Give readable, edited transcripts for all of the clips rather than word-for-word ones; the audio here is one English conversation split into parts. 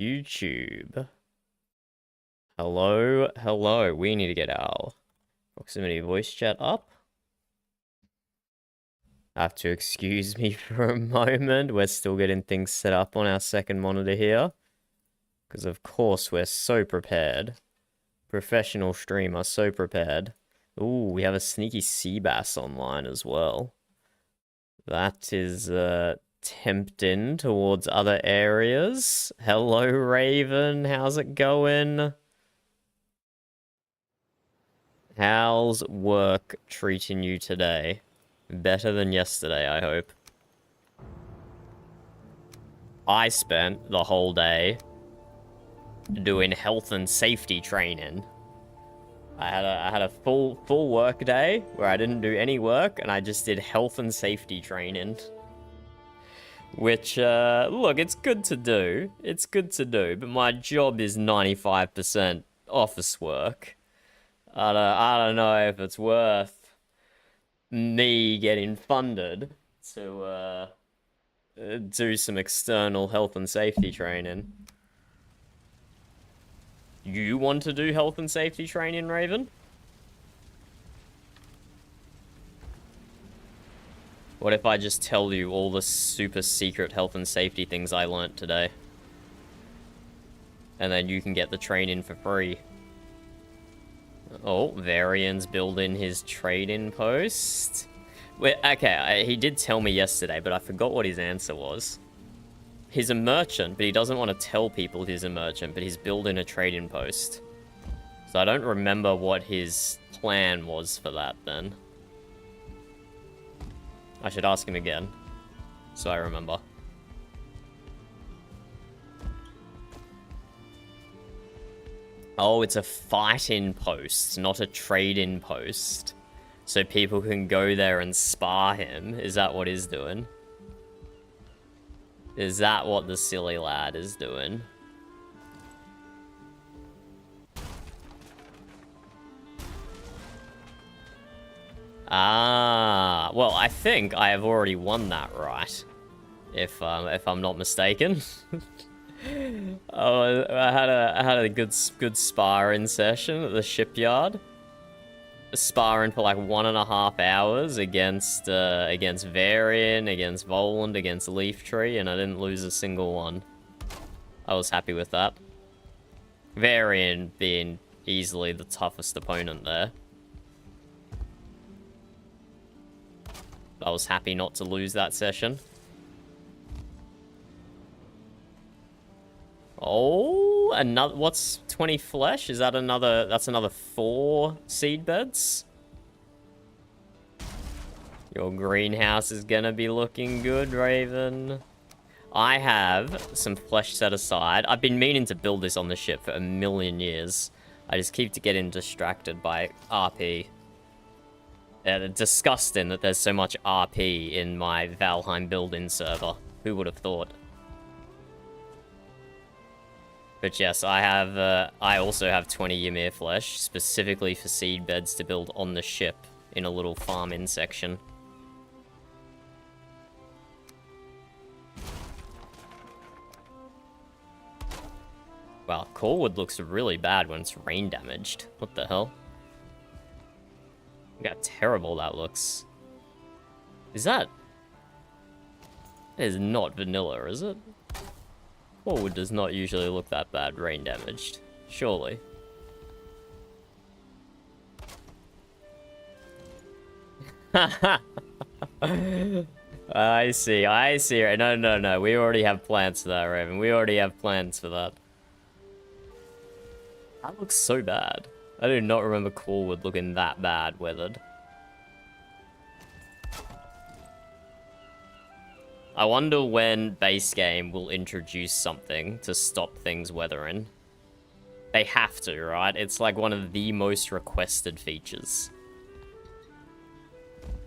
YouTube. Hello, hello. We need to get our proximity voice chat up. Have to excuse me for a moment. We're still getting things set up on our second monitor here. Because of course we're so prepared. Professional streamer, so prepared. Ooh, we have a sneaky sea bass online as well. That is tempting towards other areas. Hello, Raven. How's it going? How's work treating you today? Better than yesterday, I hope. I spent the whole day doing health and safety training. I had a full work day where I didn't do any work and I just did health and safety training. Which, look, it's good to do. It's good to do, but my job is 95% office work. I don't know if it's worth me getting funded to do some external health and safety training. You want to do health and safety training, Raven? What if I just tell you all the super secret health and safety things I learnt today? And then you can get the training for free. Oh, Varian's building his trading post. Wait, okay, he did tell me yesterday, but I forgot what his answer was. He's a merchant, but he doesn't want to tell people he's a merchant, but he's building a trading post. So I don't remember what his plan was for that then. I should ask him again, so I remember. Oh, it's a fighting post, not a trading post. So people can go there and spar him. Is that what he's doing? Is that what the silly lad is doing? Ah, well, I think I have already won that, right? If I'm not mistaken. Oh, I had a good sparring session at the shipyard. Sparring for like 1.5 hours against Varian, against Voland, against Leaftree, and I didn't lose a single one. I was happy with that. Varian being easily the toughest opponent there. I was happy not to lose that session. Oh, another, what's 20 flesh? Is that another, that's another 4 seed beds? Your greenhouse is gonna be looking good, Raven. I have some flesh set aside. I've been meaning to build this on the ship for a million years. I just keep getting distracted by RP. Disgusting that there's so much RP in my Valheim building server. Who would have thought? But yes, I also have 20 Ymir flesh, specifically for seed beds to build on the ship in a little farm-in section. Wow, Corewood looks really bad when it's rain damaged. What the hell? Look how terrible that looks. Is that... That is not vanilla, is it? Corewood does not usually look that bad rain damaged. Surely. I see. No. We already have plans for that, Raven. We already have plans for that. That looks so bad. I do not remember Corewood looking that bad weathered. I wonder when base game will introduce something to stop things weathering. They have to, right? It's like one of the most requested features.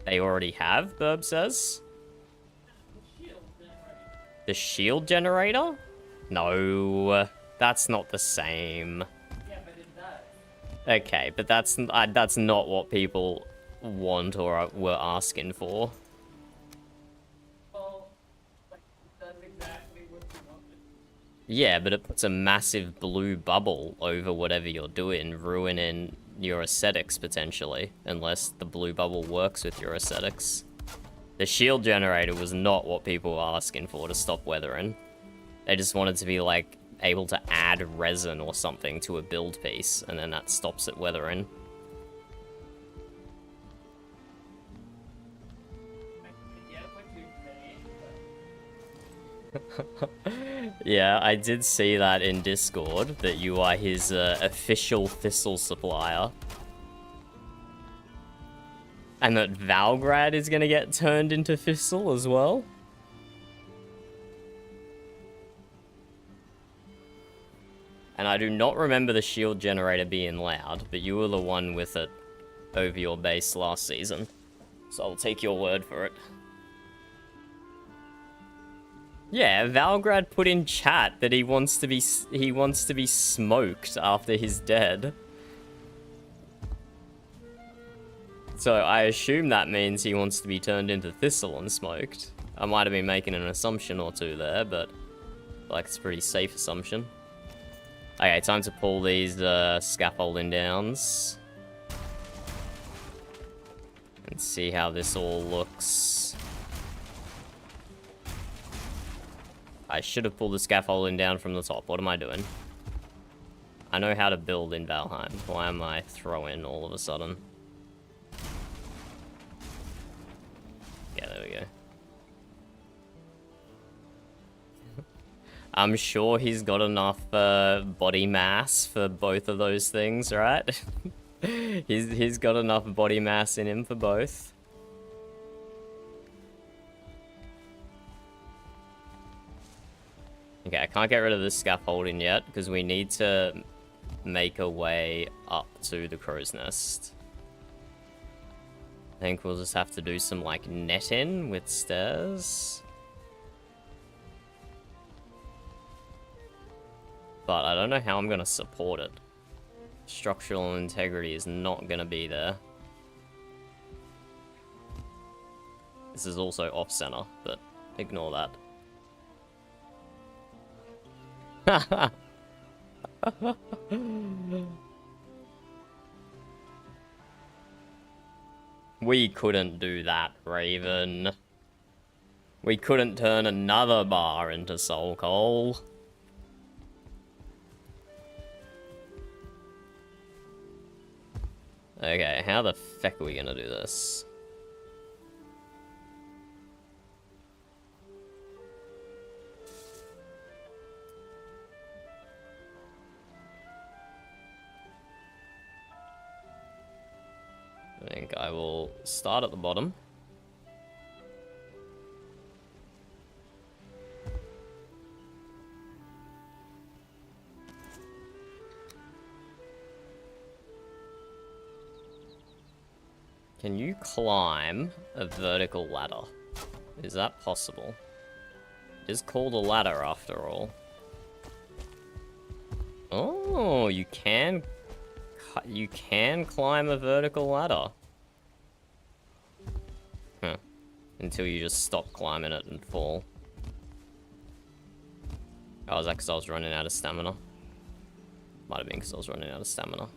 They already have, Burb says. The shield generator? No, that's not the same. Yeah, but it does. Okay, but that's not what people want or were asking for. Well, like, that's exactly what you wanted. Yeah, but it puts a massive blue bubble over whatever you're doing, ruining your aesthetics potentially, unless the blue bubble works with your aesthetics. The shield generator was not what people were asking for to stop weathering. They just wanted to be, like, able to add resin or something to a build piece, and then that stops it weathering. Yeah, I did see that in Discord, that you are his official thistle supplier. And that Valgrad is gonna get turned into thistle as well? And I do not remember the shield generator being loud, but you were the one with it over your base last season. So I'll take your word for it. Yeah, Valgrad put in chat that he wants to be smoked after he's dead. So I assume that means he wants to be turned into thistle and smoked. I might have been making an assumption or two there, but like it's a pretty safe assumption. Okay, time to pull these scaffolding downs. And see how this all looks. I should have pulled the scaffolding down from the top. What am I doing? I know how to build in Valheim. Why am I throwing all of a sudden? Yeah, there we go. I'm sure he's got enough body mass for both of those things, right? he's got enough body mass in him for both. Okay, I can't get rid of this scaffolding yet, because we need to make a way up to the crow's nest. I think we'll just have to do some, like, netting with stairs. But I don't know how I'm going to support it. Structural integrity is not going to be there. This is also off-center, but ignore that. We couldn't do that, Raven. We couldn't turn another bar into soul coal. Okay, how the feck are we gonna do this? I think I will start at the bottom. Can you climb a vertical ladder? Is that possible? It is called a ladder after all. Oh, you can climb a vertical ladder. Huh. Until you just stop climbing it and fall. Oh, was that because I was running out of stamina? Might have been because I was running out of stamina.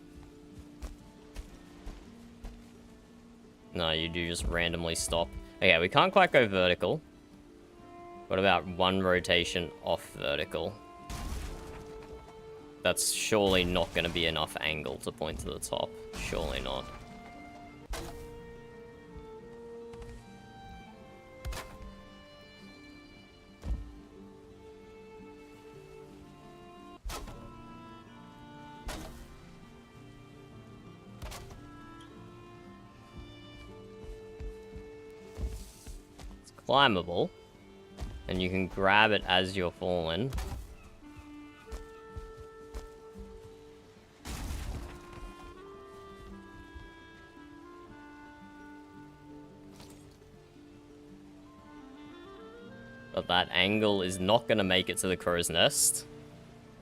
No, you do just randomly stop. Okay, we can't quite go vertical. What about one rotation off vertical? That's surely not going to be enough angle to point to the top. Surely not. It's climbable, and you can grab it as you're falling. But that angle is not going to make it to the crow's nest.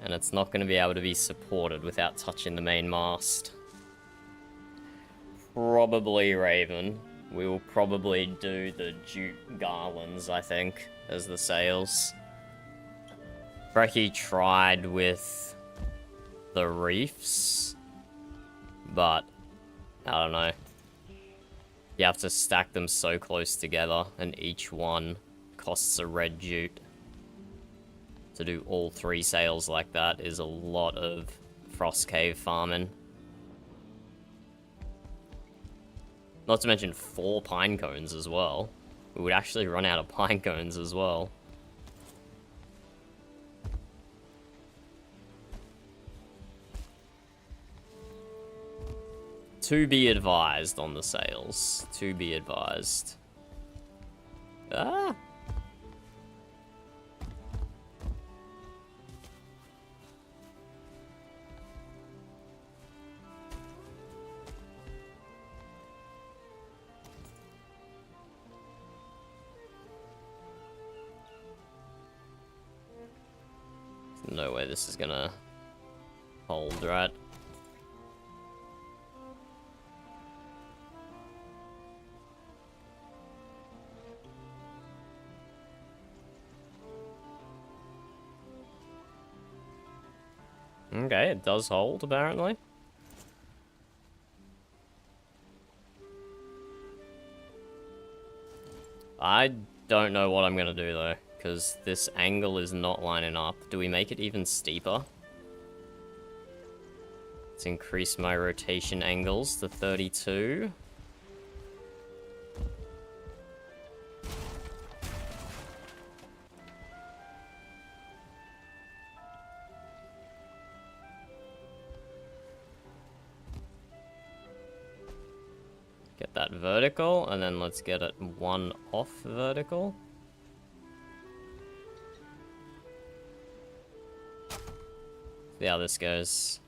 And it's not going to be able to be supported without touching the main mast. Probably Raven. We will probably do the jute garlands, I think, as the sails. Brecky tried with the reefs, but I don't know. You have to stack them so close together, and each one costs a red jute. To do all 3 sails like that is a lot of frost cave farming. Not to mention 4 pine cones as well. We would actually run out of pine cones as well. To be advised on the sails. To be advised. Ah! No way this is gonna hold, right? Okay, it does hold, apparently. I don't know what I'm gonna do, though, because this angle is not lining up. Do we make it even steeper? Let's increase my rotation angles to 32. Get that vertical, and then let's get it 1 off vertical. See how this goes.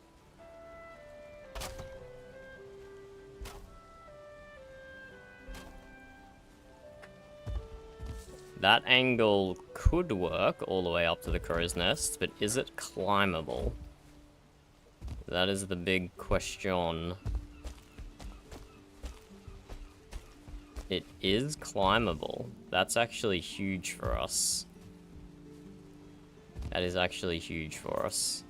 That angle could work all the way up to the crow's nest, but is it climbable? That is the big question. It is climbable. That's actually huge for us. That is actually huge for us.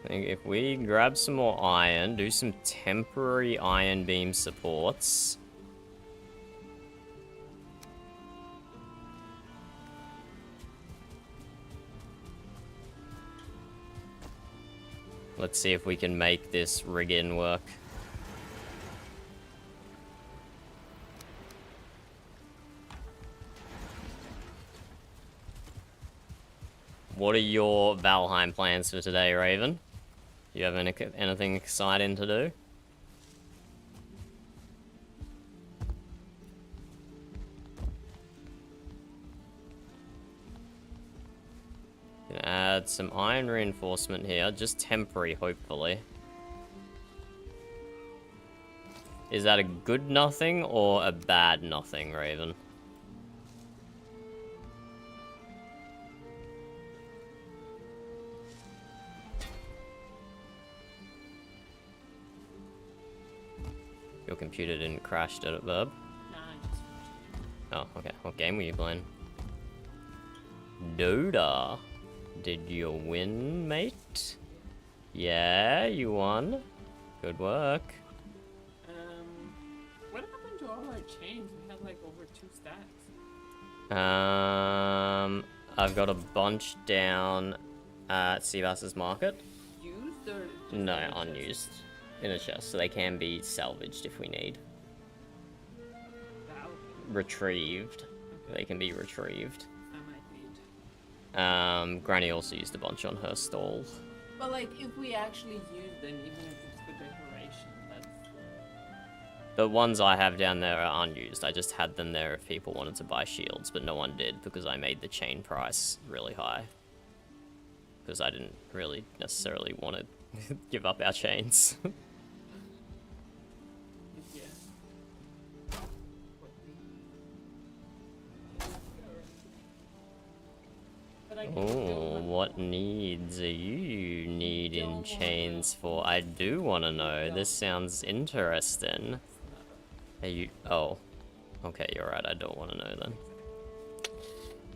I think if we grab some more iron, do some temporary iron beam supports. Let's see if we can make this rig-in work. What are your Valheim plans for today, Raven? Do you have anything exciting to do? Gonna add some iron reinforcement here, just temporary, hopefully. Is that a good nothing or a bad nothing, Raven? Your computer didn't crash, did it, Verb? Nah, I just finished it. Oh, okay. What game were you playing? Dota. Did you win, mate? Yeah, you won. Good work. What happened to all our chains? We had like over 2 stacks. I've got a bunch down at Seabass's Market. Used or just No, in a chest? unused. In a chest, so they can be salvaged if we need. Valve. Retrieved. Okay. They can be retrieved. I might need. Granny also used a bunch on her stall. But like, if we actually use them, even if it's for decoration, that's... The ones I have down there are unused. I just had them there if people wanted to buy shields, but no one did because I made the chain price really high. Because I didn't really necessarily want to give up our chains. Yeah. But I can Oh, do you need in Don't chains wanna for? I do want to know. Don't. This sounds interesting. Are you? Oh, okay. You're right. I don't want to know then.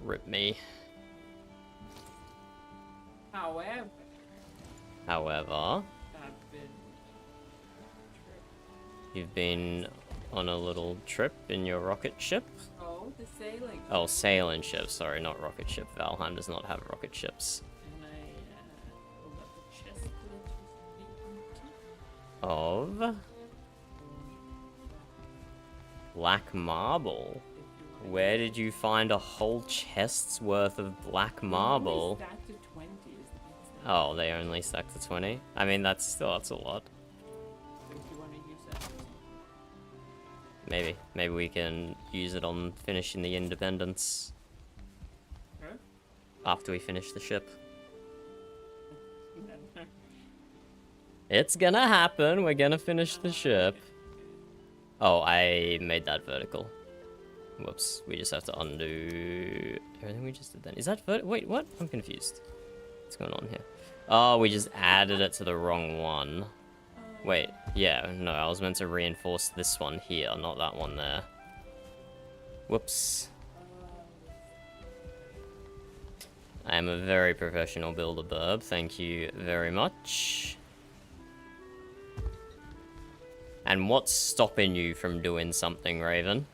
Rip me. However, However, I've been you've been on a little trip in your rocket ship. oh the sailing. Oh, sailing ship. Sorry, not rocket ship. Valheim does not have rocket ships. And I pulled up a chest that used to be empty. Of black marble. If you wanna Where go. did you find a whole chest's worth of black They marble? only stacked to 20 is the big thing. Oh, they only stack to 20? I mean, that's a lot. So if you want to use that. Maybe. Maybe we can use it on finishing the Independence Huh? after we finish the ship. Never. It's gonna happen. We're gonna finish the ship. Oh, I made that vertical. Whoops. We just have to undo everything we just did then. Is that Wait, what? I'm confused. What's going on here? Oh, we just added it to the wrong one. Wait, yeah, no, I was meant to reinforce this one here, not that one there. Whoops. I am a very professional builder, Burb. Thank you very much. And what's stopping you from doing something, Raven?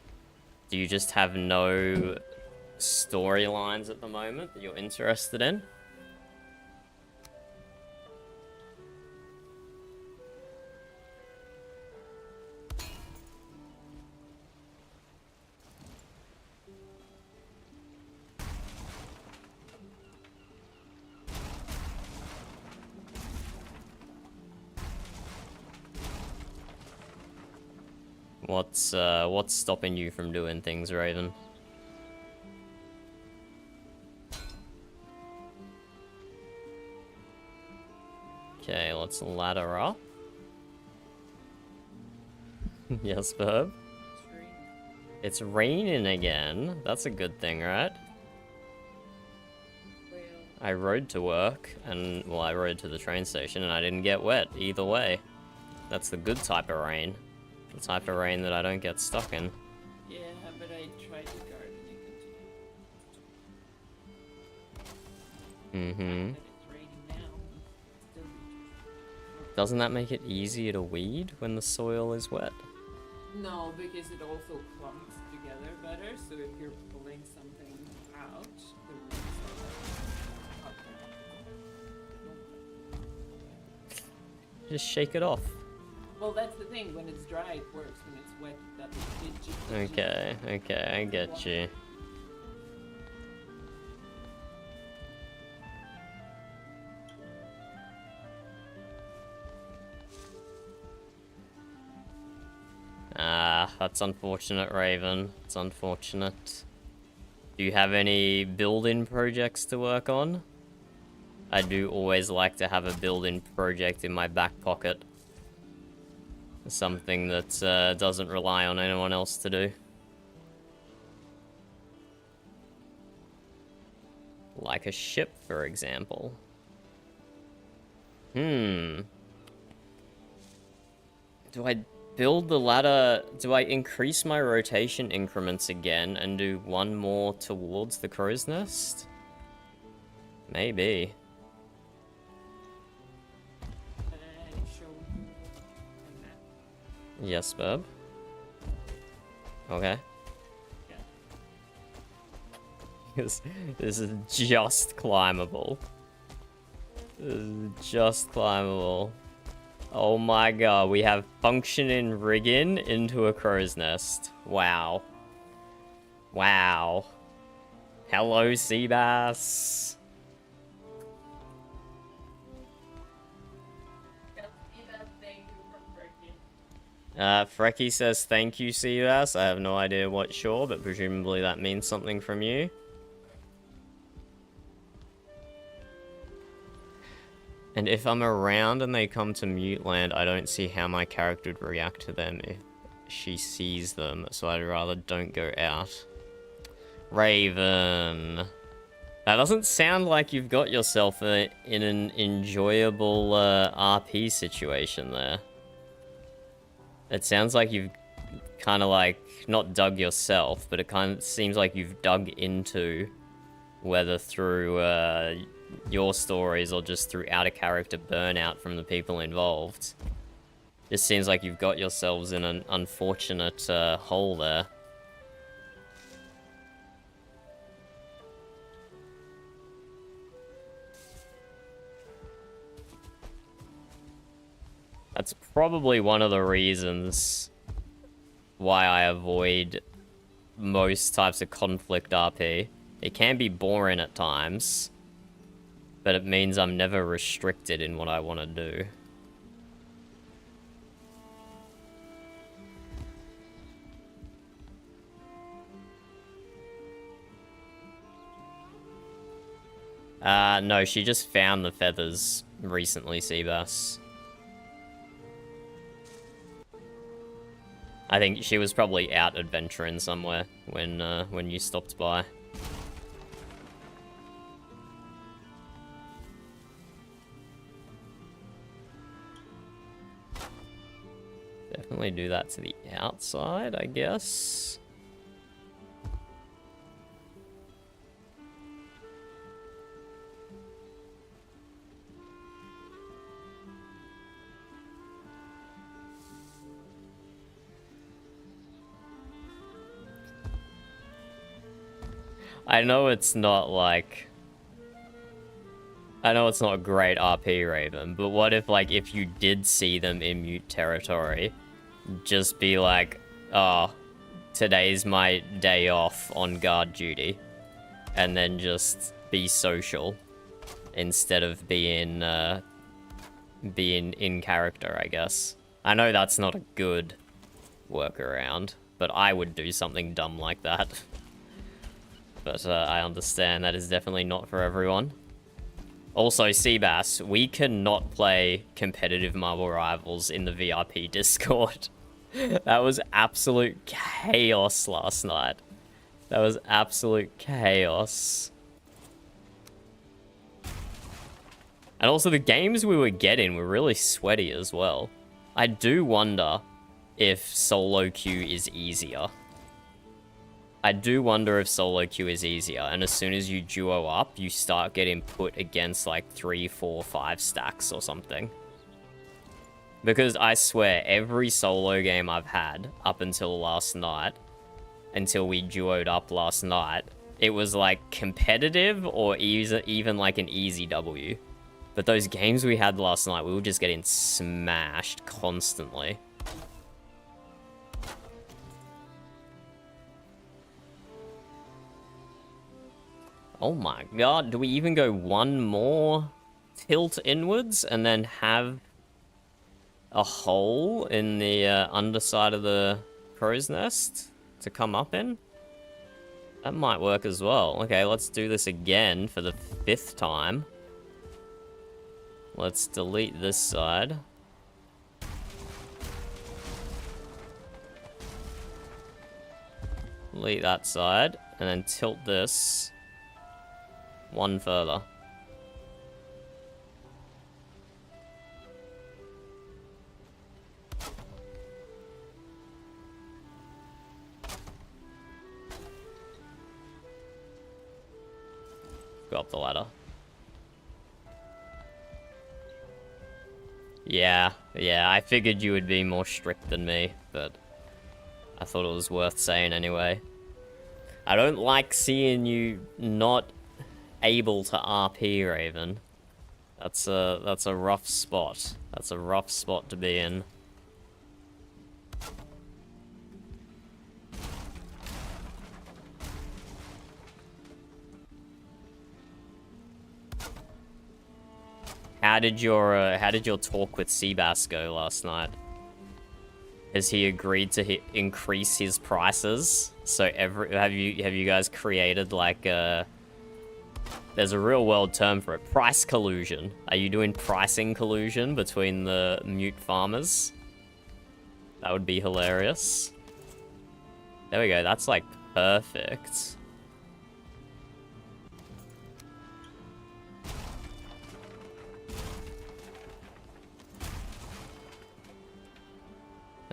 Do you just have no storylines at the moment that you're interested in? What's stopping you from doing things, Raven? Okay, let's ladder up. Yes, Burb? It's raining again. That's a good thing, right? Well, I rode to work, and, well, I rode to the train station, and I didn't get wet either way. That's the good type of rain. The type of rain that I don't get stuck in. yeah, but I tried the gardening and Mm-hmm. that it's raining now. Still be Doesn't that make it easier to weed when the soil is wet? no, because it also clumps together better. So if you're pulling something out, the roots are up there. Just shake it off. Well, that's the thing. When it's dry, it works. When it's wet, it doesn't. Okay, I get you. Ah, that's unfortunate, Raven. It's unfortunate. Do you have any building projects to work on? I do always like to have a building project in my back pocket. Something that doesn't rely on anyone else to do. Like a ship, for example. Do I build the ladder? Do I increase my rotation increments again and do one more towards the crow's nest? Maybe. Can I show you a map? Yes, Bub. Okay. Yeah. This is just climbable. This is just climbable. Oh my god, we have functioning rigging into a crow's nest. Wow. Wow. Hello, Seabass. Frecky says thank you, Seabass. I have no idea what sure, but presumably that means something from you. And if I'm around and they come to mute land, I don't see how my character would react to them if she sees them, so I'd rather don't go out. Raven. That doesn't sound like you've got yourself in an enjoyable RP situation there. It sounds like you've kind of like, not dug yourself, but it kind of seems like you've dug into, whether through your stories or just through out-of-character burnout from the people involved. Just seems like you've got yourselves in an unfortunate hole there. That's probably one of the reasons why I avoid most types of conflict RP. It can be boring at times, but it means I'm never restricted in what I want to do. No, she just found the feathers recently, Seabass. I think she was probably out adventuring somewhere when you stopped by. Definitely do that to the outside, I guess. I know it's not like... I know it's not great RP, Raven, but what if, like, if you did see them in mute territory, just be like, oh, today's my day off on guard duty, and then just be social instead of being in character, I guess. I know that's not a good workaround, but I would do something dumb like that. But I understand that is definitely not for everyone. Also, Seabass, we cannot play competitive Marble Rivals in the VRP Discord. That was absolute chaos last night. That was absolute chaos. And also, the games we were getting were really sweaty as well. I do wonder if solo queue is easier. I do wonder if solo queue is easier, and as soon as you duo up, you start getting put against like 3, 4, 5 stacks or something. Because I swear, every solo game I've had up until last night, until we duoed up last night, it was like competitive or even like an easy W. But those games we had last night, we were just getting smashed constantly. Oh my god, do we even go one more tilt inwards and then have a hole in the underside of the crow's nest to come up in? That might work as well. Okay, let's do this again for the 5th time. Let's delete this side. Delete that side, and then tilt this one further. Go up the ladder. Yeah, I figured you would be more strict than me, but I thought it was worth saying anyway. I don't like seeing you not able to RP, Raven. That's a rough spot. That's a rough spot to be in. How did your talk with Seabass go last night? Has he agreed to increase his prices? So have you guys created like a... There's a real world term for it. Price collusion. Are you doing pricing collusion between the mute farmers? That would be hilarious. There we go. That's like perfect.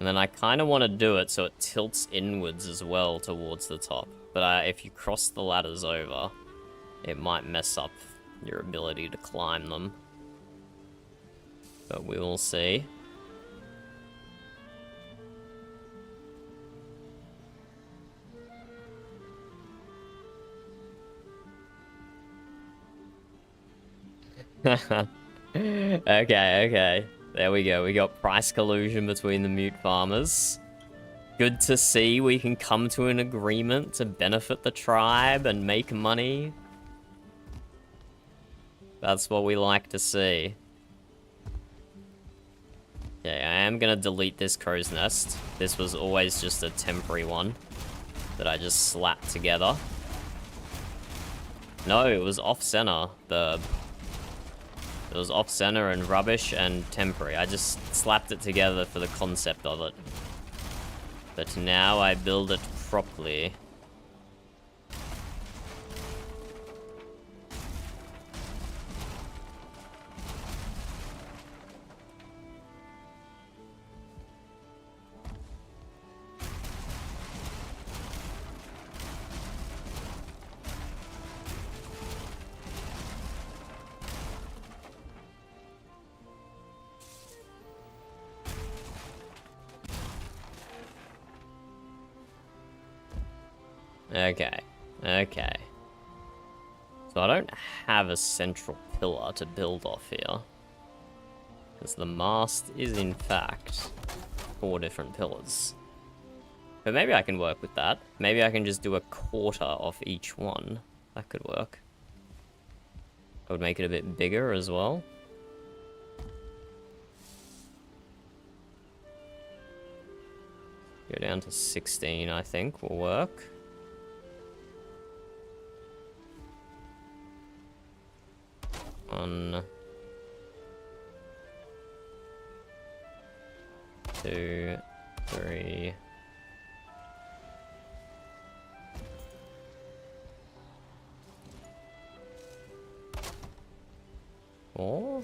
And then I kind of want to do it so it tilts inwards as well towards the top. But if you cross the ladders over, it might mess up your ability to climb them. But we will see. Okay. There we go. We got price collusion between the mute farmers. Good to see we can come to an agreement to benefit the tribe and make money. That's what we like to see. Okay, I am gonna delete this crow's nest. This was always just a temporary one that I just slapped together. No, it was off-center. It was off-center and rubbish and temporary. I just slapped it together for the concept of it. But now I build it properly. Okay. So I don't have a central pillar to build off here. Because the mast is, in fact, 4 different pillars. But maybe I can work with that. Maybe I can just do a quarter off each one. That could work. I would make it a bit bigger as well. Go down to 16, I think, will work. One, 2, 3. Four.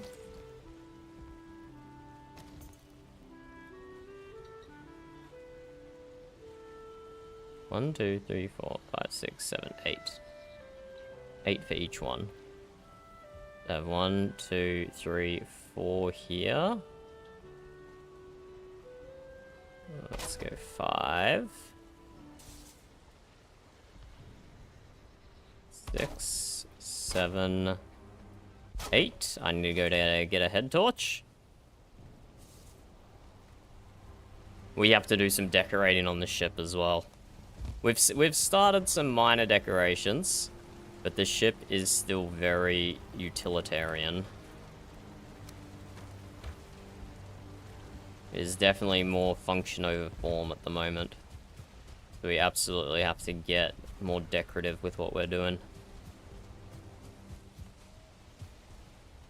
1, 2, 3, 4, 5, 6, 7, 8. 8 for each one. I have 1, 2, 3, 4 here. Let's go 5. 6, 7, 8. I need to go to get a head torch. We have to do some decorating on the ship as well. We've started some minor decorations, but the ship is still very utilitarian. It is definitely more function over form at the moment. So we absolutely have to get more decorative with what we're doing.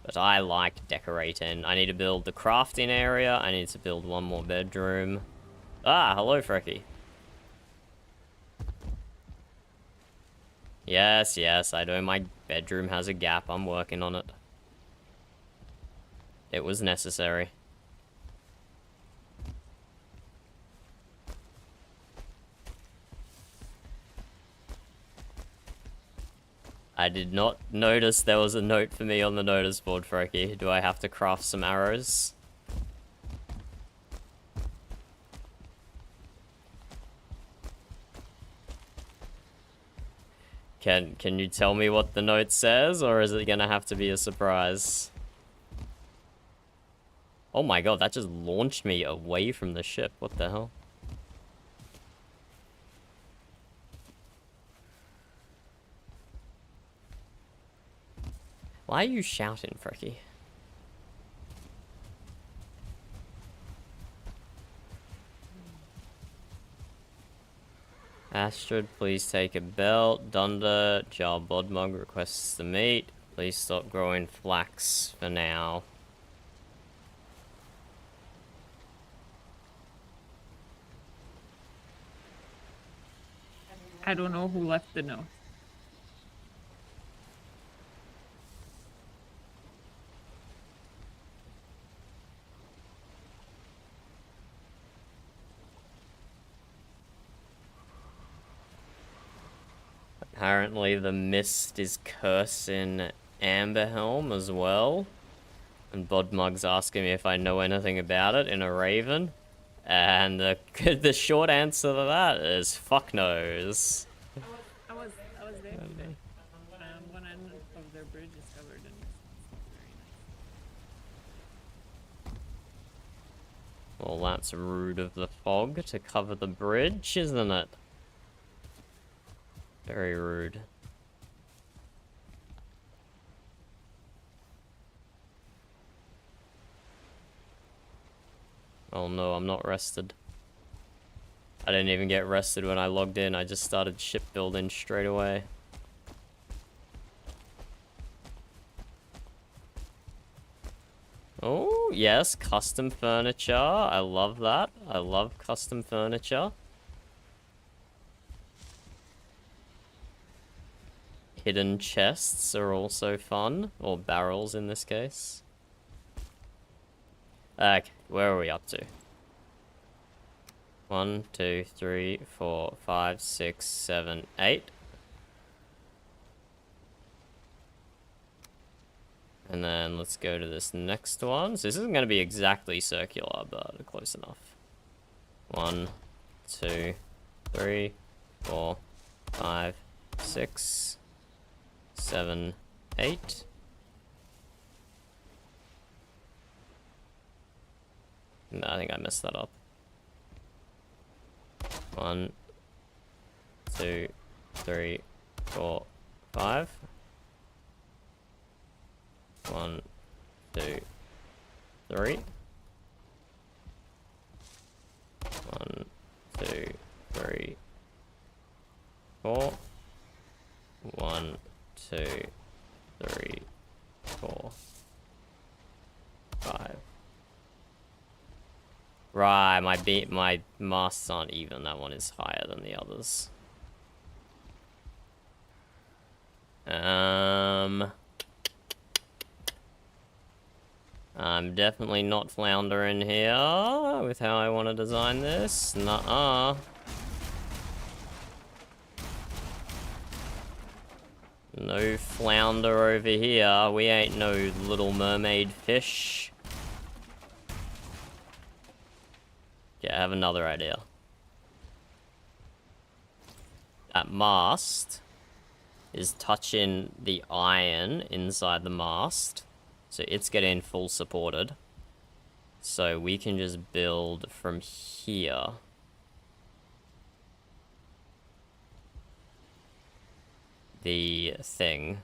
But I like decorating. I need to build the crafting area. I need to build one more bedroom. Ah, hello, Frecky. Yes, I know my bedroom has a gap. I'm working on it. It was necessary. I did not notice there was a note for me on the notice board, Frecky. Do I have to craft some arrows? Can you tell me what the note says, or is it gonna have to be a surprise? Oh my god, that just launched me away from the ship. What the hell? Why are you shouting, Frecky? Astrid, please take a belt. Dunder, Jar Bodmug requests the meat. Please stop growing flax for now. I don't know who left the note. Apparently the mist is cursing Amberhelm as well. And Bodmug's asking me if I know anything about it in a raven. And the short answer to that is fuck knows. I was there today. One end of their bridge is covered in mist. It's not very nice. Well, that's rude of the fog to cover the bridge, isn't it? Very rude. Oh no, I'm not rested. I didn't even get rested when I logged in. I just started shipbuilding straight away. Oh, yes, custom furniture. I love that. I love custom furniture. Hidden chests are also fun. Or barrels in this case. Okay, where are we up to? 1, 2, 3, 4, 5, 6, 7, 8. And then let's go to this next one. So this isn't going to be exactly circular, but close enough. 1, 2, 3, 4, 5, 6, 7, 8. No, I think I messed that up. 1, 2, 3, 4, 5. 1, 2, 3. 1, 2, 3, 4. 1, 2, 3, 4, 5. Right, my masts aren't even. That one is higher than the others. I'm definitely not floundering here with how I want to design this. Nuh-uh. No flounder over here. We ain't no little mermaid fish. Yeah, I have another idea. That mast is touching the iron inside the mast. So it's getting full supported. So we can just build from here. The thing.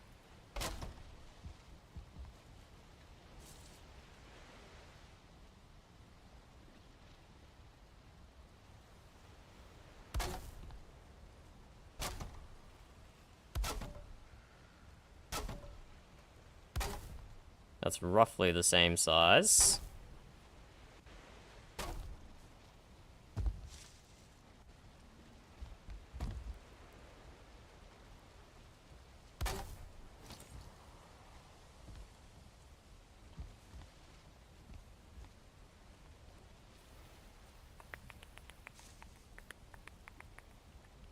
That's roughly the same size.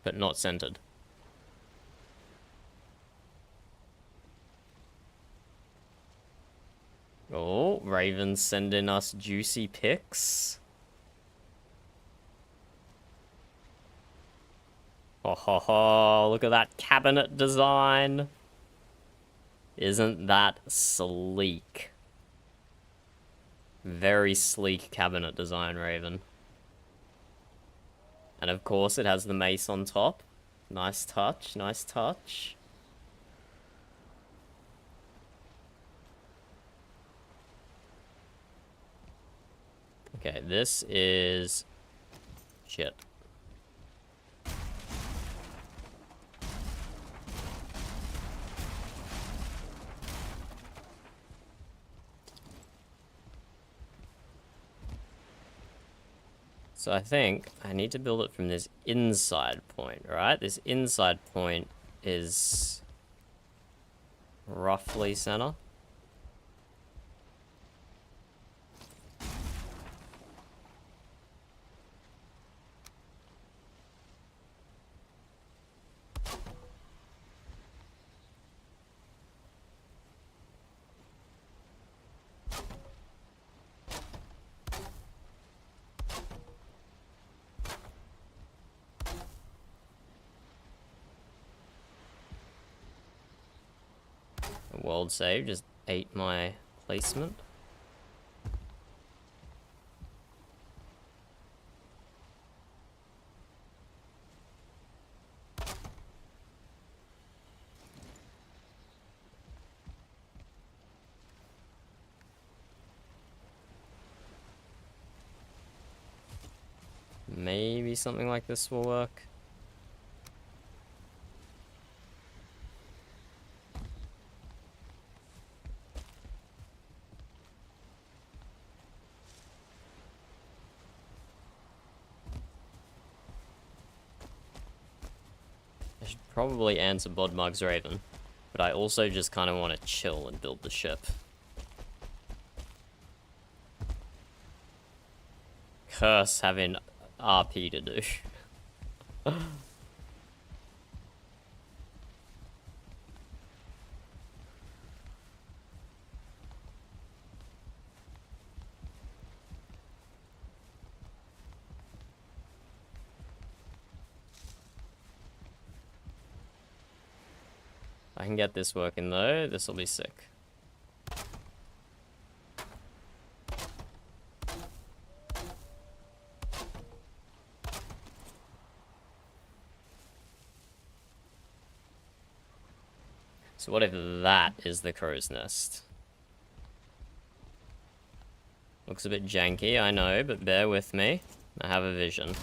But not centered. Oh, Raven's sending us juicy pics. Oh, ho, ho, look at that cabinet design. Isn't that sleek? Very sleek cabinet design, Raven. And of course it has the mace on top. Nice touch, nice touch. Okay, this is... shit. So I think I need to build it from this inside point, right? This inside point is roughly center. World save just ate my placement. Maybe something like this will work. I should probably answer Bodmug's Raven, but I also just kind of want to chill and build the ship. Curse having RP to do. I can get this working though, this will be sick. So what if that is the crow's nest? Looks a bit janky, I know, but bear with me. I have a vision.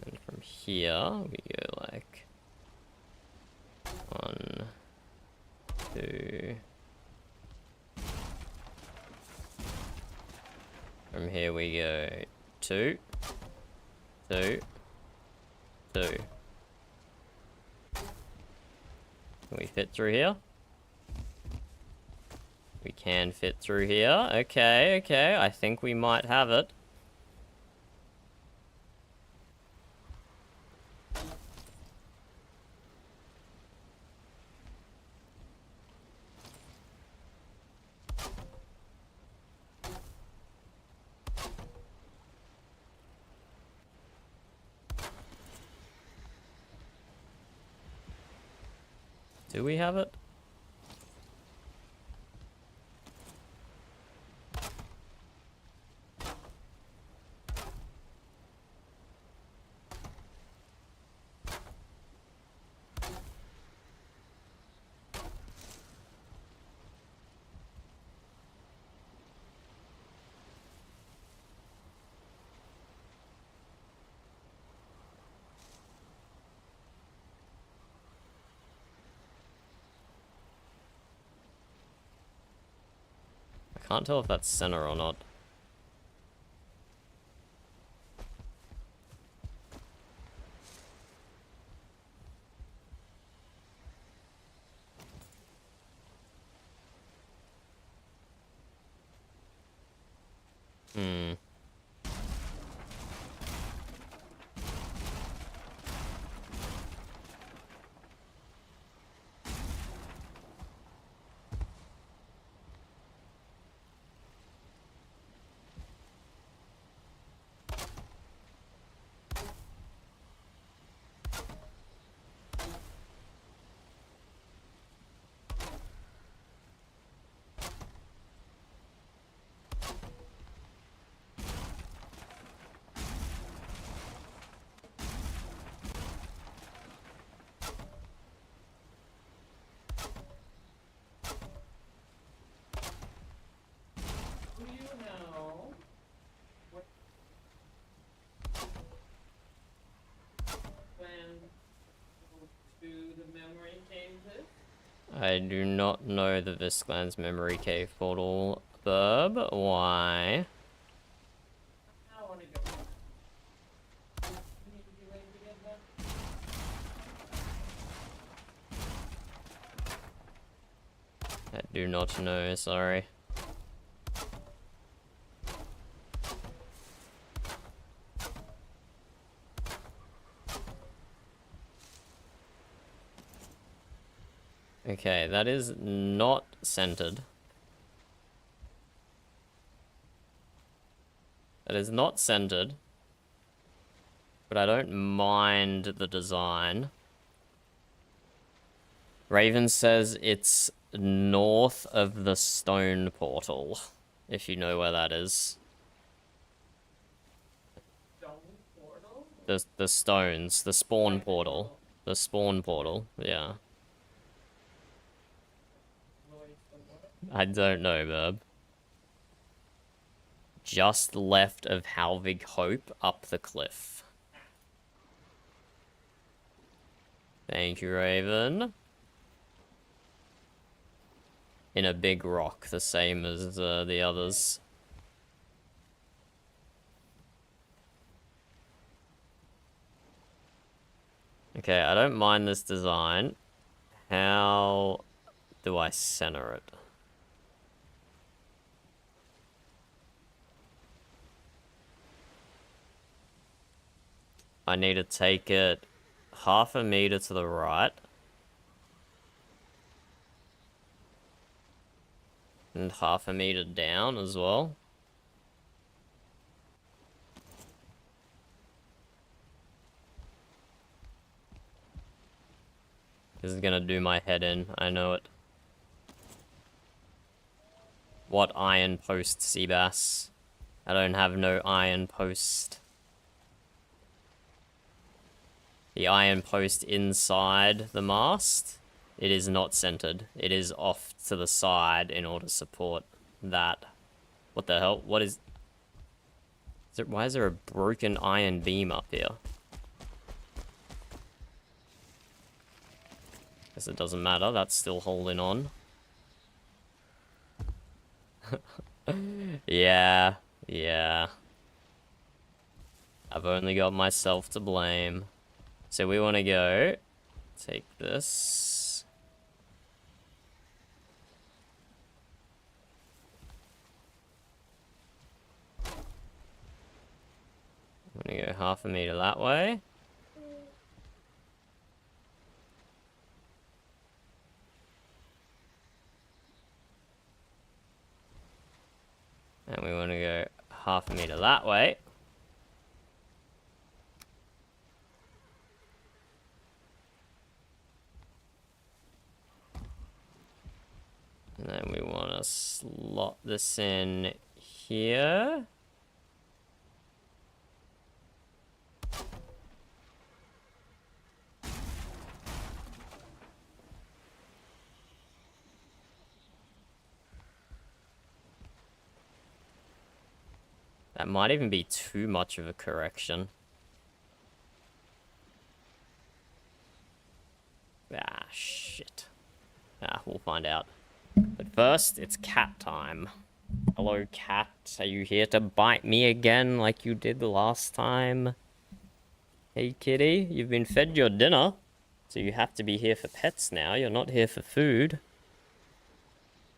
And from here, we go like 1, 2. From here we go 2, 2, 2. Can we fit through here? We can fit through here. Okay, okay. I think we might have it. Do we have it? I can't tell if that's center or not. Hmm. Do you know what plan to the memory cave is? I do not know the Viscland's memory cave portal, Burb. Why? I want to go. You need to be ready to get that. I do not know, sorry. Okay, that is not centered. That is not centered. But I don't mind the design. Raven says it's north of the stone portal, if you know where that is. Stone portal? The stones, the spawn portal. The spawn portal, yeah. I don't know, Verb. Just left of Halvig Hope up the cliff. Thank you, Raven. In a big rock, the same as the others. Okay, I don't mind this design. How do I center it? I need to take it half a meter to the right. And half a meter down as well. This is gonna do my head in, I know it. What iron post, Seabass? I don't have no iron post. The iron post inside the mast, it is not centered. It is off to the side in order to support that. What the hell? What is it? Why is there a broken iron beam up here? Guess it doesn't matter, that's still holding on. Yeah. I've only got myself to blame. So we want to go take this. I'm going to go half a meter that way. And we want to go half a meter that way. And then we want to slot this in here. That might even be too much of a correction. Ah, shit. Ah, we'll find out. But first, it's cat time. Hello, cat. Are you here to bite me again like you did last time? Hey, kitty. You've been fed your dinner, so you have to be here for pets now. You're not here for food.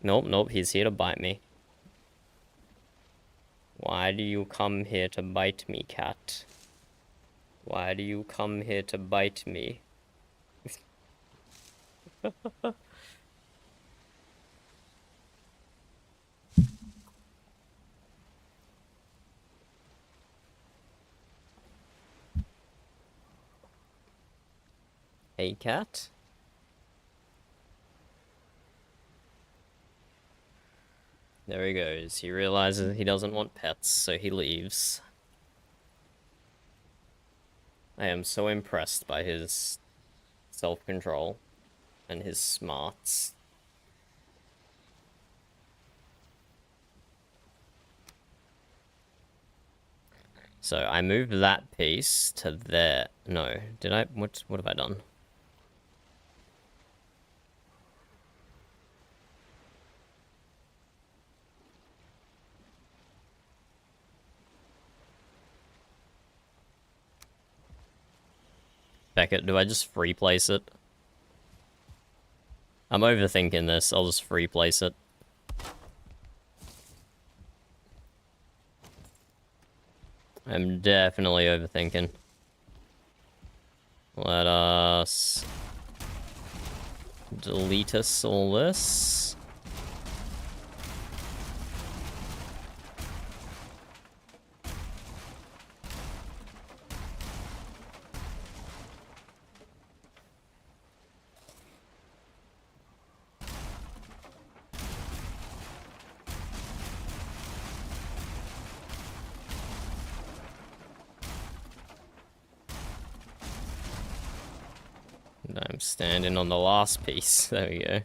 Nope, he's here to bite me. Why do you come here to bite me, cat? Why do you come here to bite me? Hey, cat? There he goes. He realizes he doesn't want pets, so he leaves. I am so impressed by his self-control and his smarts. So I moved that piece to there. No, did I? What have I done? Beckett, do I just free place it? I'm overthinking this. I'll just free place it. I'm definitely overthinking. Let us delete us all this. And I'm standing on the last piece. There we go.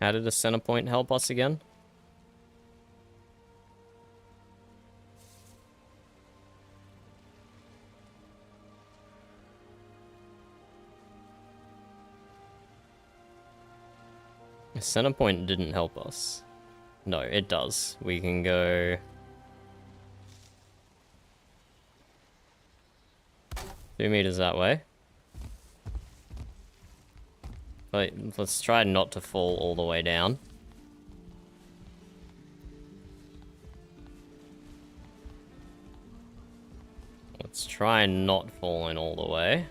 How did the center point help us again? The center point didn't help us. No, it does. We can go 2 meters that way. Wait, let's try not to fall all the way down. Let's try not falling all the way.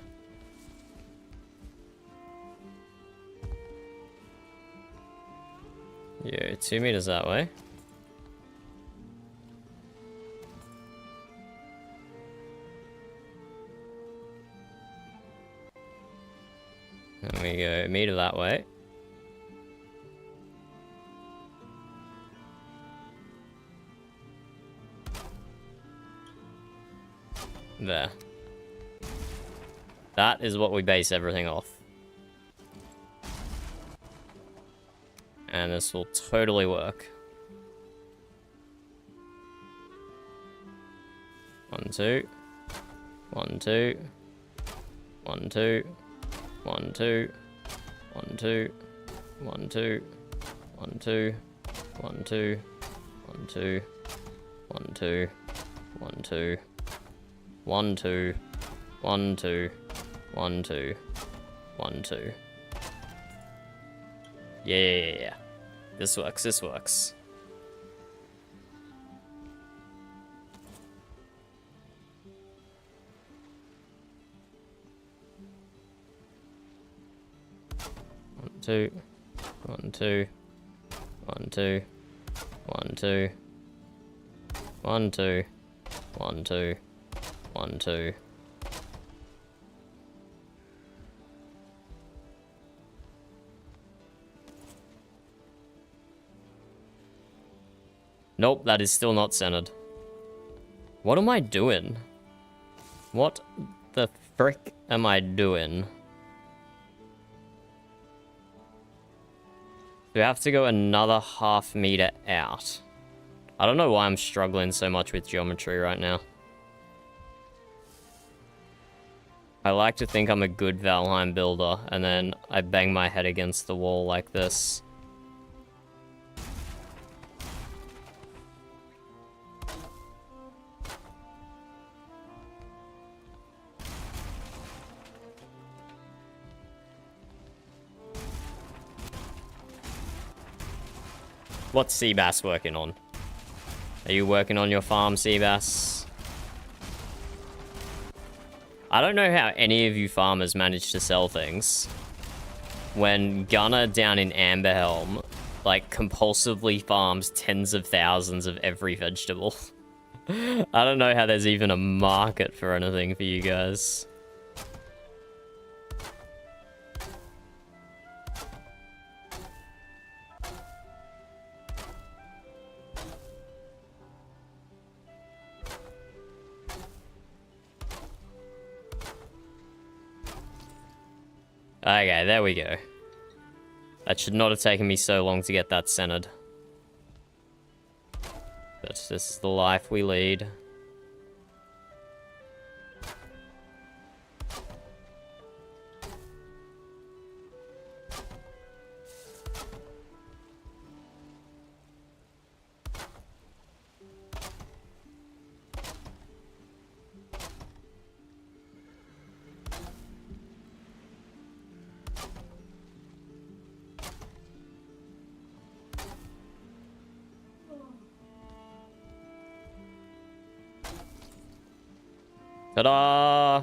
Yeah, 2 meters that way. And we go 1 meter that way. There. That is what we base everything off. And this will totally work. 1, 2. 1, 2. 1, 2. 1, 2. 1, 2. 1, 2. 1, 2. 1, 2. 1, 2. 1, 2. 1, 2. 1, 2. 1, 2. 1, 2. 1, 2. Yeah. This works, this works. One, two. 1, 2. 1, 2. 1, 2. 1, 2. 1, 2. 1, 2. Nope, that is still not centered. What am I doing? What the frick am I doing? Do I have to go another ½ meter out? I don't know why I'm struggling so much with geometry right now. I like to think I'm a good Valheim builder, and then I bang my head against the wall like this. What's Seabass working on? Are you working on your farm, Seabass? I don't know how any of you farmers manage to sell things when Gunner down in Amberhelm, like, compulsively farms tens of thousands of every vegetable. I don't know how there's even a market for anything for you guys. Okay, there we go. That should not have taken me so long to get that centered. But this is the life we lead. Ta-da!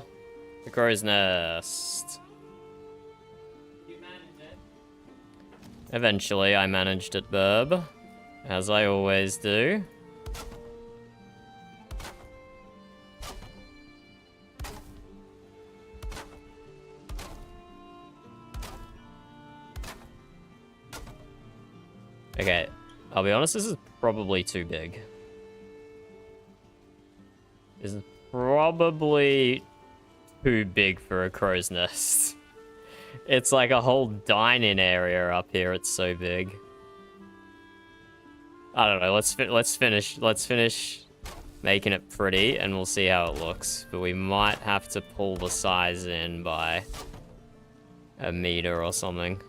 The crow's nest. You managed it. Eventually, I managed it, Burb. As I always do. Okay, I'll be honest, this is probably too big. This is probably too big for a crow's nest. It's like a whole dining area up here. It's so big. I don't know. Let's finish making it pretty, and we'll see how it looks. But we might have to pull the size in by a meter or something.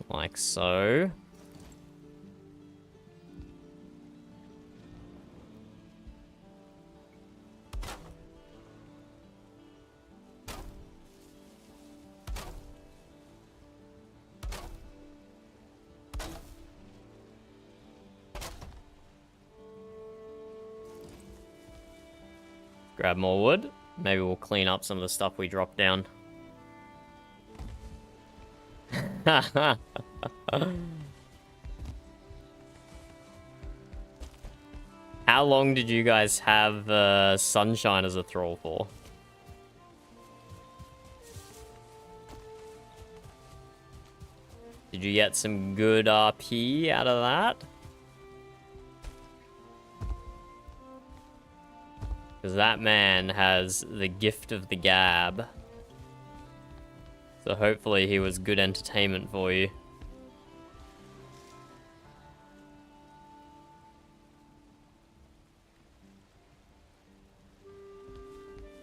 Like so. Grab more wood. Maybe we'll clean up some of the stuff we dropped down. How long did you guys have Sunshine as a thrall for? Did you get some good RP out of that? Because that man has the gift of the gab. So hopefully he was good entertainment for you.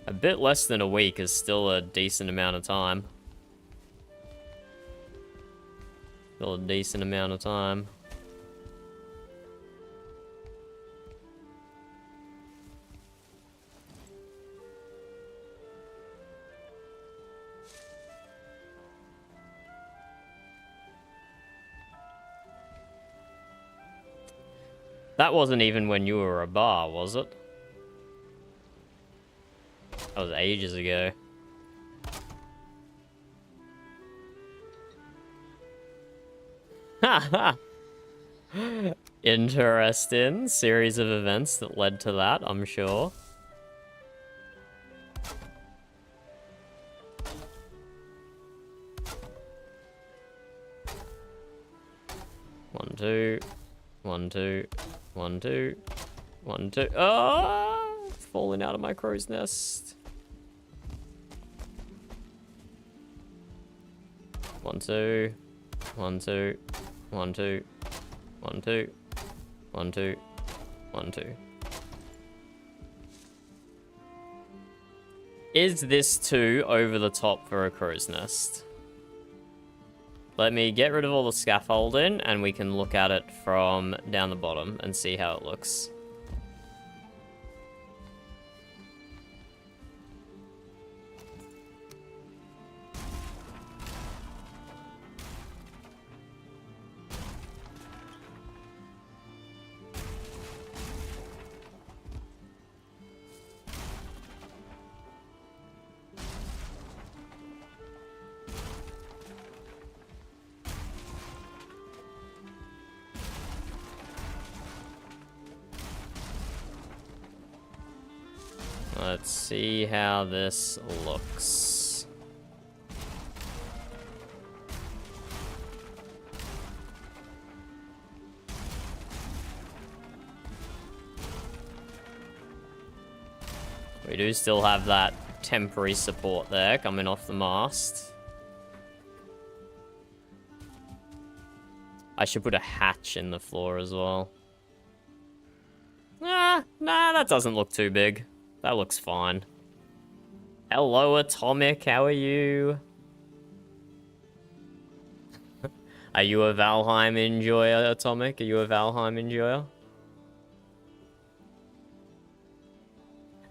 A bit less than a week is still a decent amount of time. Still a decent amount of time. That wasn't even when you were a bar, was it? That was ages ago. Haha! Interesting series of events that led to that, I'm sure. One, two. One, two. One, two. One, two. Oh! It's falling out of my crow's nest. One, two. One, two. One, two. One, two. One, two. One, two. Is this too over the top for a crow's nest? Let me get rid of all the scaffolding and we can look at it from down the bottom and see how it looks. Let's see how this looks. We do still have that temporary support there coming off the mast. I should put a hatch in the floor as well. Nah, that doesn't look too big. That looks fine. Hello, Atomic. How are you? Are you a Valheim enjoyer, Atomic? Are you a Valheim enjoyer?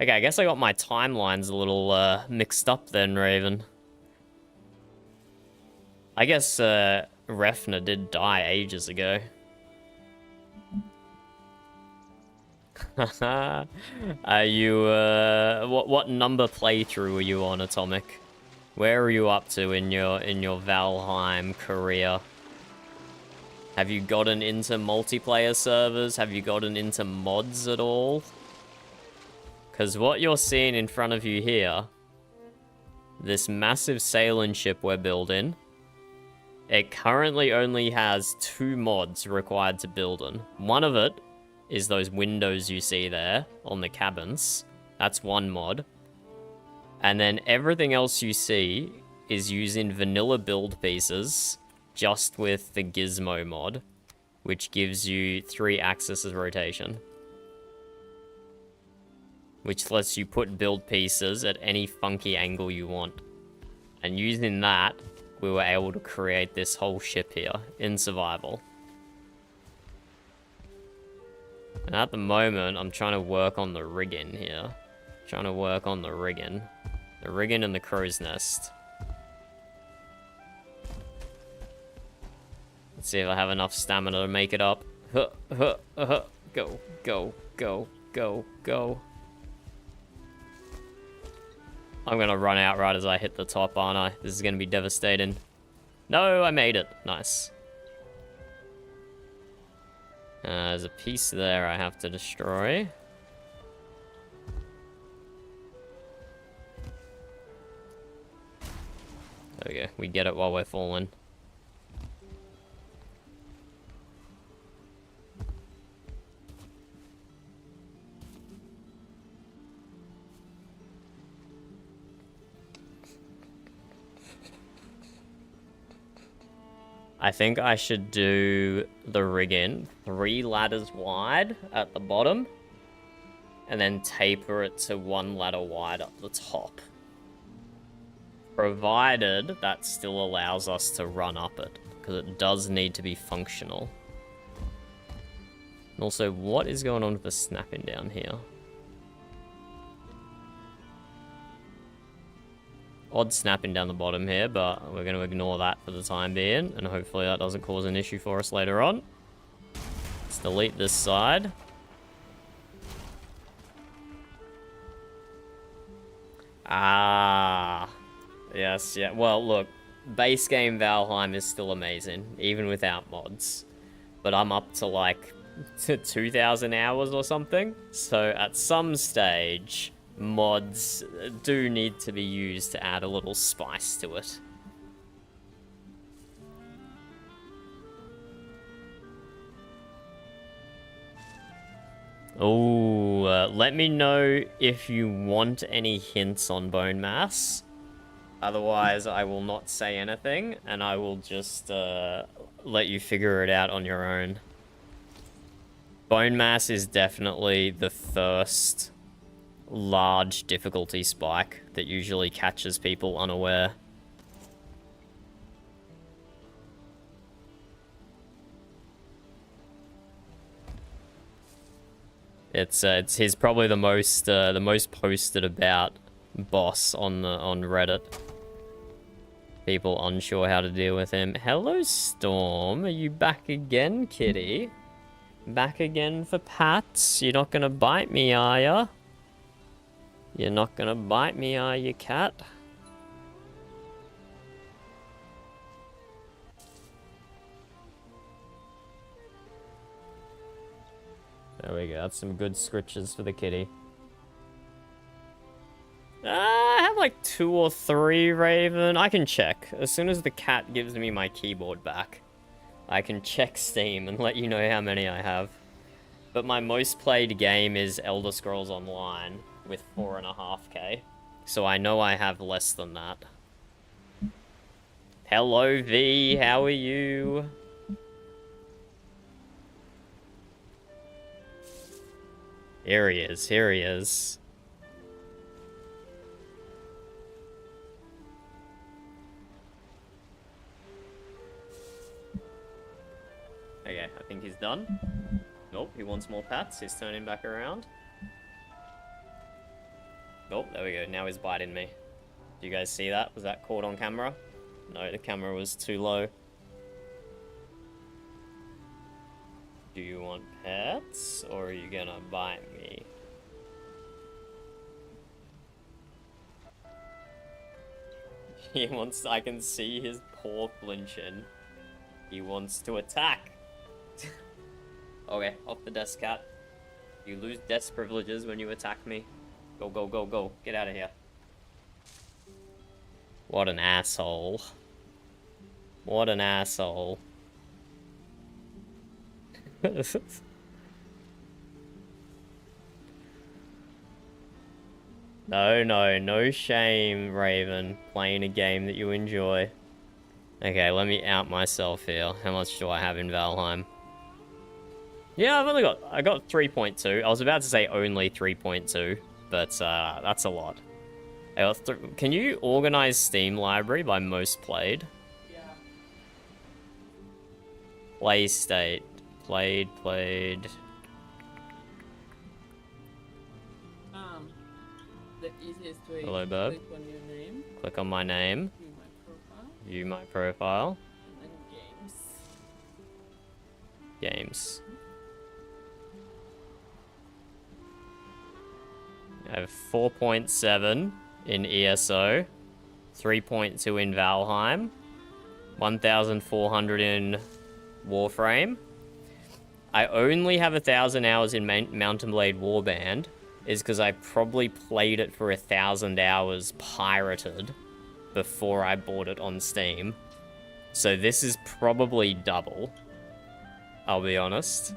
Okay, I guess I got my timelines a little mixed up then, Raven. I guess Refna did die ages ago. Are you, what number playthrough are you on, Atomic? Where are you up to in your Valheim career? Have you gotten into multiplayer servers? Have you gotten into mods at all? Because what you're seeing in front of you here, this massive sailing ship we're building, it currently only has 2 mods required to build in. One of it is those windows you see there on the cabins. That's one mod. And then everything else you see is using vanilla build pieces just with the gizmo mod, which gives you 3 axes of rotation. Which lets you put build pieces at any funky angle you want. And using that, we were able to create this whole ship here in survival. And at the moment, I'm trying to work on the rigging here. Trying to work on the rigging. The rigging and the crow's nest. Let's see if I have enough stamina to make it up. Go, go, go, go, go. I'm gonna run out right as I hit the top, aren't I? This is gonna be devastating. No, I made it. Nice. There's a piece there I have to destroy. Okay, we get it while we're falling. I think I should do the rigging 3 ladders wide at the bottom, and then taper it to 1 ladder wide up the top. Provided that still allows us to run up it, because it does need to be functional. And also, what is going on with the snapping down here? Odd snapping down the bottom here, but we're going to ignore that for the time being, and hopefully that doesn't cause an issue for us later on. Let's delete this side. Ah, yes, yeah. Well, look, base game Valheim is still amazing, even without mods. But I'm up to like 2,000 hours or something, so at some stage, mods do need to be used to add a little spice to it. Oh, let me know if you want any hints on bone mass. Otherwise, I will not say anything, and I will just let you figure it out on your own. Bone mass is definitely the first large difficulty spike that usually catches people unaware. He's probably the most posted about boss on Reddit. People unsure how to deal with him. Hello, Storm. Are you back again, kitty? Back again for pats? You're not gonna bite me, are ya? You're not gonna bite me, are you, cat? There we go. That's some good scritches for the kitty. I have like 2 or 3, Raven. I can check. As soon as the cat gives me my keyboard back, I can check Steam and let you know how many I have. But my most played game is Elder Scrolls Online with 4.5k. So I know I have less than that. Hello, V. How are you? Here he is. Here he is. Okay, I think he's done. Nope, he wants more pats. He's turning back around. Oh, there we go. Now he's biting me. Do you guys see that? Was that caught on camera? No, the camera was too low. Do you want pets, or are you gonna bite me? He wants... I can see his paw flinching. He wants to attack. Okay, off the desk, cat. You lose desk privileges when you attack me. Go, go, go, go. Get out of here. What an asshole. What an asshole. No shame, Raven. Playing a game that you enjoy. Okay, let me out myself here. How much do I have in Valheim? Yeah, I got 3.2. I was about to say only 3.2, but that's a lot. I got can you organize Steam library by most played? Yeah. Play state. Played. The easiest way Hello, is bub. click on your name. Click on my name. View my profile. View my profile. And then games. Games. I have 4.7 in ESO, 3.2 in Valheim, 1,400 in Warframe. I only have 1,000 hours in Mountain Blade Warband, is because I probably played it for 1,000 hours pirated before I bought it on Steam. So this is probably double, I'll be honest.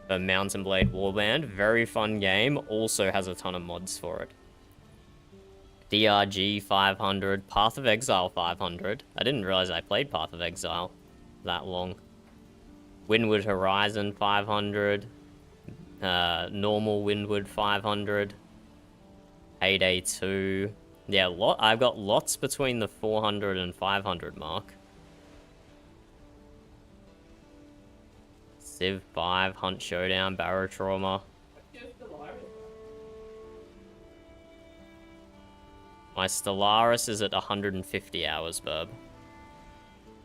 The Mountain Blade Warband, very fun game, also has a ton of mods for it. DRG 500, Path of Exile 500. I didn't realize I played Path of Exile that long. Windward Horizon 500. Normal Windward 500. Heyday 2. Yeah, I've got lots between the 400 and 500 mark. Civ 5, Hunt Showdown, Barrow Trauma. My Stellaris is at 150 hours, Burb.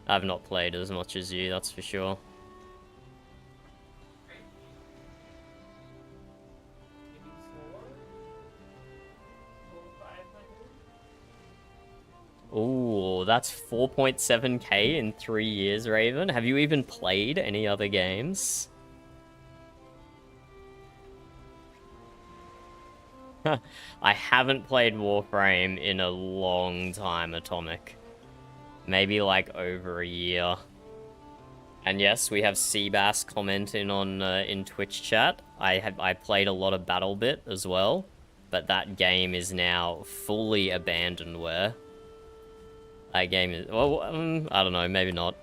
I've not played as much as you, that's for sure. Ooh, that's 4.7k in 3 years, Raven. Have you even played any other games? I haven't played Warframe in a long time, Atomic. Maybe like over a year. And yes, we have Seabass commenting on in Twitch chat. I played a lot of BattleBit as well, but that game is now fully abandonware. That game is... well, I don't know, maybe not.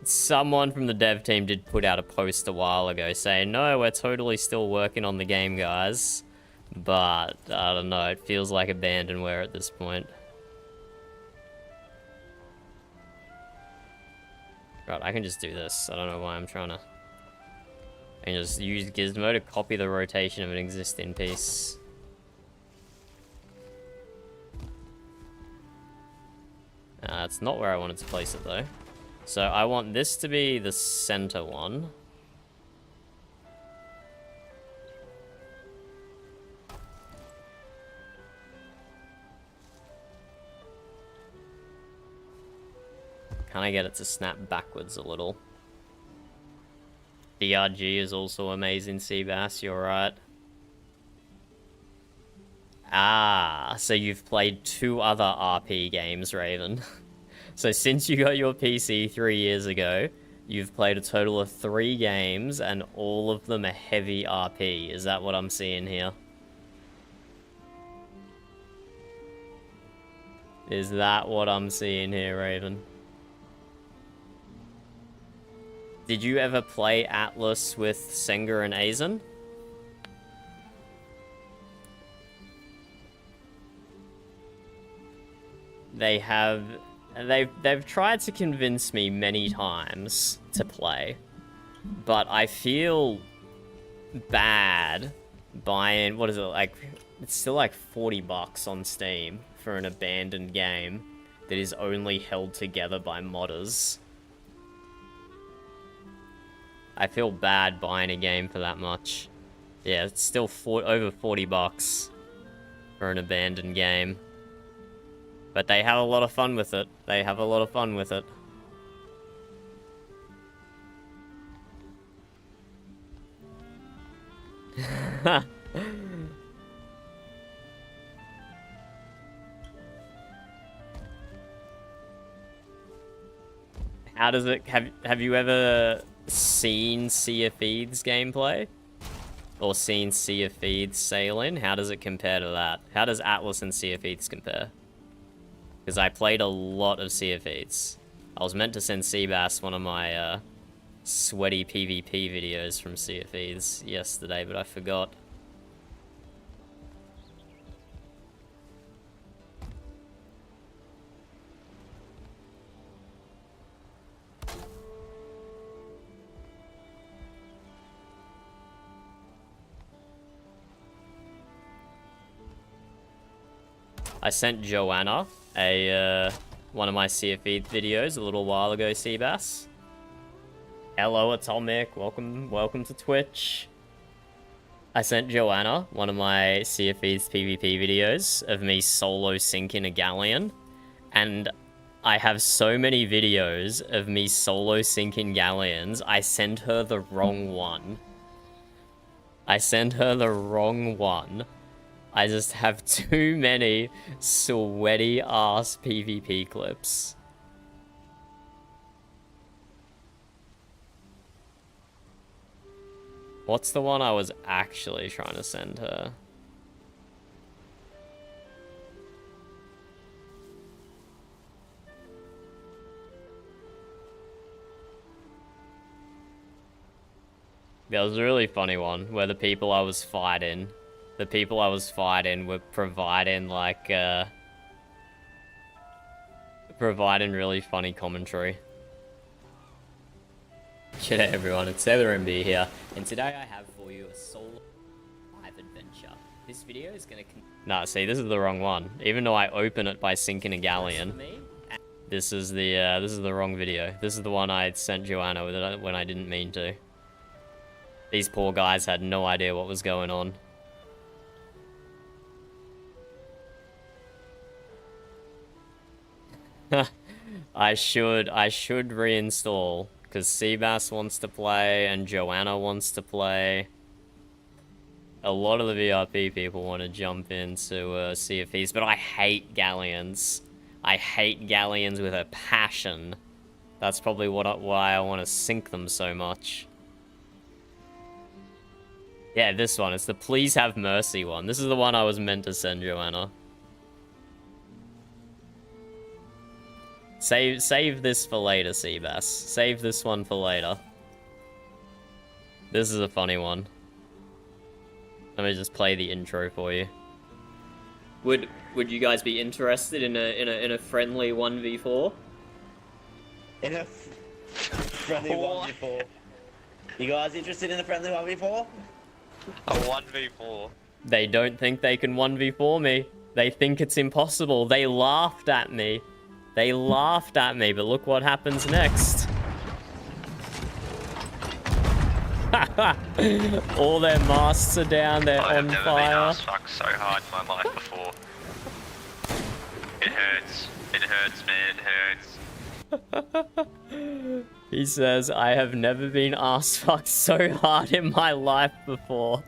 Someone from the dev team did put out a post a while ago saying, no, we're totally still working on the game, guys. But, I don't know, it feels like abandonware at this point. Right, I can just do this. I don't know why I'm trying to... I can just use Gizmo to copy the rotation of an existing piece. That's not where I wanted to place it, though. So I want this to be the center one. Can I get it to snap backwards a little? DRG is also amazing, Seabass, you're right. Ah, so you've played 2 other RP games, Raven. So since you got your PC 3 years ago, you've played a total of 3 games, and all of them are heavy RP. Is that what I'm seeing here? Is that what I'm seeing here, Raven? Did you ever play Atlas with Senga and Aizen? They have they've tried to convince me many times to play, but I feel bad buying, what is it, like, it's still like $40 on Steam for an abandoned game that is only held together by modders. I feel bad buying a game for that much. Yeah, it's still over $40 for an abandoned game. But they have a lot of fun with it. They have a lot of fun with it. How does it... Have you ever seen Sea of Thieves gameplay? Or seen Sea of Thieves sailing? How does it compare to that? How does Atlas and Sea of Thieves compare? Because I played a lot of Sea of Thieves. I was meant to send Seabass one of my sweaty PvP videos from Sea of Thieves yesterday, but I forgot. I sent Joanna one of my Sea of Thieves videos a little while ago, Seabass. Hello, Atomic. Welcome to Twitch. I sent Joanna one of my Sea of Thieves PvP videos of me solo sinking a galleon, and I have so many videos of me solo sinking galleons. I sent her the wrong one. I sent her the wrong one. I just have too many sweaty ass PvP clips. What's the one I was actually trying to send her? There was a really funny one where the people I was fighting were providing, like, providing really funny commentary. G'day everyone, it's SeatherMB here, and today I have for you a solo live adventure. This video is gonna... Nah, see, this is the wrong one. Even though I open it by sinking a galleon, this is the wrong video. This is the one I sent Joanna when I didn't mean to. These poor guys had no idea what was going on. I should reinstall, because Seabass wants to play and Joanna wants to play. A lot of the VRP people want to jump into Sea of Thieves, but I hate galleons. I hate galleons with a passion. That's probably why I want to sink them so much. Yeah, this one. It's the Please Have Mercy one. This is the one I was meant to send Joanna. Save this for later, Seabass. Save this one for later. This is a funny one. Let me just play the intro for you. Would you guys be interested in a friendly 1v4? In a friendly 1v4. You guys interested in a friendly 1v4? A 1v4. They don't think they can 1v4 me. They think it's impossible. They laughed at me. They laughed at me, but look what happens next. All their masks are down, they're on fire. I've never been ass fucked so hard in my life before. It hurts. It hurts, man. It hurts. He says, I have never been ass fucked so hard in my life before.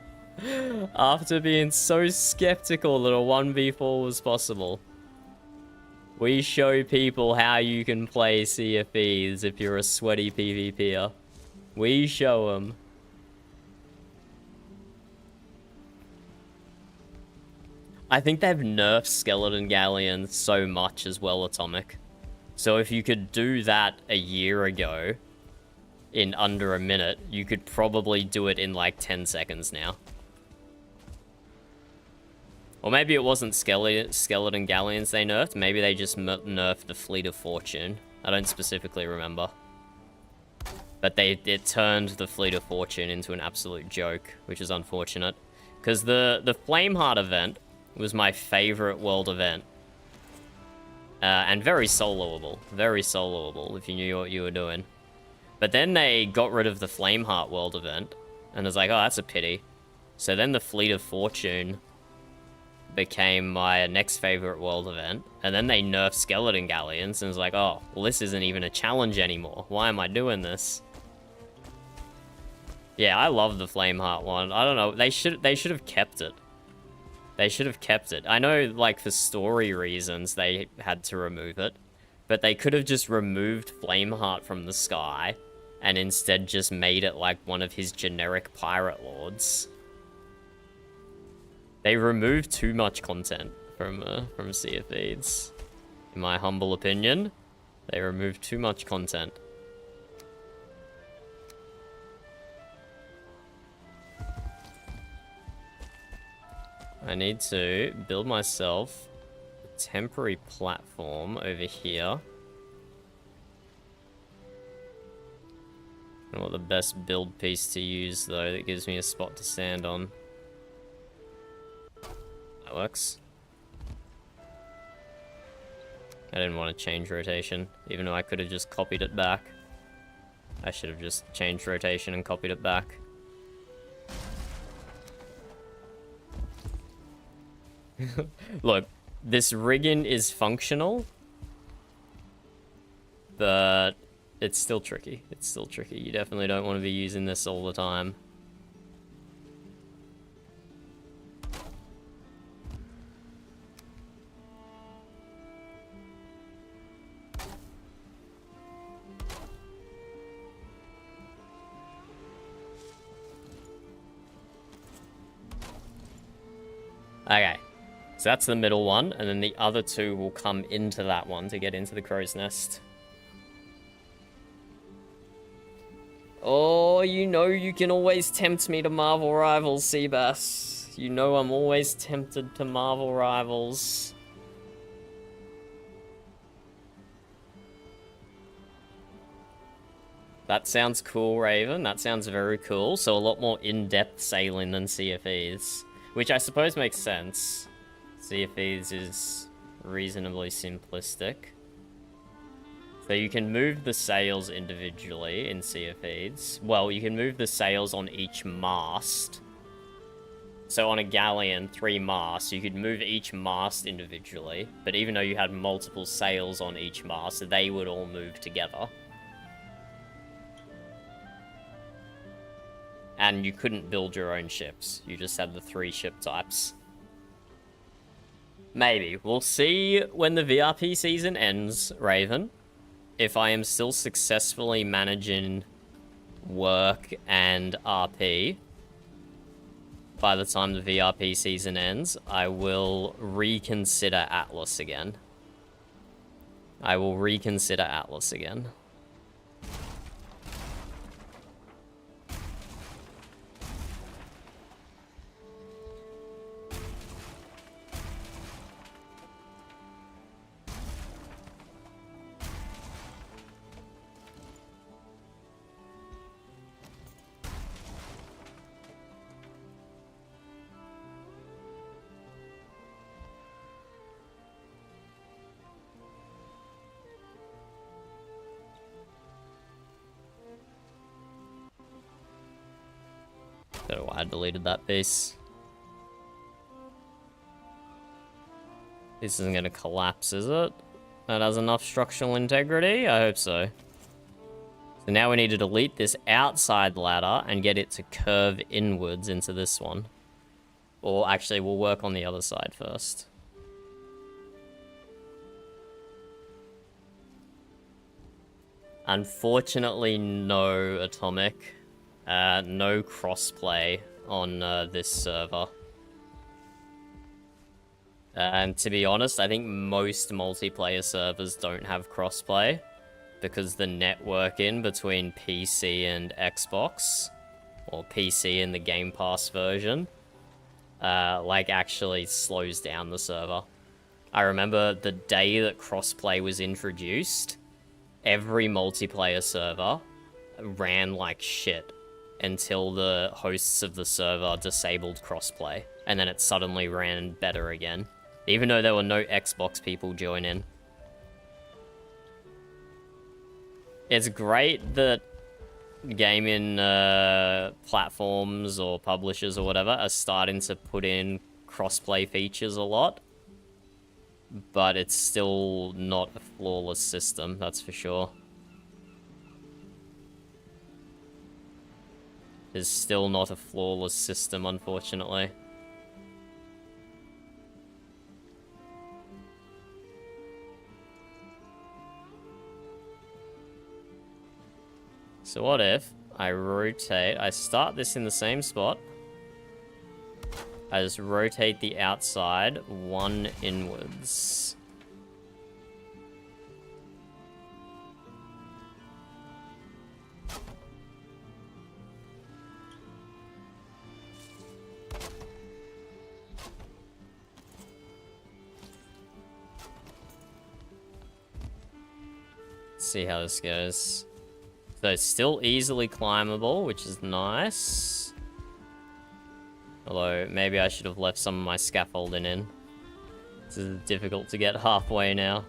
After being so skeptical that a 1v4 was possible. We show people how you can play Sea of Thieves if you're a sweaty PvPer. We show them. I think they've nerfed skeleton galleons so much as well, Atomic. So if you could do that a year ago in under a minute, you could probably do it in like 10 seconds now. Or maybe it wasn't skeleton galleons they nerfed. Maybe they just nerfed the Fleet of Fortune. I don't specifically remember. But it turned the Fleet of Fortune into an absolute joke, which is unfortunate. Because the Flameheart event was my favorite world event. And very soloable. Very soloable, if you knew what you were doing. But then they got rid of the Flameheart world event. And I was like, oh, that's a pity. So then the Fleet of Fortune became my next favorite world event. And then they nerfed Skeleton Galleons. And I was like, oh, well, this isn't even a challenge anymore. Why am I doing this? Yeah, I love the Flameheart one. I don't know. They should have kept it. They should have kept it. I know, like, for story reasons, they had to remove it. But they could have just removed Flameheart from the sky and instead just made it like one of his generic pirate lords. They removed too much content from Sea of Thieves. In my humble opinion, they removed too much content. I need to build myself a temporary platform over here. I don't know what the best build piece to use, though, that gives me a spot to stand on. That works. I didn't want to change rotation, even though I could have just copied it back. I should have just changed rotation and copied it back. Look, this rigging is functional, but it's still tricky. It's still tricky. You definitely don't want to be using this all the time. Okay. So that's the middle one, and then the other two will come into that one to get into the crow's nest. Oh, you know you can always tempt me to Marvel Rivals, Seabass. You know I'm always tempted to Marvel Rivals. That sounds cool, Raven. That sounds very cool. So a lot more in-depth sailing than Sea of Thieves, which I suppose makes sense. Sea of Thieves is reasonably simplistic. So you can move the sails individually in Sea of Thieves. Well, you can move the sails on each mast. So on a galleon, 3 masts, you could move each mast individually. But even though you had multiple sails on each mast, they would all move together. And you couldn't build your own ships. You just had the 3 ship types. Maybe. We'll see when the VRP season ends, Raven. If I am still successfully managing work and RP by the time the VRP season ends, I will reconsider Atlas again. I will reconsider Atlas again. Don't know why I deleted that piece. This isn't gonna collapse, is it? That has enough structural integrity? I hope so. So now we need to delete this outside ladder and get it to curve inwards into this one. Or actually, we'll work on the other side first. Unfortunately, no Atomic. No crossplay on this server. And to be honest, I think most multiplayer servers don't have crossplay because the networking between PC and Xbox, or PC and the Game Pass version, like, actually slows down the server. I remember the day that crossplay was introduced, every multiplayer server ran like shit until the hosts of the server disabled crossplay, and then it suddenly ran better again, even though there were no Xbox people joining. It's great that gaming platforms or publishers or whatever are starting to put in crossplay features a lot, but it's still not a flawless system, that's for sure. It's still not a flawless system, unfortunately. So what if I rotate, I start this in the same spot, I just rotate the outside 1 inwards. Let's see how this goes. So it's still easily climbable, which is nice. Although, maybe I should have left some of my scaffolding in. This is difficult to get halfway now.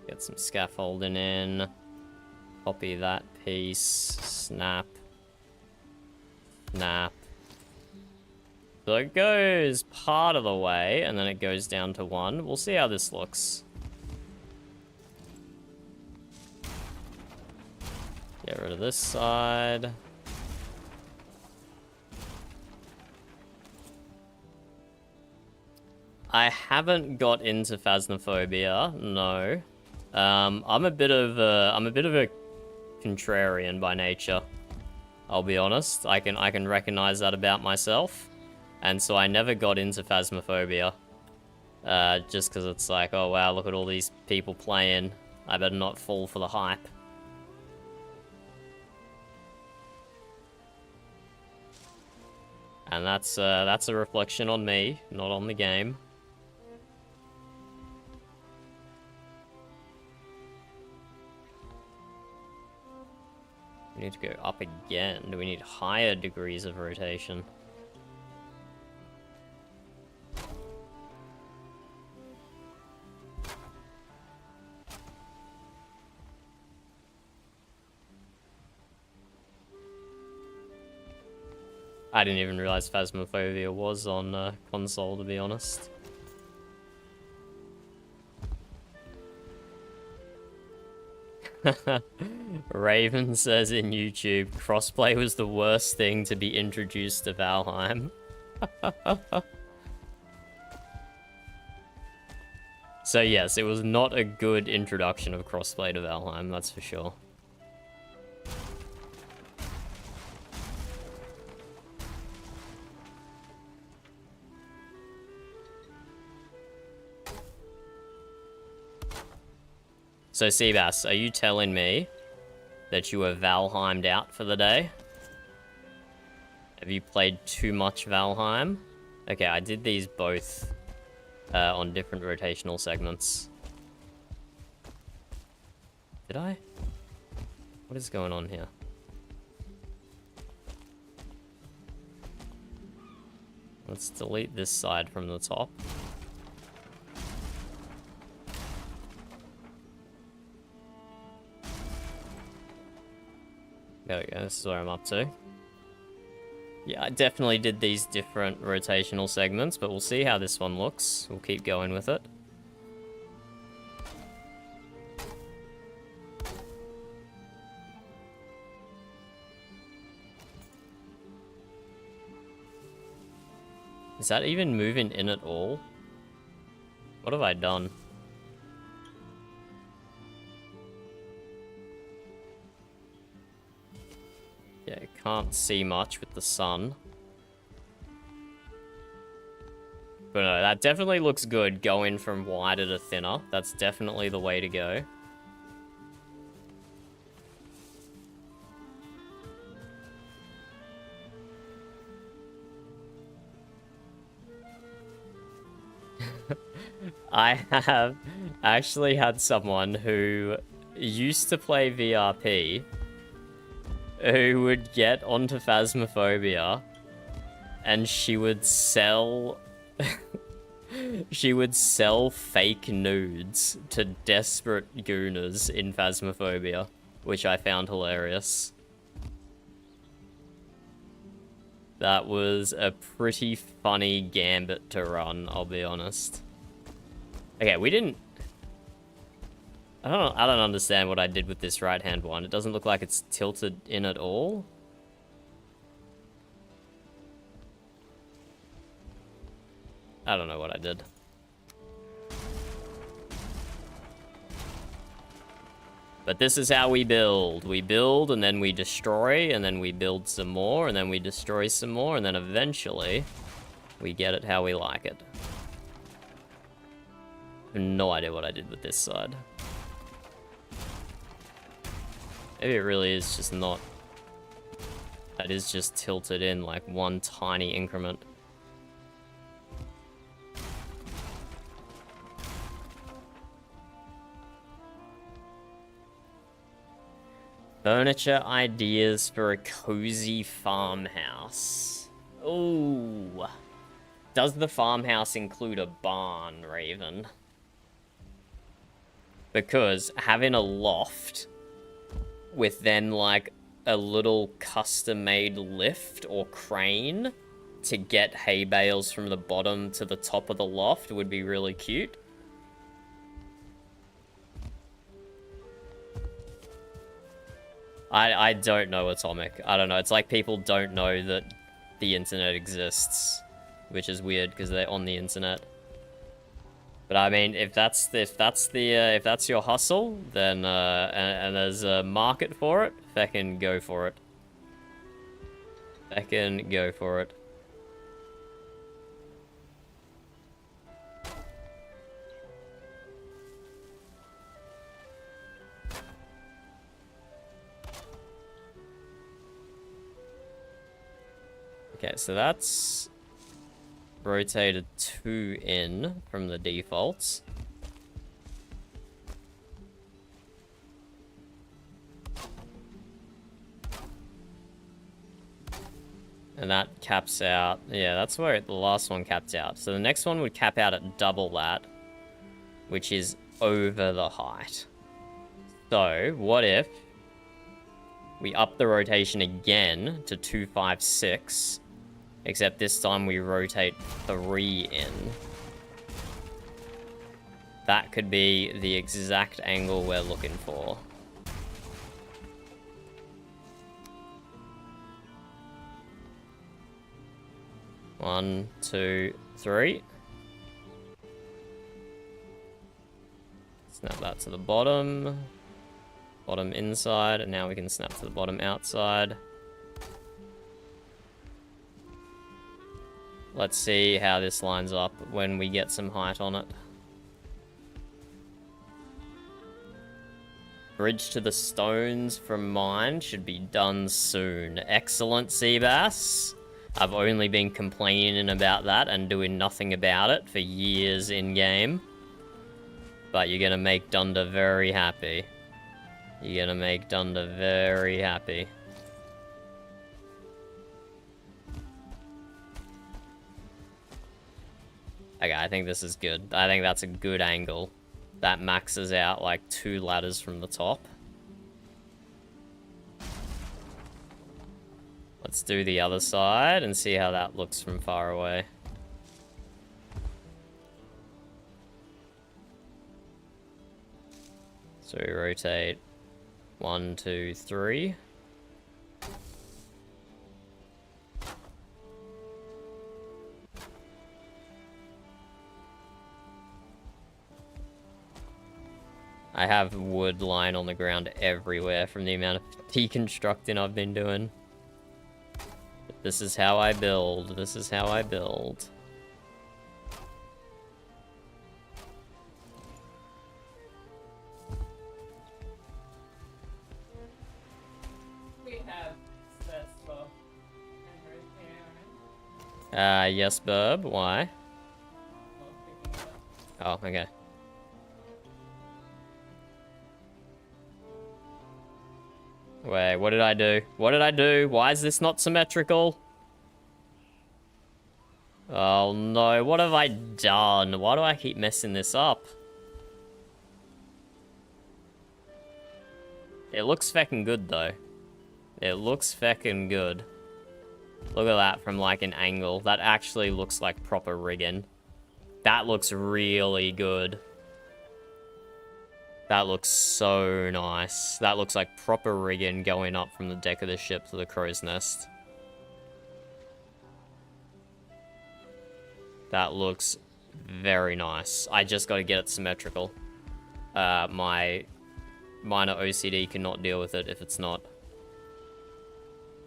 Get some scaffolding in. Copy that piece. Snap. Snap. So it goes part of the way, and then it goes down to 1. We'll see how this looks. Get rid of this side. I haven't got into Phasmophobia, no. I'm a bit of a contrarian by nature. I'll be honest. I can recognize that about myself, and so I never got into Phasmophobia. Just because it's like, oh wow, look at all these people playing. I better not fall for the hype. And that's a reflection on me, not on the game. We need to go up again. Do we need higher degrees of rotation? I didn't even realize Phasmophobia was on console, to be honest. Raven says in YouTube, crossplay was the worst thing to be introduced to Valheim. So yes, it was not a good introduction of crossplay to Valheim, that's for sure. So, Seabass, are you telling me that you were Valheimed out for the day? Have you played too much Valheim? Okay, I did these both on different rotational segments. Did I? What is going on here? Let's delete this side from the top. There we go, this is where I'm up to. Yeah, I definitely did these different rotational segments, but we'll see how this one looks. We'll keep going with it. Is that even moving in at all? What have I done? Yeah, can't see much with the sun. But no, that definitely looks good, going from wider to thinner. That's definitely the way to go. I have actually had someone who used to play VRP who would get onto Phasmophobia and she would sell she would sell fake nudes to desperate gooners in Phasmophobia, which I found hilarious. That was a pretty funny gambit to run, I'll be honest. Okay, we didn't... I don't understand what I did with this right-hand one. It doesn't look like it's tilted in at all. I don't know what I did. But this is how we build. We build, and then we destroy, and then we build some more, and then we destroy some more, and then eventually we get it how we like it. I have no idea what I did with this side. Maybe it really is just not... That is just tilted in like one tiny increment. Furniture ideas for a cozy farmhouse. Ooh. Does the farmhouse include a barn, Raven? Because having a loft with then like a little custom-made lift or crane to get hay bales from the bottom to the top of the loft would be really cute. I don't know, Atomic. I don't know. It's like people don't know that the internet exists, which is weird because they're on the internet. But I mean, if that's your hustle, then and there's a market for it, feckin' go for it. Feckin' go for it. Okay, so that's rotated 2 in from the defaults. And that caps out, yeah, that's where the last one capped out. So the next one would cap out at double that, which is over the height. So what if we up the rotation again to 256, except this time we rotate 3 in. That could be the exact angle we're looking for. One, two, three. Snap that to the bottom. Bottom inside, and now we can snap to the bottom outside. Let's see how this lines up when we get some height on it. Bridge to the stones from mine should be done soon. Excellent, Seabass. I've only been complaining about that and doing nothing about it for years in-game. But you're gonna make Dunder very happy. You're gonna make Dunder very happy. Okay, I think this is good. I think that's a good angle. That maxes out like 2 ladders from the top. Let's do the other side and see how that looks from far away. So we rotate 1, 2, 3. I have wood lying on the ground everywhere from the amount of deconstructing I've been doing. This is how I build. This is how I build. We have S12 and repair. Yes, Burb. Why? Well, picking it up. Oh, okay. Wait, what did I do? What did I do? Why is this not symmetrical? Oh no, what have I done? Why do I keep messing this up? It looks feckin' good though. It looks feckin' good. Look at that from like an angle. That actually looks like proper rigging. That looks really good. That looks so nice. That looks like proper rigging going up from the deck of the ship to the crow's nest. That looks very nice. I just got to get it symmetrical. My minor OCD cannot deal with it if it's not.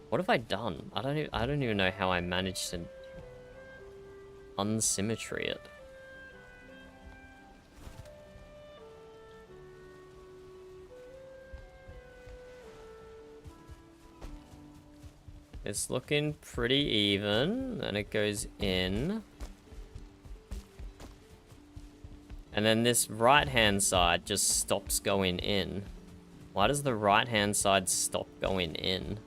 What have I done? I don't even know how I managed to unsymmetry it. It's looking pretty even, and it goes in. And then this right-hand side just stops going in. Why does the right-hand side stop going in?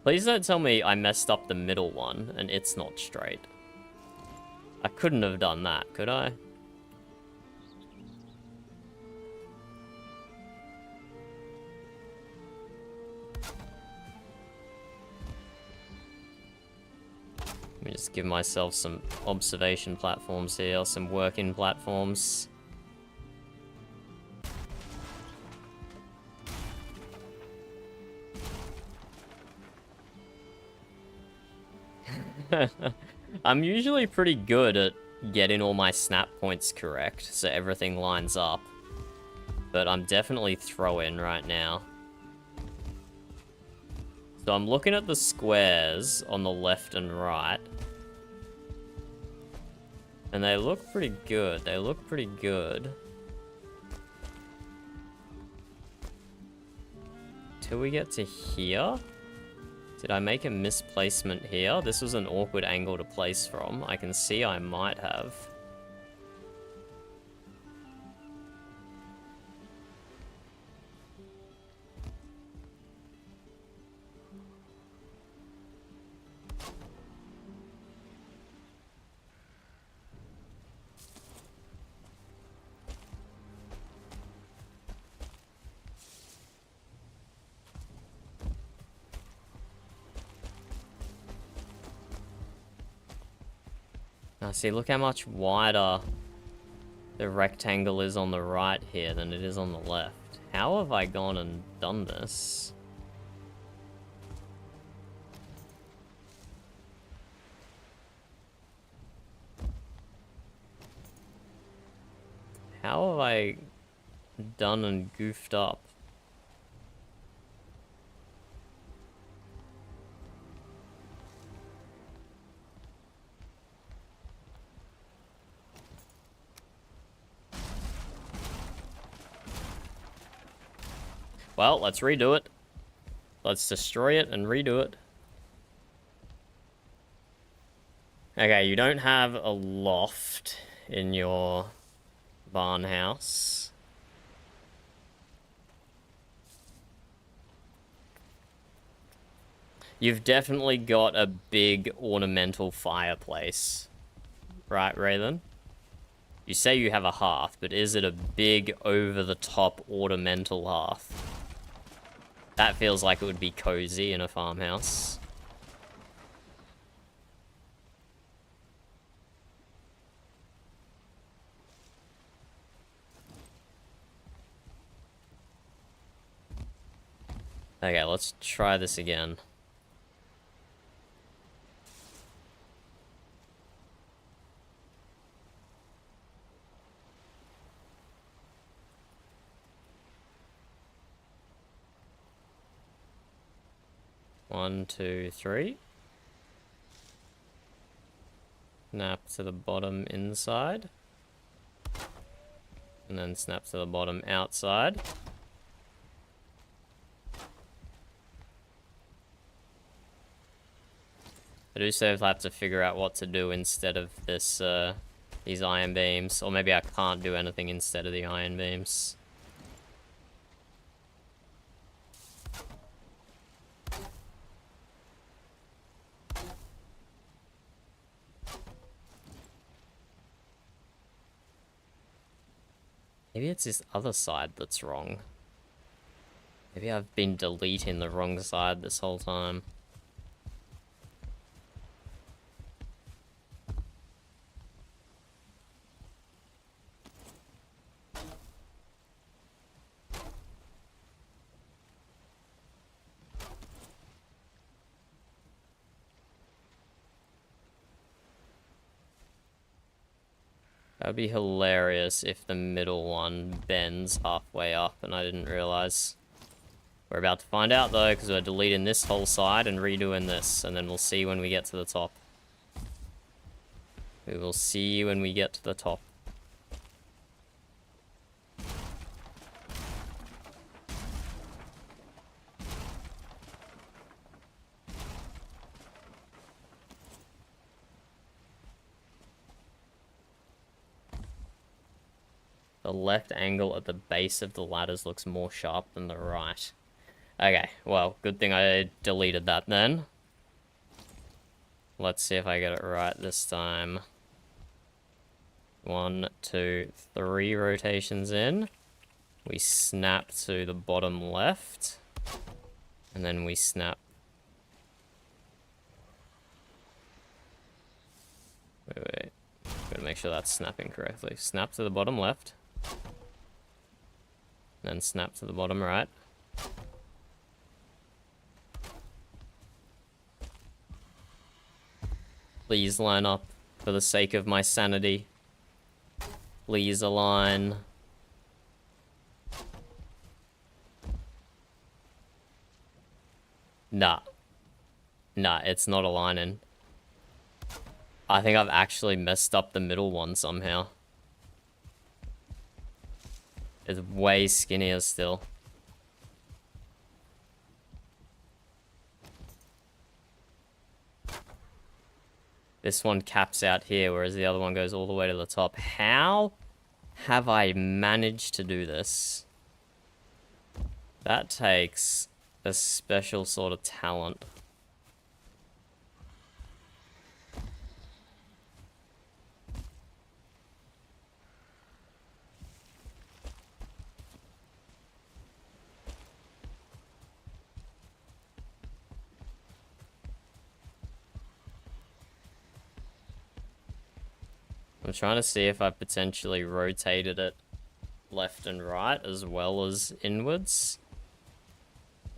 Please don't tell me I messed up the middle one and it's not straight. I couldn't have done that, could I? Let me just give myself some observation platforms here, some working platforms. I'm usually pretty good at getting all my snap points correct, so everything lines up. But I'm definitely throwing right now. So I'm looking at the squares on the left and right. And they look pretty good. They look pretty good. Till we get to here. Did I make a misplacement here? This was an awkward angle to place from. I can see I might have. Now see, look how much wider the rectangle is on the right here than it is on the left. How have I gone and done this? How have I done and goofed up? Well, let's redo it. Let's destroy it and redo it. Okay, you don't have a loft in your barn house. You've definitely got a big ornamental fireplace. Right, Raylan? You say you have a hearth, but is it a big, over-the-top ornamental hearth? That feels like it would be cozy in a farmhouse. Okay, let's try this again. 1, 2, 3. Snap to the bottom inside. And then snap to the bottom outside. I do sort of have to figure out what to do instead of this, these iron beams. Or maybe I can't do anything instead of the iron beams. Maybe it's this other side that's wrong. Maybe I've been deleting the wrong side this whole time. That'd be hilarious if the middle one bends halfway up and I didn't realize. We're about to find out though, because we're deleting this whole side and redoing this, and then we'll see when we get to the top. We will see when we get to the top. The left angle at the base of the ladders looks more sharp than the right. Okay, well, good thing I deleted that then. Let's see if I get it right this time. 1, 2, 3 rotations in. We snap to the bottom left. And then we snap. Wait. Gotta make sure that's snapping correctly. Snap to the bottom left. Then snap to the bottom right. Please line up for the sake of my sanity. Please align. Nah. Nah, it's not aligning. I think I've actually messed up the middle one somehow. It's way skinnier still. This one caps out here, whereas the other one goes all the way to the top. How have I managed to do this? That takes a special sort of talent. I'm trying to see if I potentially rotated it left and right as well as inwards.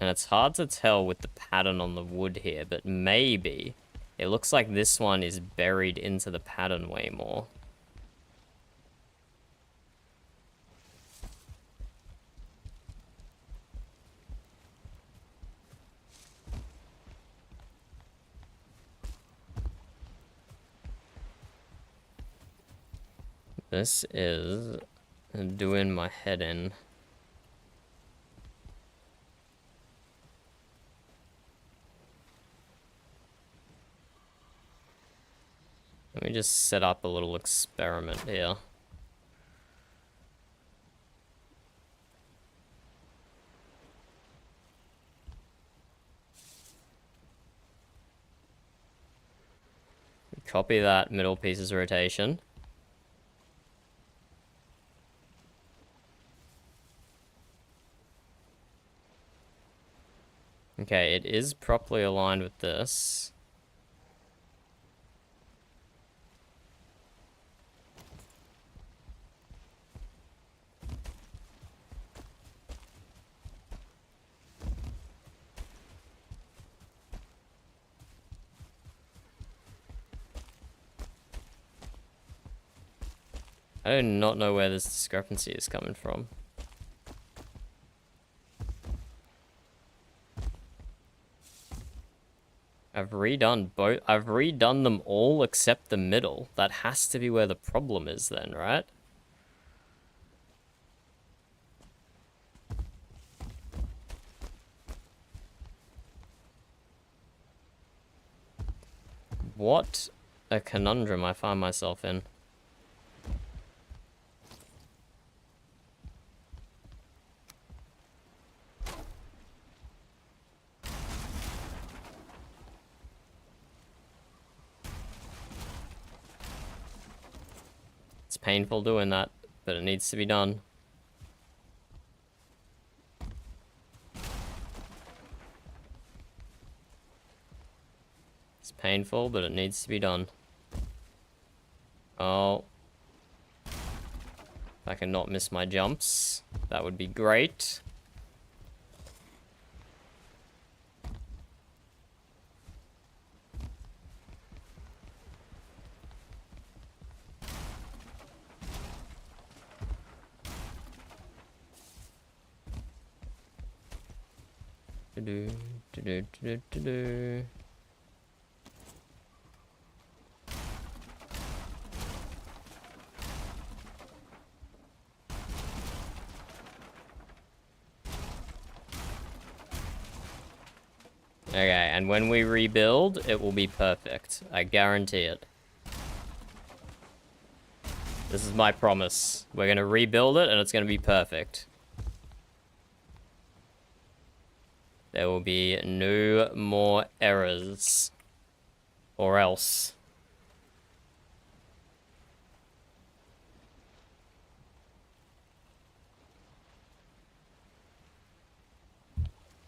And it's hard to tell with the pattern on the wood here, but maybe it looks like this one is buried into the pattern way more. This is doing my head in. Let me just set up a little experiment here. Copy that middle piece's rotation. Okay, it is properly aligned with this. I do not know where this discrepancy is coming from. I've redone them all except the middle. That has to be where the problem is then, right? What a conundrum I find myself in. It's painful doing that, but it needs to be done. It's painful, but it needs to be done. Oh. If I can not miss my jumps, that would be great. Do do do do do do. Okay, and when we rebuild, it will be perfect. I guarantee it. This is my promise. We're gonna rebuild it, and it's gonna be perfect. There will be no more errors. Or else.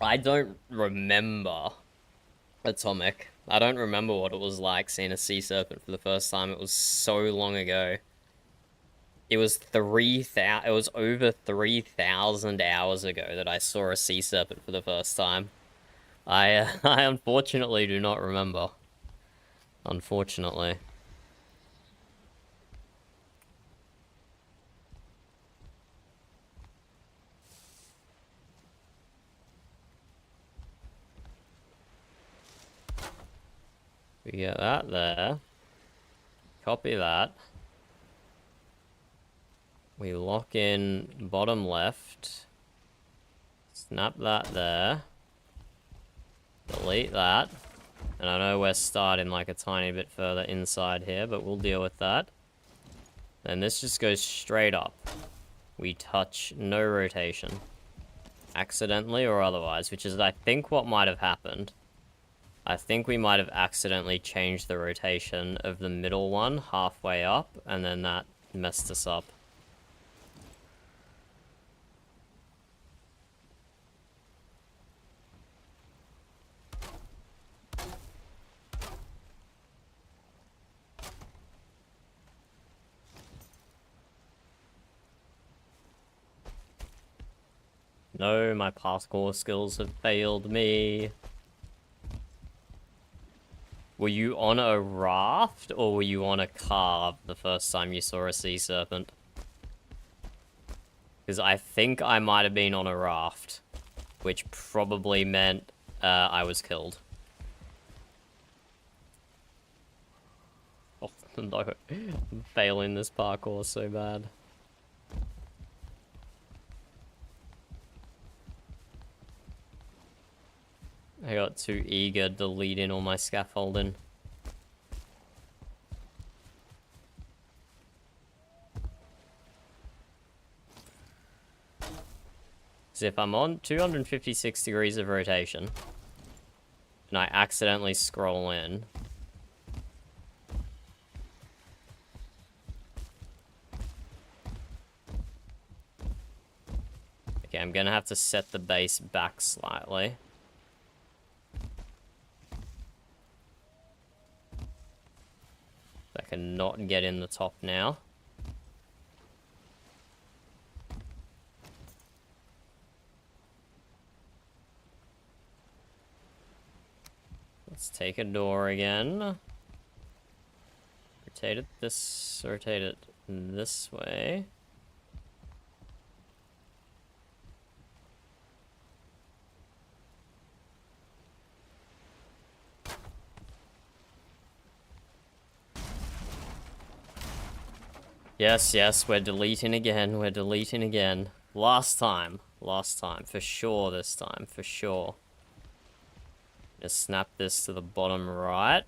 I don't remember Atomic. I don't remember what it was like seeing a sea serpent for the first time. It was so long ago. It was over 3,000 hours ago that I saw a sea serpent for the first time. I unfortunately do not remember. Unfortunately. We get that there. Copy that. We lock in bottom left. Snap that there. Delete that. And I know we're starting like a tiny bit further inside here, but we'll deal with that. Then this just goes straight up. We touch no rotation. Accidentally or otherwise, which is I think what might have happened. I think we might have accidentally changed the rotation of the middle one halfway up, and then that messed us up. No, my parkour skills have failed me. Were you on a raft, or were you on a carve the first time you saw a sea serpent? Because I think I might have been on a raft, which probably meant I was killed. Oh, no. I'm failing this parkour so bad. I got too eager deleting all my scaffolding. So if I'm on 256 degrees of rotation, and I accidentally scroll in, okay, I'm gonna have to set the base back slightly. I cannot get in the top now. Let's take a door again. Rotate it this way. Yes, yes, we're deleting again. We're deleting again. Last time. Last time. For sure this time. For sure. Just snap this to the bottom right.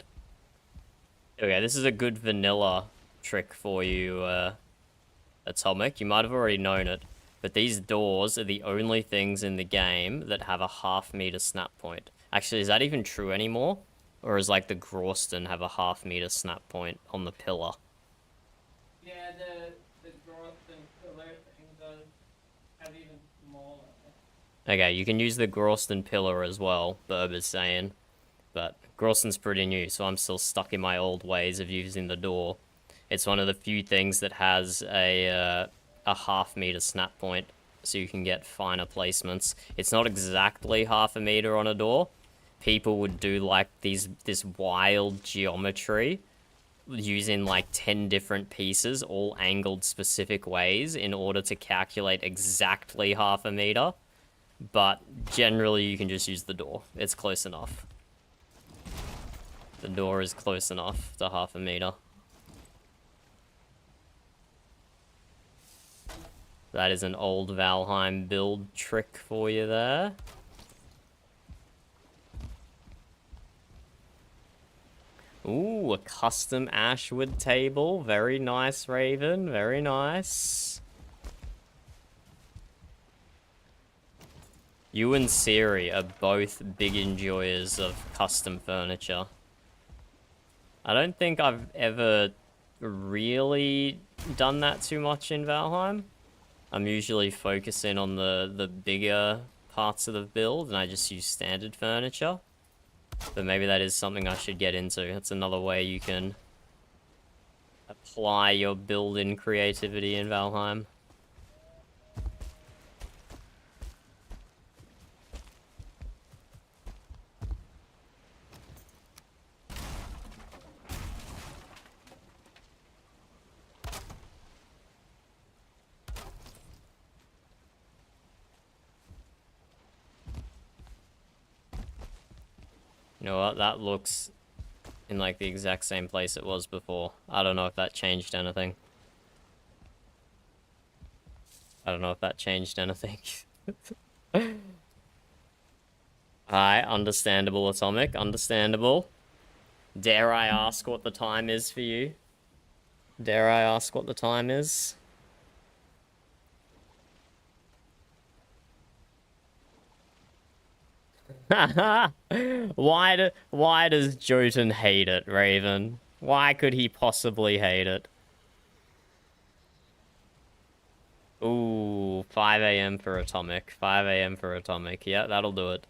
Okay, this is a good vanilla trick for you, Atomic. You might have already known it. But these doors are the only things in the game that have a half-meter snap point. Actually, is that even true anymore? Or is like the Groston have a half-meter snap point on the pillar? Yeah, the growth and pillar thing does have even smaller. Okay, you can use the Groston pillar as well, Burb is saying. But Groston's pretty new, so I'm still stuck in my old ways of using the door. It's one of the few things that has a half-meter snap point, so you can get finer placements. It's not exactly half a meter on a door. People would do like this wild geometry using like 10 different pieces, all angled specific ways in order to calculate exactly half a meter. But generally you can just use the door. It's close enough. The door is close enough to half a meter. That is an old Valheim build trick for you there. Ooh, a custom ashwood table. Very nice, Raven. Very nice. You and Siri are both big enjoyers of custom furniture. I don't think I've ever really done that too much in Valheim. I'm usually focusing on the bigger parts of the build, and I just use standard furniture. But maybe that is something I should get into. That's another way you can apply your build-in creativity in Valheim. You know what? That looks in like the exact same place it was before. I don't know if that changed anything. I don't know if that changed anything. Alright, understandable, Atomic. Understandable. Dare I ask what the time is for you? Dare I ask what the time is? Why does Jotun hate it, Raven? Why could he possibly hate it? Ooh, 5 a.m. for Atomic. 5 a.m. for Atomic. Yeah, that'll do it.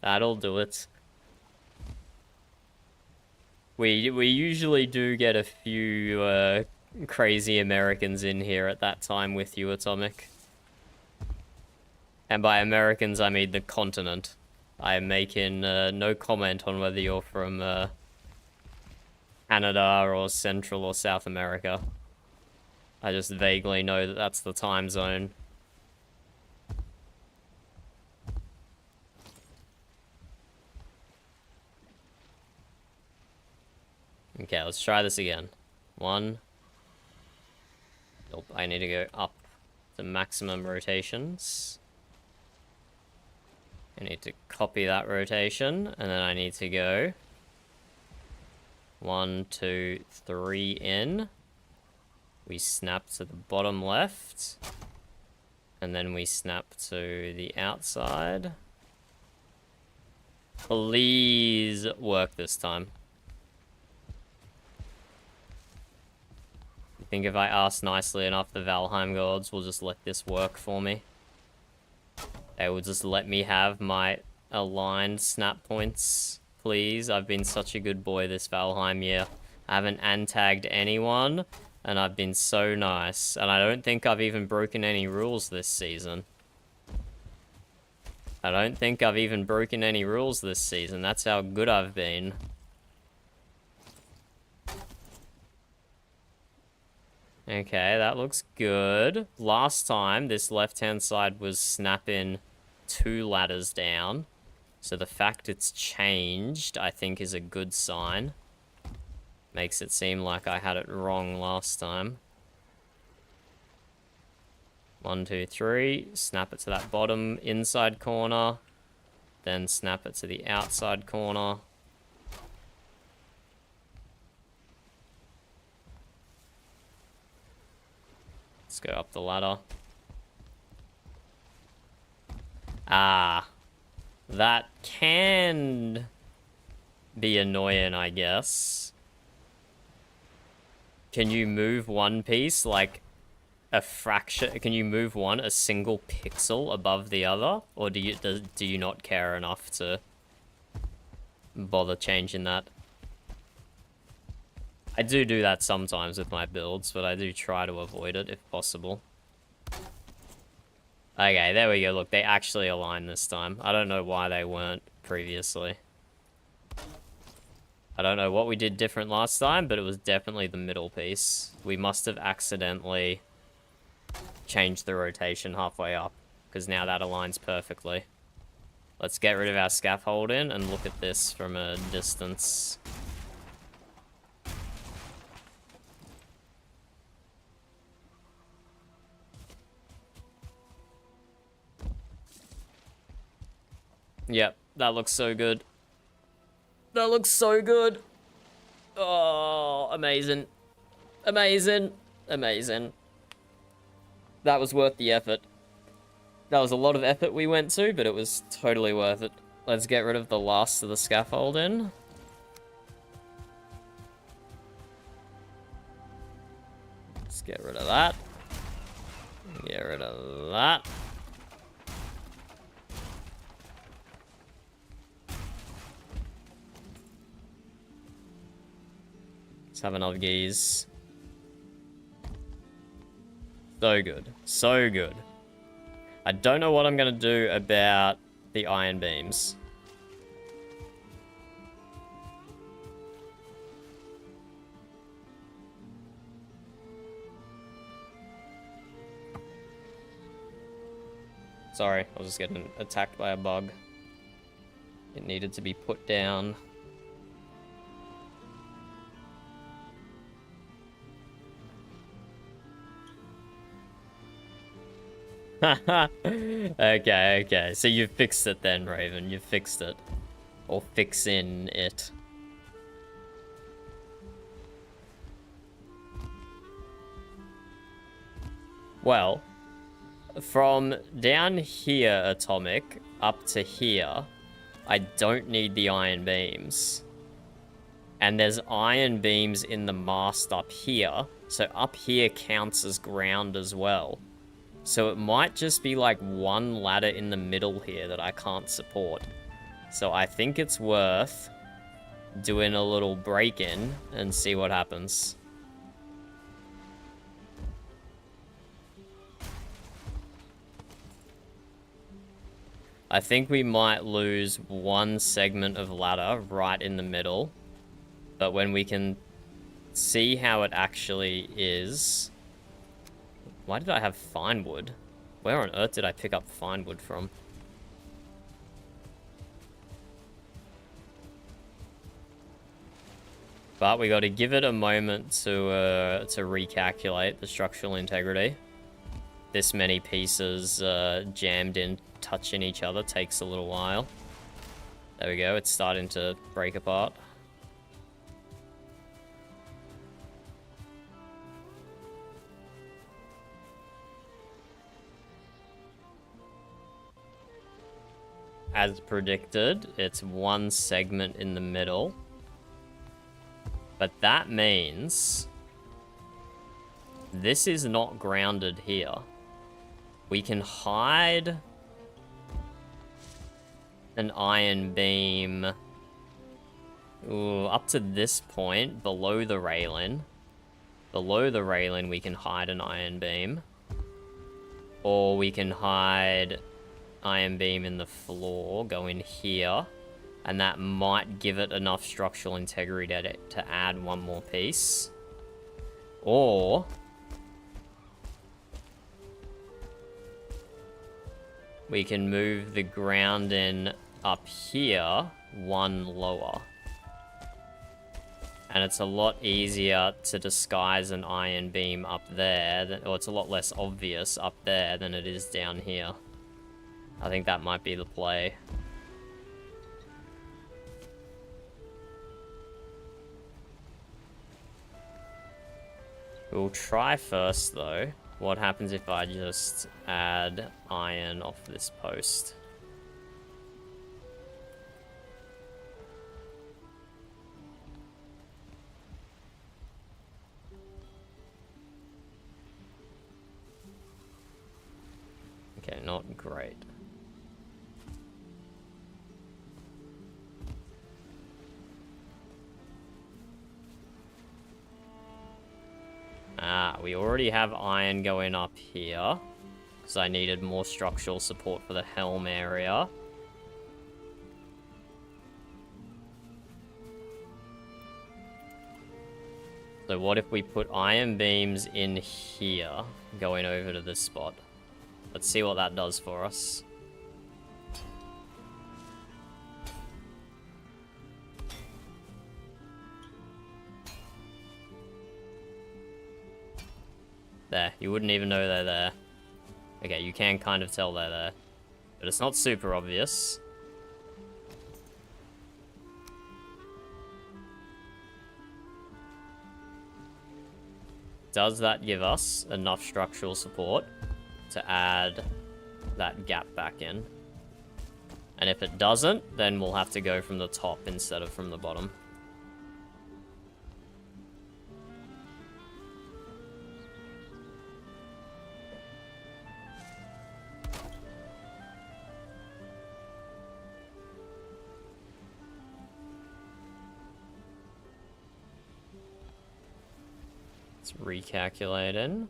That'll do it. We usually do get a few crazy Americans in here at that time with you, Atomic. And by Americans, I mean the continent. I am making no comment on whether you're from Canada or Central or South America. I just vaguely know that that's the time zone. Okay, let's try this again. 1. Nope, I need to go up to maximum rotations. I need to copy that rotation, and then I need to go 1, 2, 3 in. We snap to the bottom left, and then we snap to the outside. Please work this time. You think if I ask nicely enough, the Valheim gods will just let this work for me? They will just let me have my aligned snap points, please. I've been such a good boy this Valheim year. I haven't antagged anyone, and I've been so nice. And I don't think I've even broken any rules this season. I don't think I've even broken any rules this season. That's how good I've been. Okay, that looks good. Last time, this left-hand side was snapping 2 ladders down. So the fact it's changed, I think, is a good sign. Makes it seem like I had it wrong last time. 1, 2, 3. Snap it to that bottom inside corner. Then snap it to the outside corner. Let's go up the ladder. Ah. That can be annoying, I guess. Can you move one piece, like, a fraction? Can you move one a single pixel above the other? Or do you not care enough to bother changing that? I do that sometimes with my builds, but I do try to avoid it if possible. Okay, there we go. Look, they actually align this time. I don't know why they weren't previously. I don't know what we did different last time, but it was definitely the middle piece. We must have accidentally changed the rotation halfway up, because now that aligns perfectly. Let's get rid of our scaffolding and look at this from a distance. Yep, that looks so good. That looks so good. Oh, amazing. Amazing. Amazing. That was worth the effort. That was a lot of effort we went to, but it was totally worth it. Let's get rid of the last of the scaffolding. Let's get rid of that. Get rid of that. Let's have another gaze. So good. So good. I don't know what I'm going to do about the iron beams. Sorry, I was just getting attacked by a bug. It needed to be put down. Okay. So you fixed it then, Raven. You fixed it. Or fixing it. Well, from down here, Atomic, up to here, I don't need the iron beams. And there's iron beams in the mast up here. So up here counts as ground as well. So it might just be like one ladder in the middle here that I can't support. So I think it's worth doing a little break-in and see what happens. I think we might lose one segment of ladder right in the middle. But when we can see how it actually is... Why did I have fine wood? Where on earth did I pick up fine wood from? But we got to give it a moment to recalculate the structural integrity. This many pieces jammed in, touching each other takes a little while. There we go, it's starting to break apart. As predicted, it's one segment in the middle. But that means this is not grounded here. We can hide an iron beam up to this point, below the railing. Below the railing, we can hide an iron beam. Or we can hide iron beam in the floor, go in here, and that might give it enough structural integrity to add one more piece. Or we can move the ground in up here one lower. And it's a lot easier to disguise an iron beam up there, or it's a lot less obvious up there than it is down here. I think that might be the play. We'll try first, though. What happens if I just add iron off this post? Okay, not great. Ah, we already have iron going up here, because I needed more structural support for the helm area. So what if we put iron beams in here, going over to this spot? Let's see what that does for us. There, you wouldn't even know they're there. Okay, you can kind of tell they're there, but it's not super obvious. Does that give us enough structural support to add that gap back in? And if it doesn't, then we'll have to go from the top instead of from the bottom. Let's recalculate in.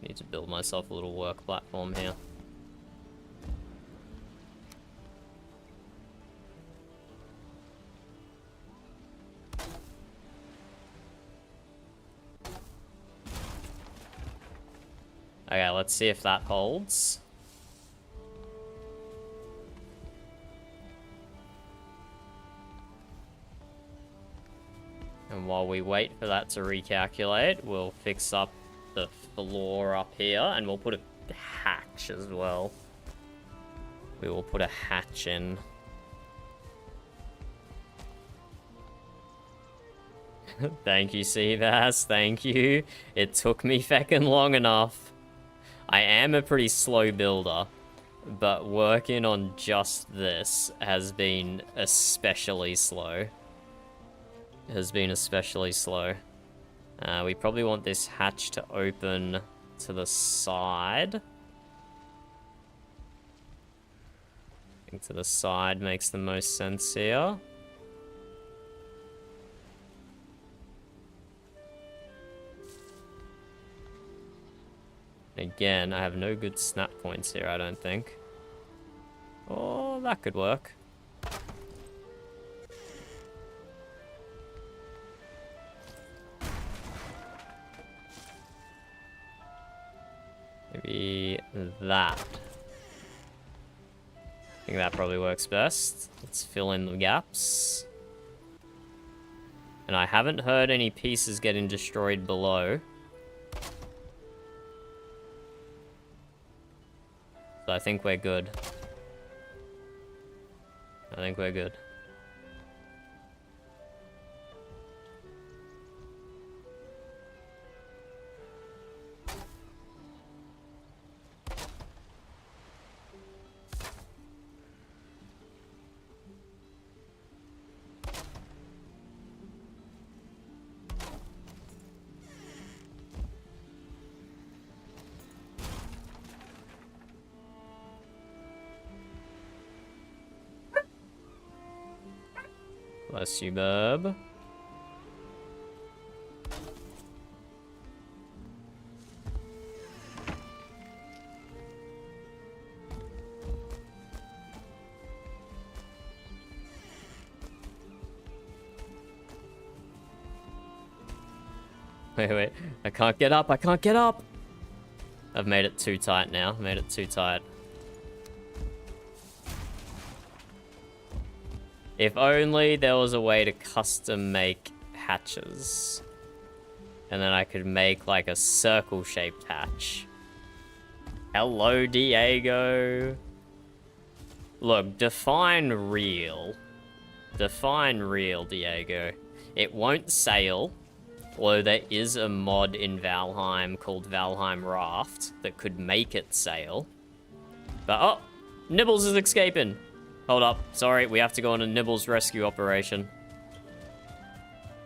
Need to build myself a little work platform here. Okay, let's see if that holds. And while we wait for that to recalculate, we'll fix up the floor up here, and we'll put a hatch as well. We will put a hatch in. Thank you, Seabass. Thank you. It took me feckin' long enough. I am a pretty slow builder, but working on just this has been especially slow. We probably want this hatch to open to the side. I think to the side makes the most sense here. Again, I have no good snap points here, I don't think. Oh, that could work. Maybe that. I think that probably works best. Let's fill in the gaps. And I haven't heard any pieces getting destroyed below. So I think we're good. Bless you, bub. Wait, I can't get up, I've made it too tight now, If only there was a way to custom make hatches. And then I could make like a circle-shaped hatch. Hello, Diego. Look, define real. Define real, Diego. It won't sail, although there is a mod in Valheim called Valheim Raft that could make it sail. But, oh, Nibbles is escaping. Hold up, sorry, we have to go on a Nibbles rescue operation.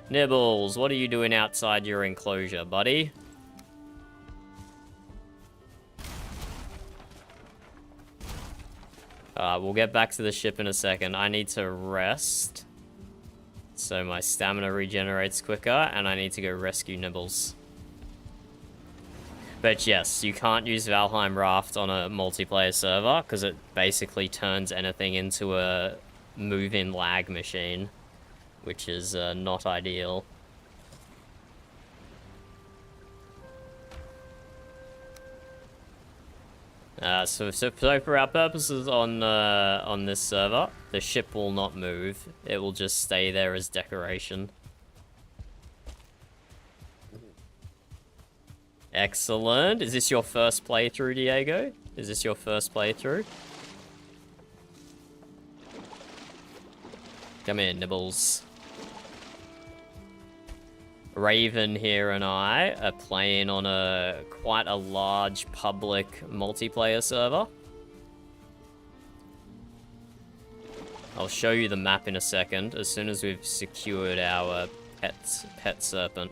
Nibbles, what are you doing outside your enclosure, buddy? We'll get back to the ship in a second. I need to rest, so my stamina regenerates quicker, and I need to go rescue Nibbles. But yes, you can't use Valheim Raft on a multiplayer server, because it basically turns anything into a move-in lag machine, which is not ideal. So for our purposes on this server, the ship will not move. It will just stay there as decoration. Excellent. Is this your first playthrough, Diego? Is this your first playthrough? Come here, Nibbles. Raven here and I are playing on quite a large public multiplayer server. I'll show you the map in a second, as soon as we've secured our pet serpent.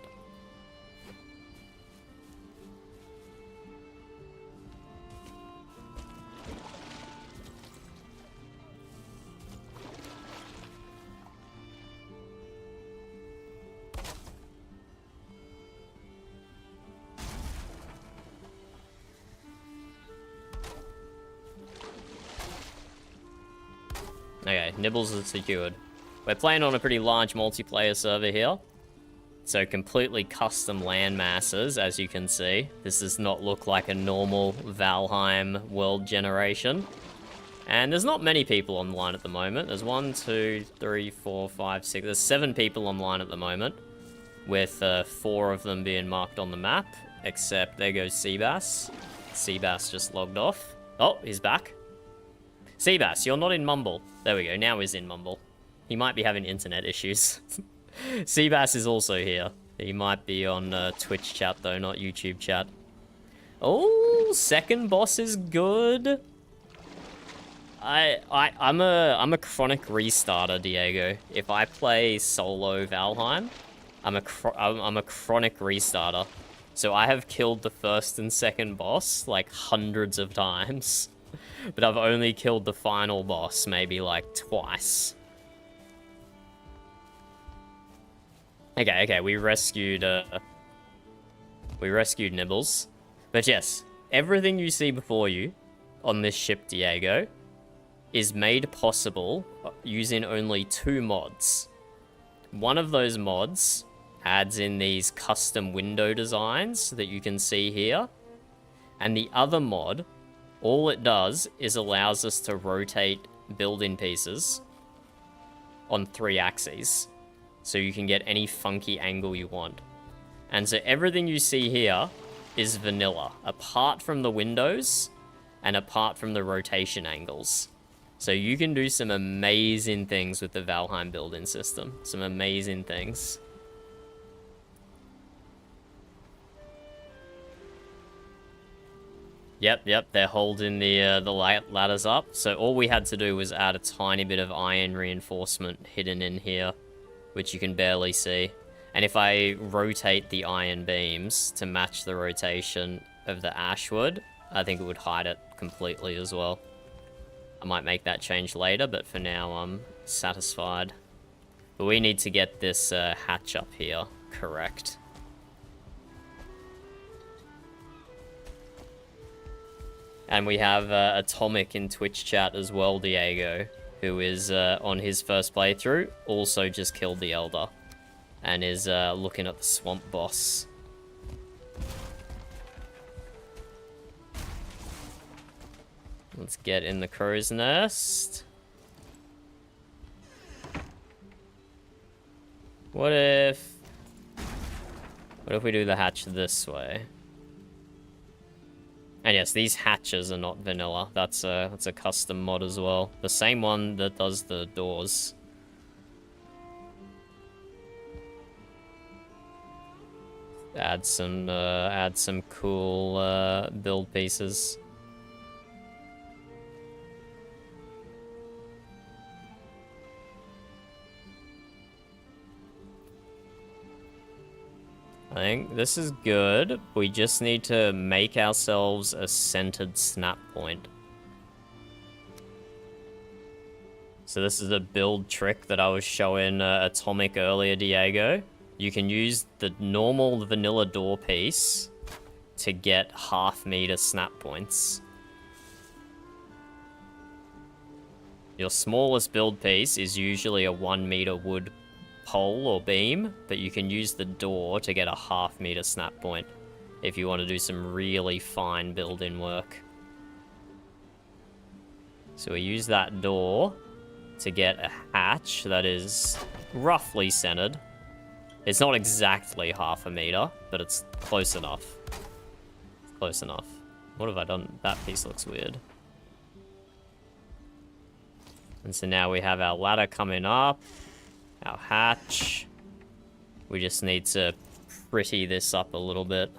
Okay, Nibbles is secured. We're playing on a pretty large multiplayer server here. So completely custom land masses, as you can see. This does not look like a normal Valheim world generation. And there's not many people online at the moment. There's 1, 2, 3, 4, 5, 6. There's 7 people online at the moment, with 4 of them being marked on the map. Except there goes Seabass. Seabass just logged off. Oh, he's back. Seabass, you're not in Mumble. There we go, now he's in Mumble. He might be having internet issues. Seabass is also here. He might be on Twitch chat though, not YouTube chat. Oh, second boss is good. I'm a chronic restarter, Diego. If I play solo Valheim, I'm a chronic restarter. So I have killed the first and second boss like hundreds of times. But I've only killed the final boss maybe like twice. Okay, we rescued Nibbles. But yes, everything you see before you on this ship, Diego, is made possible using only 2 mods. One of those mods adds in these custom window designs that you can see here. And the other mod, all it does is allows us to rotate building pieces on 3 axes. So you can get any funky angle you want. And so everything you see here is vanilla, apart from the windows and apart from the rotation angles. So you can do some amazing things with the Valheim building system. Some amazing things. Yep, they're holding the ladders up. So all we had to do was add a tiny bit of iron reinforcement hidden in here, which you can barely see. And if I rotate the iron beams to match the rotation of the ashwood, I think it would hide it completely as well. I might make that change later, but for now I'm satisfied. But we need to get this hatch up here correct. And we have Atomic in Twitch chat as well, Diego, who is on his first playthrough, also just killed the Elder, and is looking at the swamp boss. Let's get in the crow's nest. What if we do the hatch this way? And yes, these hatches are not vanilla. That's a custom mod as well. The same one that does the doors. Add some cool build pieces. I think this is good. We just need to make ourselves a centered snap point. So this is a build trick that I was showing Atomic earlier, Diego. You can use the normal vanilla door piece to get half-meter snap points. Your smallest build piece is usually a 1 meter wood pole or beam, but you can use the door to get a half-meter snap point if you want to do some really fine build-in work. So we use that door to get a hatch that is roughly centered. It's not exactly half a meter, but it's close enough. Close enough. What have I done? That piece looks weird. And so now we have our ladder coming up. Our hatch. We just need to pretty this up a little bit.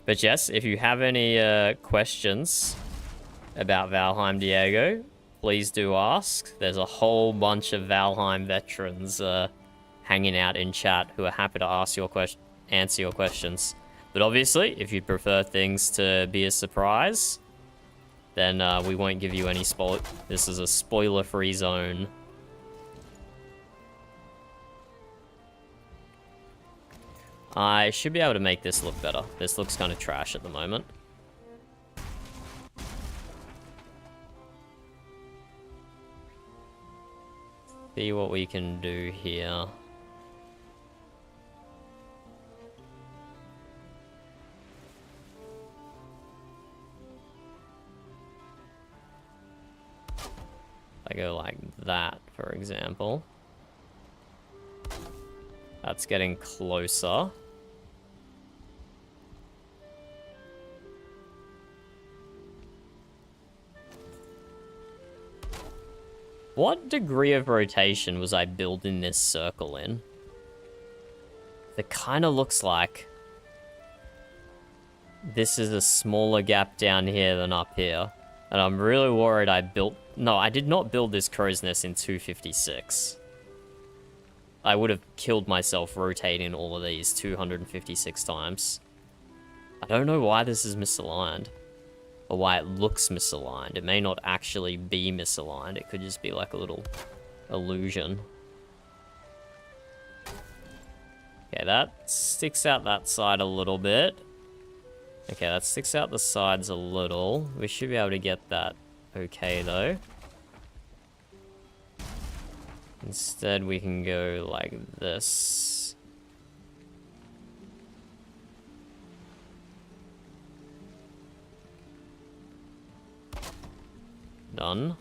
But yes, if you have any questions about Valheim, Diego, please do ask. There's a whole bunch of Valheim veterans hanging out in chat who are happy to answer your questions. But obviously, if you prefer things to be a surprise, then we won't give you any spoil. This is a spoiler-free zone. I should be able to make this look better. This looks kind of trash at the moment. See what we can do here. I go like that, for example. That's getting closer. What degree of rotation was I building this circle in? It kind of looks like this is a smaller gap down here than up here. And I'm really worried I built... No, I did not build this crow's nest in 256. I would have killed myself rotating all of these 256 times. I don't know why this is misaligned. Or why it looks misaligned. It may not actually be misaligned. It could just be like a little illusion. Okay, that sticks out that side a little bit. Okay, that sticks out the sides a little. We should be able to get that okay, though. Instead, we can go like this. Done.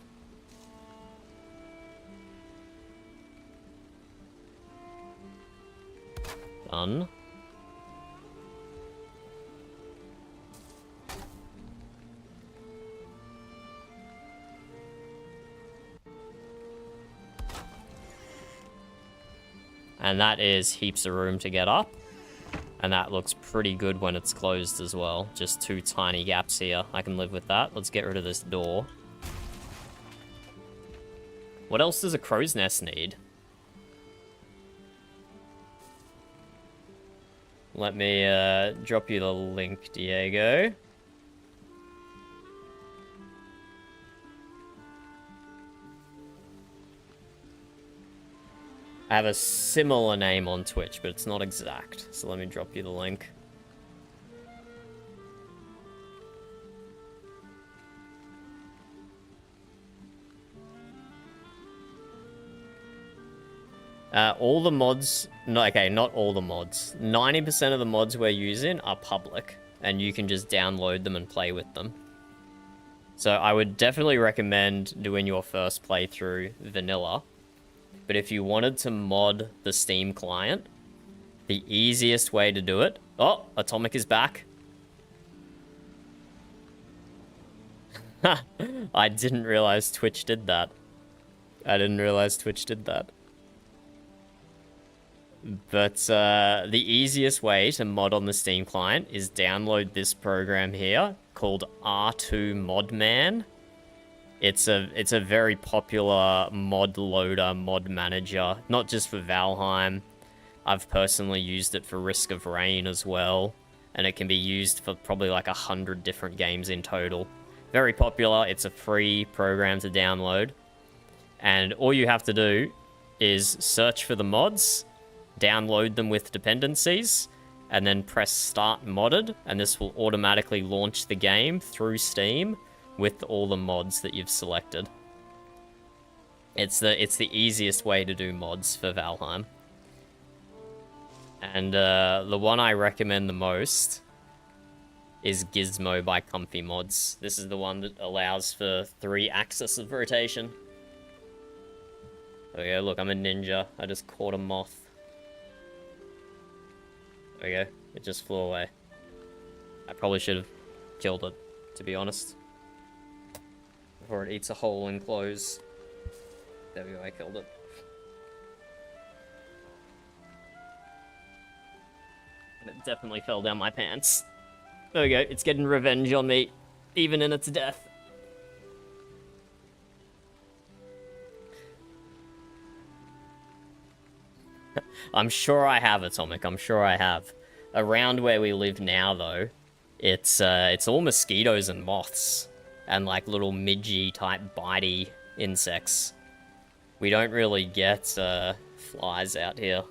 Done. And that is heaps of room to get up. And that looks pretty good when it's closed as well. Just 2 tiny gaps here. I can live with that. Let's get rid of this door. What else does a crow's nest need? Let me drop you the link, Diego. I have a similar name on Twitch, but it's not exact. So let me drop you the link. All the mods... No, okay, not all the mods. 90% of the mods we're using are public. and you can just download them and play with them. So I would definitely recommend doing your first playthrough vanilla. But if you wanted to mod the Steam client, the easiest way to do it... Oh, Atomic is back. I didn't realize Twitch did that. I didn't realize Twitch did that. But the easiest way to mod on the Steam client is download this program here called R2 Modman. It's a very popular mod loader, mod manager, not just for Valheim. I've personally used it for Risk of Rain as well, and it can be used for probably like 100 different games in total. Very popular. It's a free program to download, and all you have to do is search for the mods, download them with dependencies, and then press Start Modded, and this will automatically launch the game through Steam with all the mods that you've selected. It's the easiest way to do mods for Valheim. And the one I recommend the most is Gizmo by Comfy Mods. This is the one that allows for 3 axes of rotation. There we go, look, I'm a ninja. I just caught a moth. There we go, it just flew away. I probably should have killed it, to be honest. Before it eats a hole in clothes. There we go, I killed it. And it definitely fell down my pants. There we go, it's getting revenge on me, even in its death. I'm sure I have, Atomic, I'm sure I have. Around where we live now, though, it's all mosquitoes and moths. And like little midgy type bitey insects. We don't really get flies out here.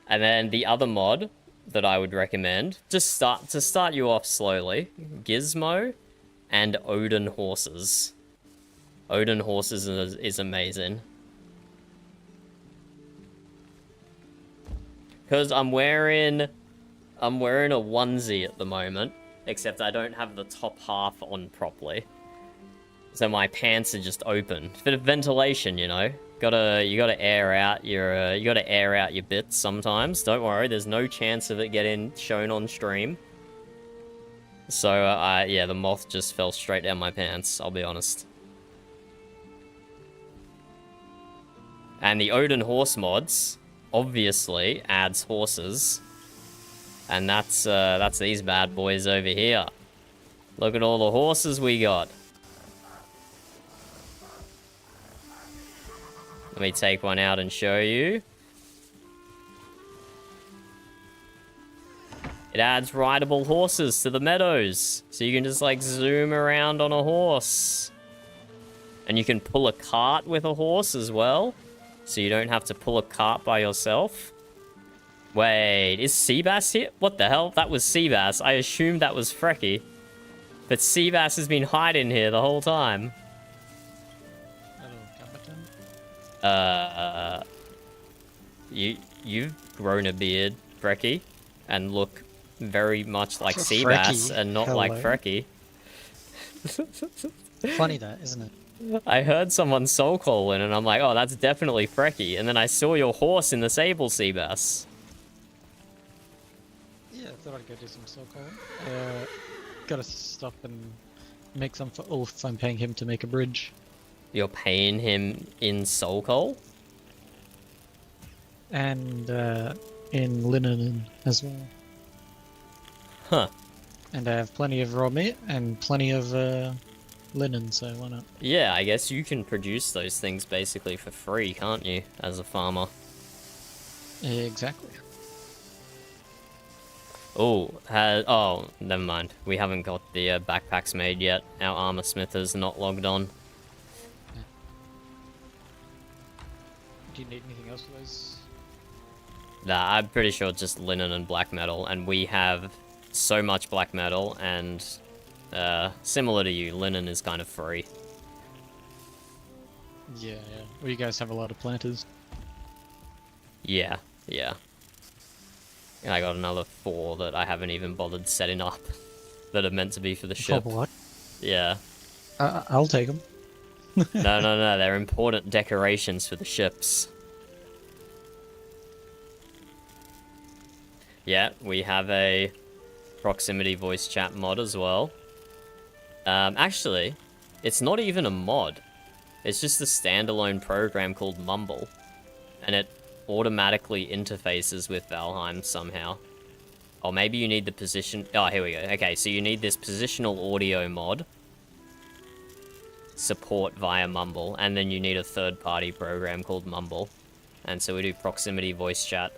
And then the other mod that I would recommend, just to start you off slowly, Gizmo and Odin Horses. Odin Horses is amazing. Because I'm wearing a onesie at the moment, except I don't have the top half on properly. So my pants are just open. Bit of ventilation, you know. You gotta air out your bits sometimes. Don't worry, there's no chance of it getting shown on stream. So yeah, the moth just fell straight down my pants, I'll be honest. And the Odin horse mods obviously adds horses. And that's these bad boys over here. Look at all the horses we got. Let me take one out and show you. It adds rideable horses to the meadows. So you can just like zoom around on a horse. And you can pull a cart with a horse as well. So you don't have to pull a cart by yourself. Wait, is Seabass here? What the hell? That was Seabass. I assumed that was Frecky. But Seabass has been hiding here the whole time. Hello, Captain. You've grown a beard, Frecky, and look very much like Seabass and not like Frecky. Funny that, isn't it? I heard someone soul calling and I'm like, oh, that's definitely Frecky. And then I saw your horse in the sable, Seabass. Yeah, I thought I'd go do some soul calling. Gotta stop and make some for Ulf. I'm paying him to make a bridge. You're paying him in soul coal? And in linen as well. Huh. And I have plenty of raw meat and plenty of linen, so why not? Yeah, I guess you can produce those things basically for free, can't you, as a farmer? Exactly. Oh, never mind. We haven't got the backpacks made yet. Our armor smith is not logged on. Do you need anything else for those? Nah, I'm pretty sure it's just linen and black metal, and we have so much black metal, and similar to you, linen is kind of free. Yeah. Well, you guys have a lot of planters. Yeah. And I got another 4 that I haven't even bothered setting up that are meant to be for the ship. For what? Yeah. I'll take them. No, they're important decorations for the ships. Yeah, we have a proximity voice chat mod as well. Actually, it's not even a mod. It's just a standalone program called Mumble. And it automatically interfaces with Valheim somehow. Or maybe you need the position... Oh, here we go. Okay, so you need this positional audio mod. Support via Mumble. And then you need a third-party program called Mumble. And so we do proximity voice chat.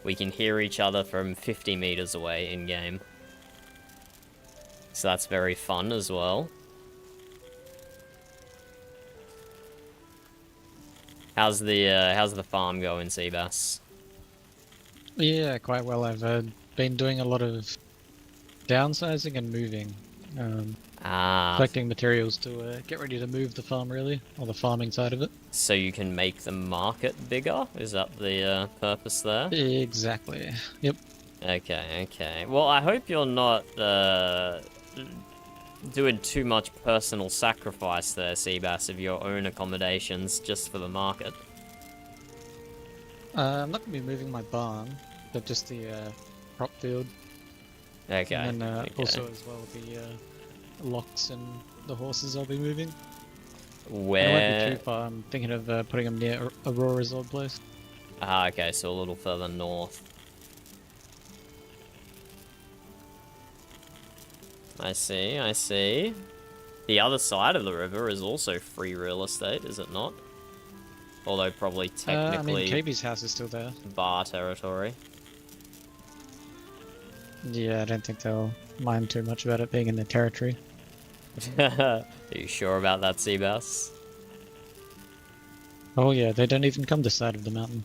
We can hear each other from 50 meters away in-game. So that's very fun as well. How's the farm going, Seabass? Yeah, quite well. I've been doing a lot of downsizing and moving. Collecting materials to get ready to move the farm, really, or the farming side of it. So you can make the market bigger? Is that the purpose there? Exactly. Yep. Okay. Well, I hope you're not doing too much personal sacrifice there, Seabass, of your own accommodations just for the market. I'm not going to be moving my barn, but just the crop field. Okay. And then okay. also as well the locks and the horses I'll be moving. Where? I won't be too far. I'm thinking of putting them near Aurora's old place. Ah, okay, so a little further north. I see. The other side of the river is also free real estate, is it not? Although probably technically... I mean, KB's house is still there. Bar territory. Yeah, I don't think they'll mind too much about it being in their territory. Are you sure about that, Seabass? Oh yeah, they don't even come this side of the mountain.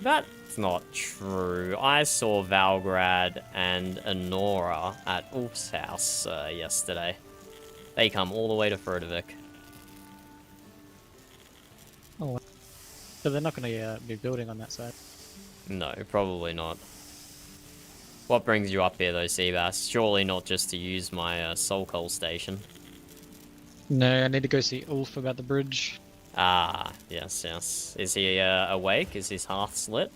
That's not true. I saw Valgrad and Anora at Ulf's house yesterday. They come all the way to Frodevik. Oh, wow. But they're not going to be building on that side. No, probably not. What brings you up here though, Seabass? Surely not just to use my soul coal station. No, I need to go see Ulf about the bridge. Ah, yes. Is he awake? Is his hearth lit?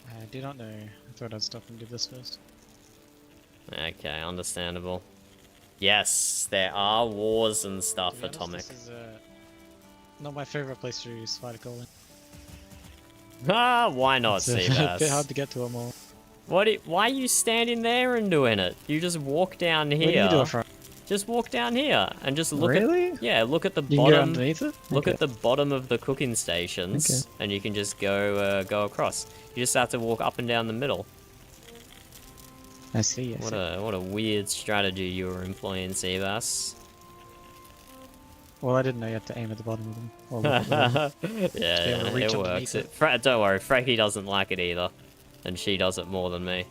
I do not know. I thought I'd stop and do this first. Okay, understandable. Yes, there are wars and stuff, To be honest, Atomic. This is not my favorite place to use spider calling. Ah, why not, It's a Seabass? bit hard to get to them all. Why are you standing there and doing it? You just walk down here. What do you do from? Just walk down here and just look Really? at... Yeah, look at the You can go bottom... underneath it? Look Okay. at the bottom of the cooking stations, and you can just go across. You just have to walk up and down the middle. I see, What a weird strategy you were employing, Seabass. Well, I didn't know you had to aim at the bottom of them. Or look at the bottom. Yeah, to reach it underneath works. Don't worry, Frankie doesn't like it either. And she does it more than me.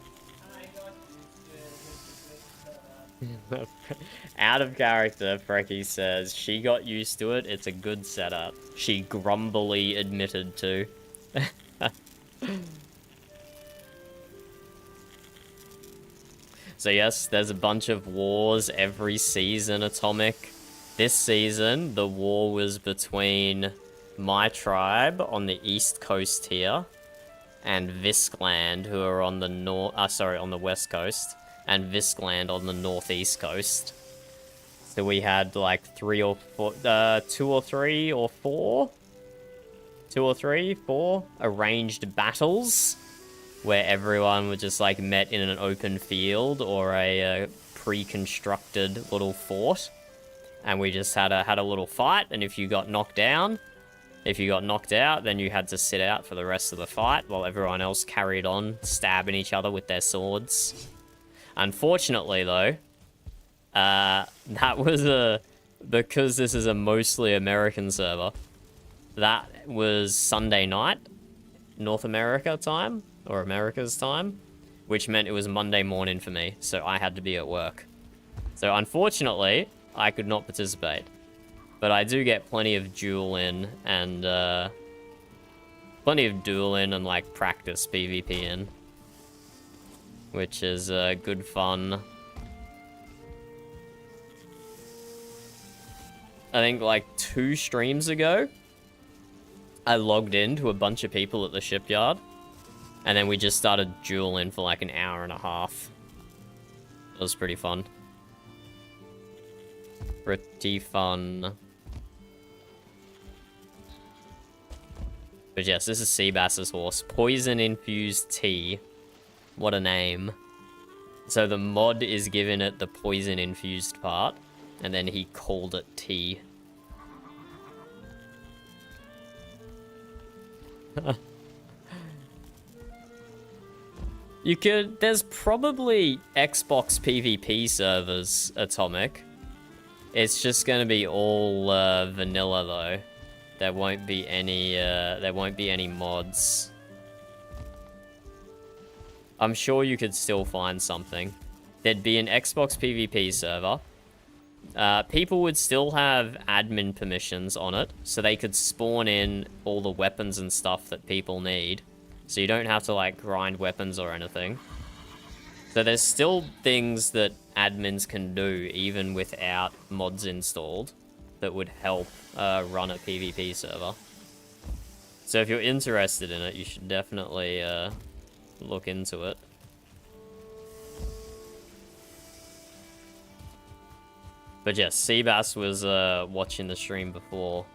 Out of character, Frankie says, she got used to it, it's a good setup. She grumbly admitted to. So yes, there's a bunch of wars every season, Atomic. This season, the war was between my tribe on the east coast here and Viskland, who are on the on the west coast, and Viskland on the northeast coast. So we had like 2 or 4 arranged battles where everyone was just like met in an open field or a pre-constructed little fort, and we just had a little fight. And if you got knocked out, then you had to sit out for the rest of the fight while everyone else carried on stabbing each other with their swords. Unfortunately, though, that was because this is a mostly American server. That was Sunday night, North America time, or America's time, which meant it was Monday morning for me, so I had to be at work. So unfortunately, I could not participate. But I do get plenty of duel in, and plenty of dueling and like practice PvP in, which is good fun. I think like 2 streams ago, I logged into a bunch of people at the shipyard, and then we just started dueling for like an hour and a half. It was pretty fun. Pretty fun. But yes, this is Seabass's horse. Poison-infused tea. What a name. So the mod is giving it the poison-infused part, and then he called it tea. You could... There's probably Xbox PvP servers, Atomic. It's just gonna be all vanilla though. There won't be any mods. I'm sure you could still find something. There'd be an Xbox PvP server. People would still have admin permissions on it, so they could spawn in all the weapons and stuff that people need. So you don't have to, like, grind weapons or anything. So there's still things that admins can do, even without mods installed, that would help run a PvP server. So if you're interested in it, you should definitely look into it. But yes, Seabass was watching the stream before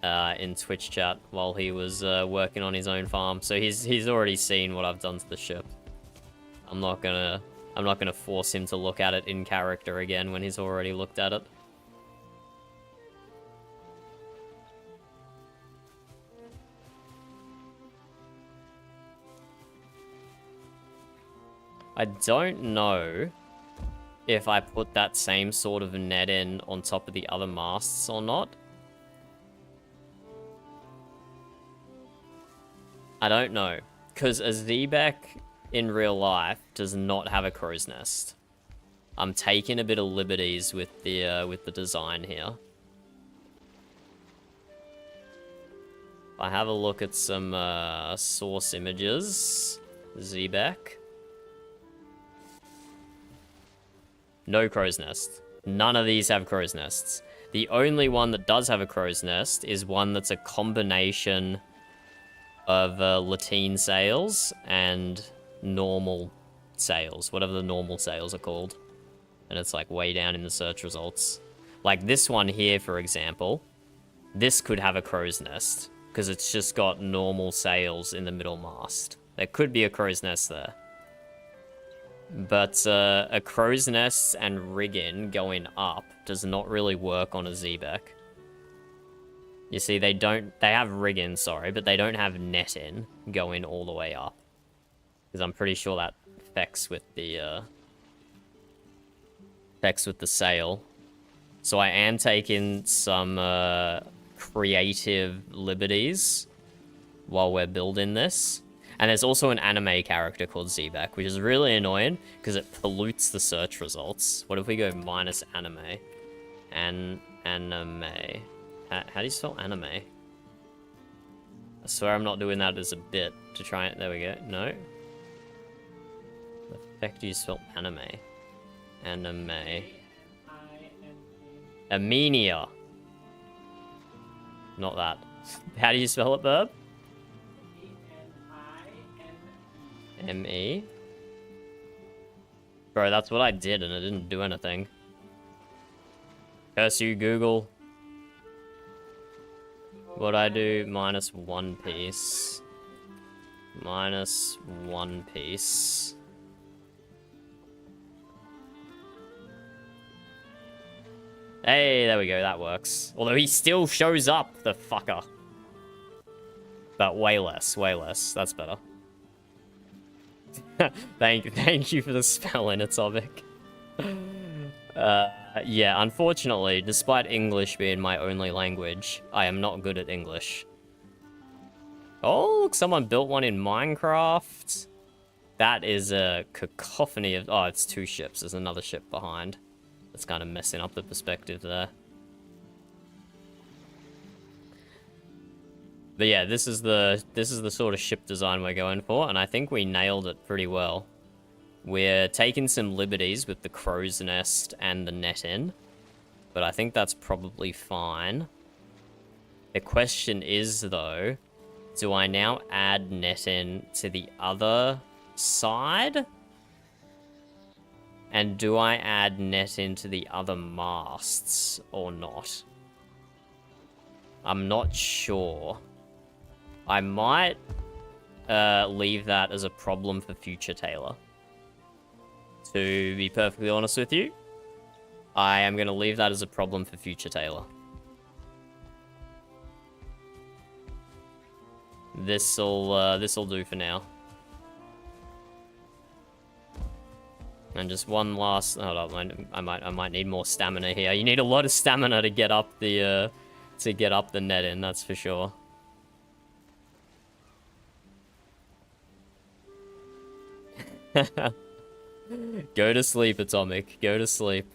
in Twitch chat while he was working on his own farm. So he's already seen what I've done to the ship. I'm not gonna force him to look at it in character again when he's already looked at it. I don't know if I put that same sort of net in on top of the other masts or not. I don't know, because a Zebek in real life does not have a crow's nest. I'm taking a bit of liberties with the design here. I have a look at some source images. Zebek. No crow's nest. None of these have crow's nests. The only one that does have a crow's nest is one that's a combination of lateen sails and normal sails, whatever the normal sails are called. And it's like way down in the search results. Like this one here, for example, this could have a crow's nest because it's just got normal sails in the middle mast. There could be a crow's nest there. But a crow's nest and rigging going up does not really work on a Zebek. You see, they have rigging, sorry, but they don't have netting going all the way up. Because I'm pretty sure that affects with the sail. So I am taking some creative liberties while we're building this. And there's also an anime character called Zebek, which is really annoying because it pollutes the search results. What if we go minus anime? Anime. How do you spell anime? I swear I'm not doing that as a bit to try it. There we go. No. The heck do you spell anime? Anime. Amenia. Not that. How do you spell it, Burb? M-E? Bro, that's what I did and it didn't do anything. Curse you, Google. What'd I do? Minus 1 piece. Minus 1 piece. Hey, there we go, that works. Although he still shows up, the fucker. But way less, that's better. Thank you for the spelling, Atomic. Yeah, unfortunately, despite English being my only language, I am not good at English. Oh, look, someone built one in Minecraft. That is a cacophony of... Oh, it's 2 ships. There's another ship behind. That's kind of messing up the perspective there. But yeah, this is the sort of ship design we're going for, and I think we nailed it pretty well. We're taking some liberties with the crow's nest and the net in, but I think that's probably fine. The question is, though, do I now add net in to the other side? And do I add net into the other masts or not? I'm not sure. I might leave that as a problem for future Taylor. To be perfectly honest with you, I am going to leave that as a problem for future Taylor. This'll do for now. And just one last. Hold on, I might need more stamina here. You need a lot of stamina to get up the net in. That's for sure. Go to sleep, Atomic. Go to sleep.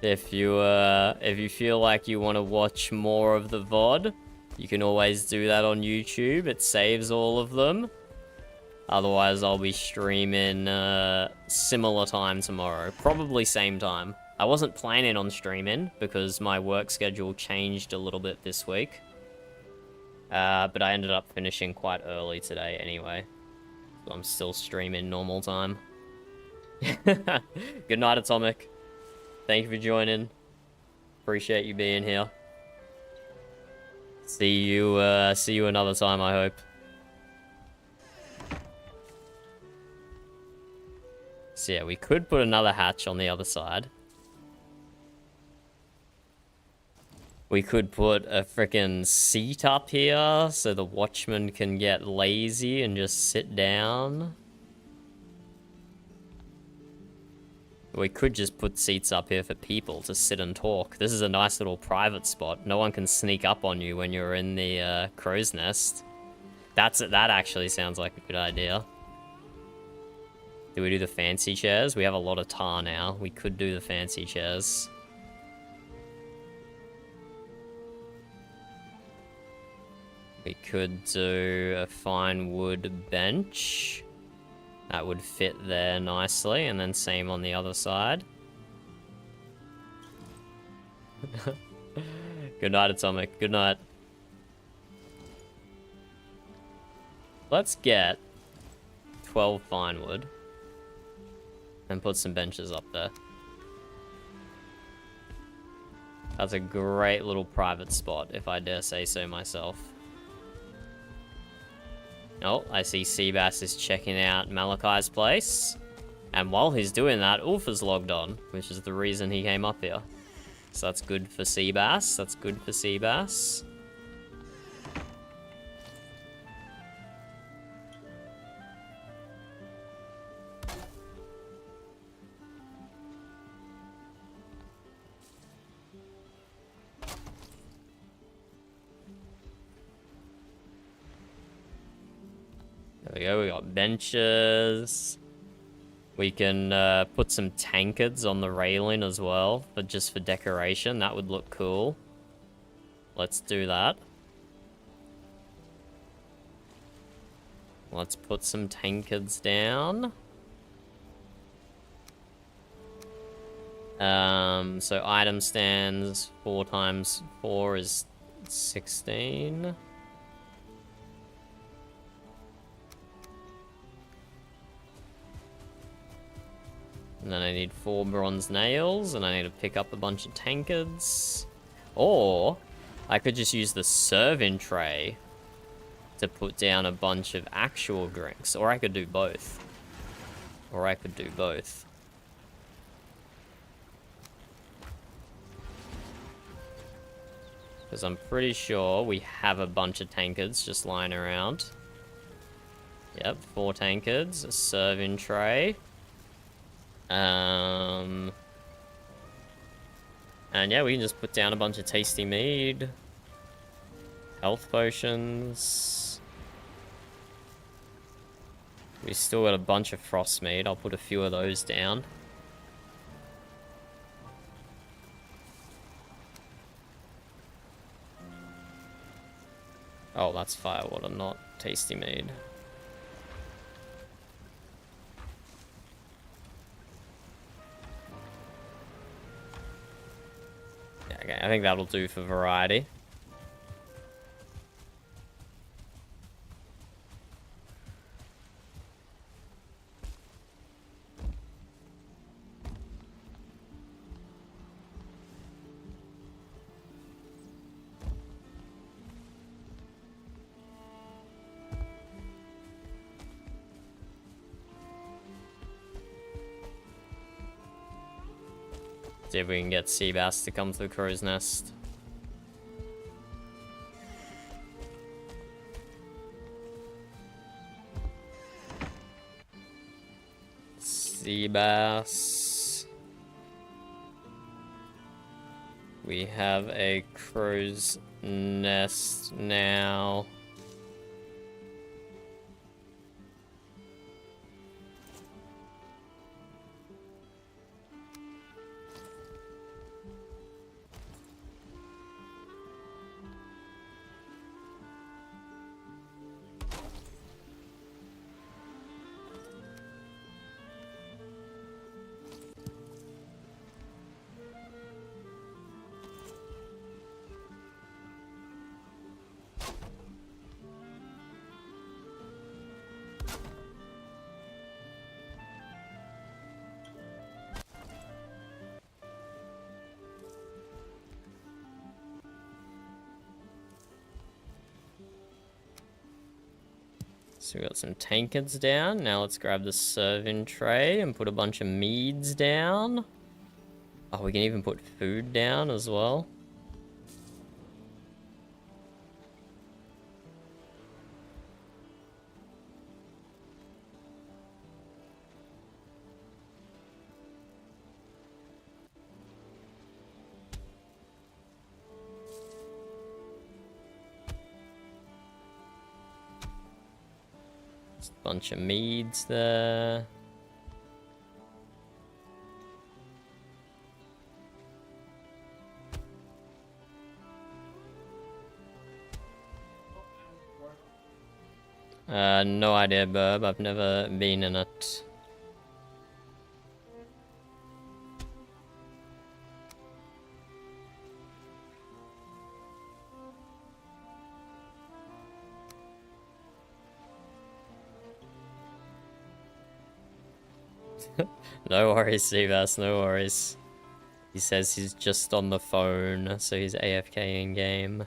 If you feel like you want to watch more of the VOD, you can always do that on YouTube. It saves all of them. Otherwise, I'll be streaming similar time tomorrow. Probably same time. I wasn't planning on streaming because my work schedule changed a little bit this week. But I ended up finishing quite early today anyway. So I'm still streaming normal time. Good night, Atomic. Thank you for joining. Appreciate you being here. See you another time, I hope. So yeah, we could put another hatch on the other side. We could put a frickin' seat up here so the watchman can get lazy and just sit down. We could just put seats up here for people to sit and talk. This is a nice little private spot. No one can sneak up on you when you're in the crow's nest. That actually sounds like a good idea. Do we do the fancy chairs? We have a lot of tar now. We could do the fancy chairs. We could do a fine wood bench. That would fit there nicely, and then same on the other side. Good night, Atomic. Good night. Let's get 12 fine wood and put some benches up there. That's a great little private spot, if I dare say so myself. Oh, I see Seabass is checking out Malachi's place. And while he's doing that, Ulf is logged on, which is the reason he came up here. So that's good for Seabass. That's good for Seabass. There we go, we got benches. We can put some tankards on the railing as well, but just for decoration. That would look cool. Let's do that. Let's put some tankards down. So item stands, 4 times 4 is 16. And then I need 4 bronze nails, and I need to pick up a bunch of tankards. Or I could just use the serving tray to put down a bunch of actual drinks. Or I could do both. Or I could do both. Because I'm pretty sure we have a bunch of tankards just lying around. Yep, 4 tankards, a serving tray. And yeah, we can just put down a bunch of tasty mead. Health potions. We still got a bunch of frost mead. I'll put a few of those down. Oh, that's firewater, not tasty mead. Yeah, okay, I think that'll do for variety. See if we can get sea bass to come to the crow's nest. Sea bass. We have a crow's nest now. So we got some tankards down. Now let's grab the serving tray and put a bunch of meads down. Oh, we can even put food down as well. Bunch of meads there. No idea, Burb. I've never been in it. No worries, Seabass, no worries. He says he's just on the phone, so he's AFK in game.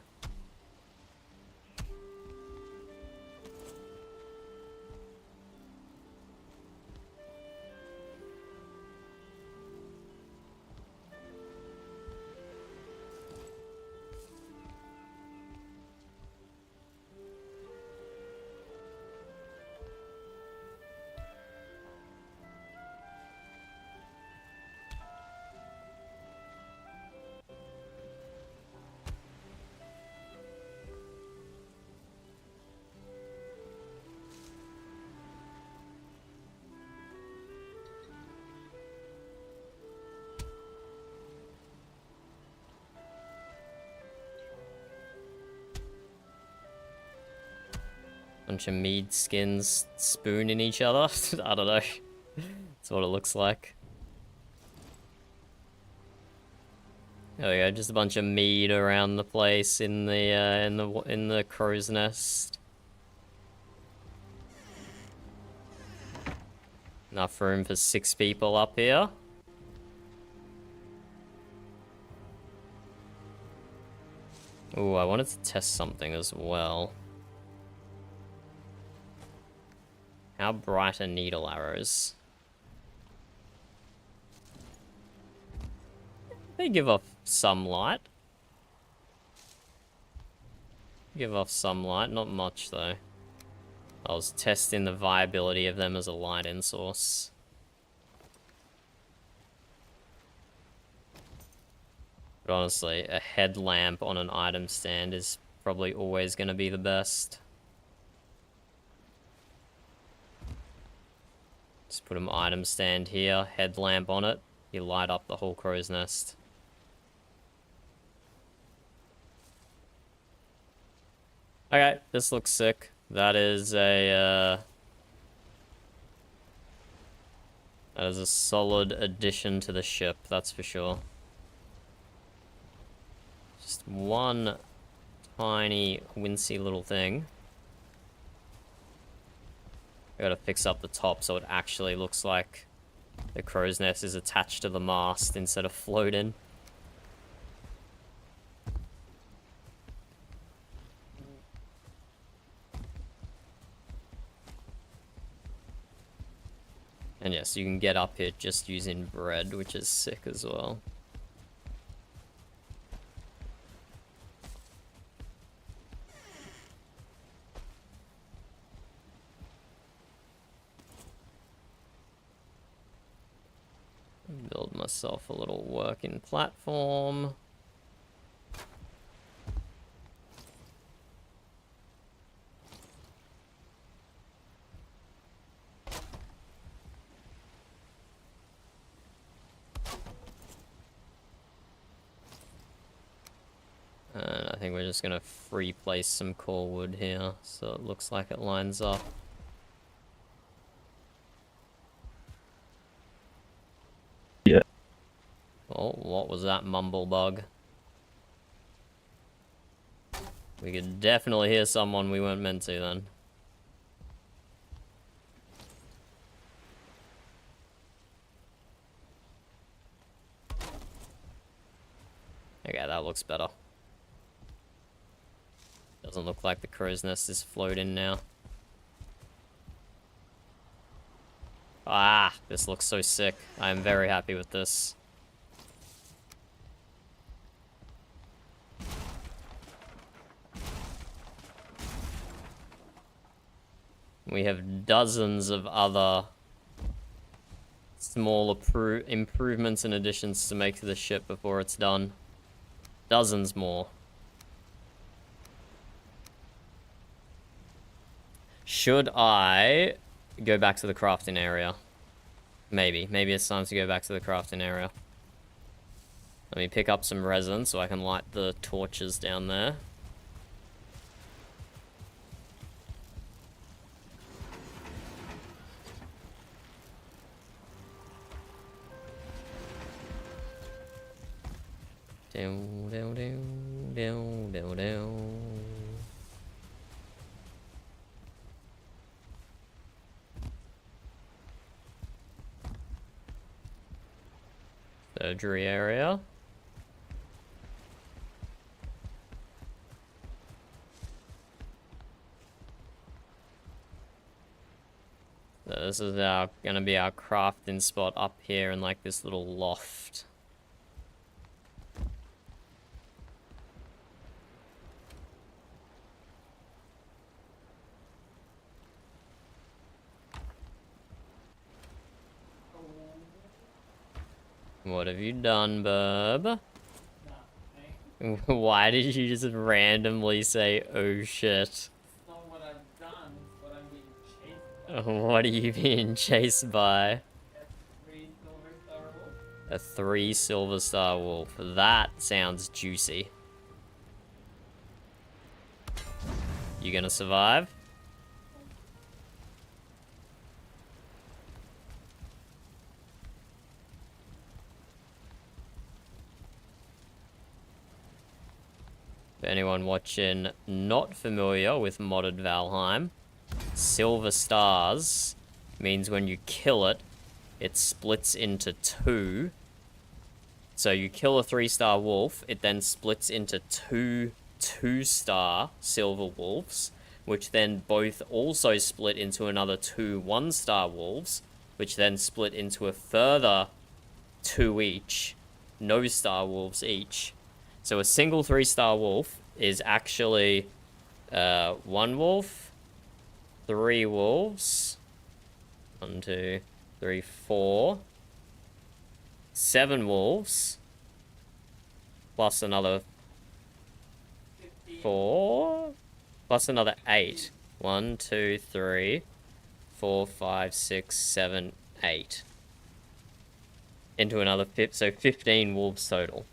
Bunch of mead skins spooning each other. I don't know. That's what it looks like. There we go, just a bunch of mead around the place in the crow's nest. Enough room for 6 people up here. Ooh, I wanted to test something as well. How bright are needle arrows? They give off some light. Give off some light, not much though. I was testing the viability of them as a light-in source. But honestly, a headlamp on an item stand is probably always going to be the best. Just put an item stand here, headlamp on it, you light up the whole crow's nest. Okay, this looks sick. That is a solid addition to the ship, that's for sure. Just one tiny, wincy little thing. I gotta fix up the top so it actually looks like the crow's nest is attached to the mast instead of floating. And yes, you can get up it just using bread, which is sick as well. Build myself a little working platform. And I think we're just gonna free place some core wood here, so it looks like it lines up. Yeah. Oh, what was that mumble bug? We could definitely hear someone we weren't meant to then. Okay, that looks better. Doesn't look like the crow's nest is floating now. Ah, this looks so sick. I am very happy with this. We have dozens of other small improvements and additions to make to the ship before it's done. Dozens more. Should I go back to the crafting area? Maybe. Maybe it's time to go back to the crafting area. Let me pick up some resin so I can light the torches down there. Down, down, down, down, down, down. Surgery area. So this is gonna be our crafting spot up here in like this little loft. What have you done, bub? Why did you just randomly say, oh shit? It's not what I've done, it's what I'm being chased by. What are you being chased by? A 3 silver star wolf. A 3 silver star wolf. That sounds juicy. You gonna survive? For anyone watching not familiar with modded Valheim, silver stars means when you kill it, it splits into 2. So you kill a 3-star wolf, it then splits into 2 2-star silver wolves, which then both also split into another 2 1-star wolves, which then split into a further 2 each, no star wolves each. So a single 3-star wolf is actually 1 wolf, 3 wolves, 1, 2, 3, 4, 7 wolves, plus another 4, plus another 8. 1, 2, 3, 4, 5, 6, 7, 8. Into another so 15 wolves total.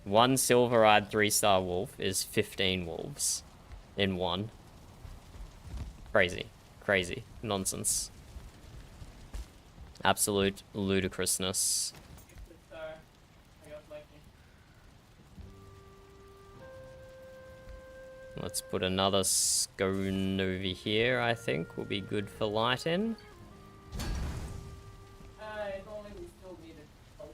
1 silver-eyed 3-star wolf is 15 wolves. in one. Crazy. Crazy. Nonsense. Absolute ludicrousness. Let's put another scone over here, I think, will be good for lighting. If only we still needed both.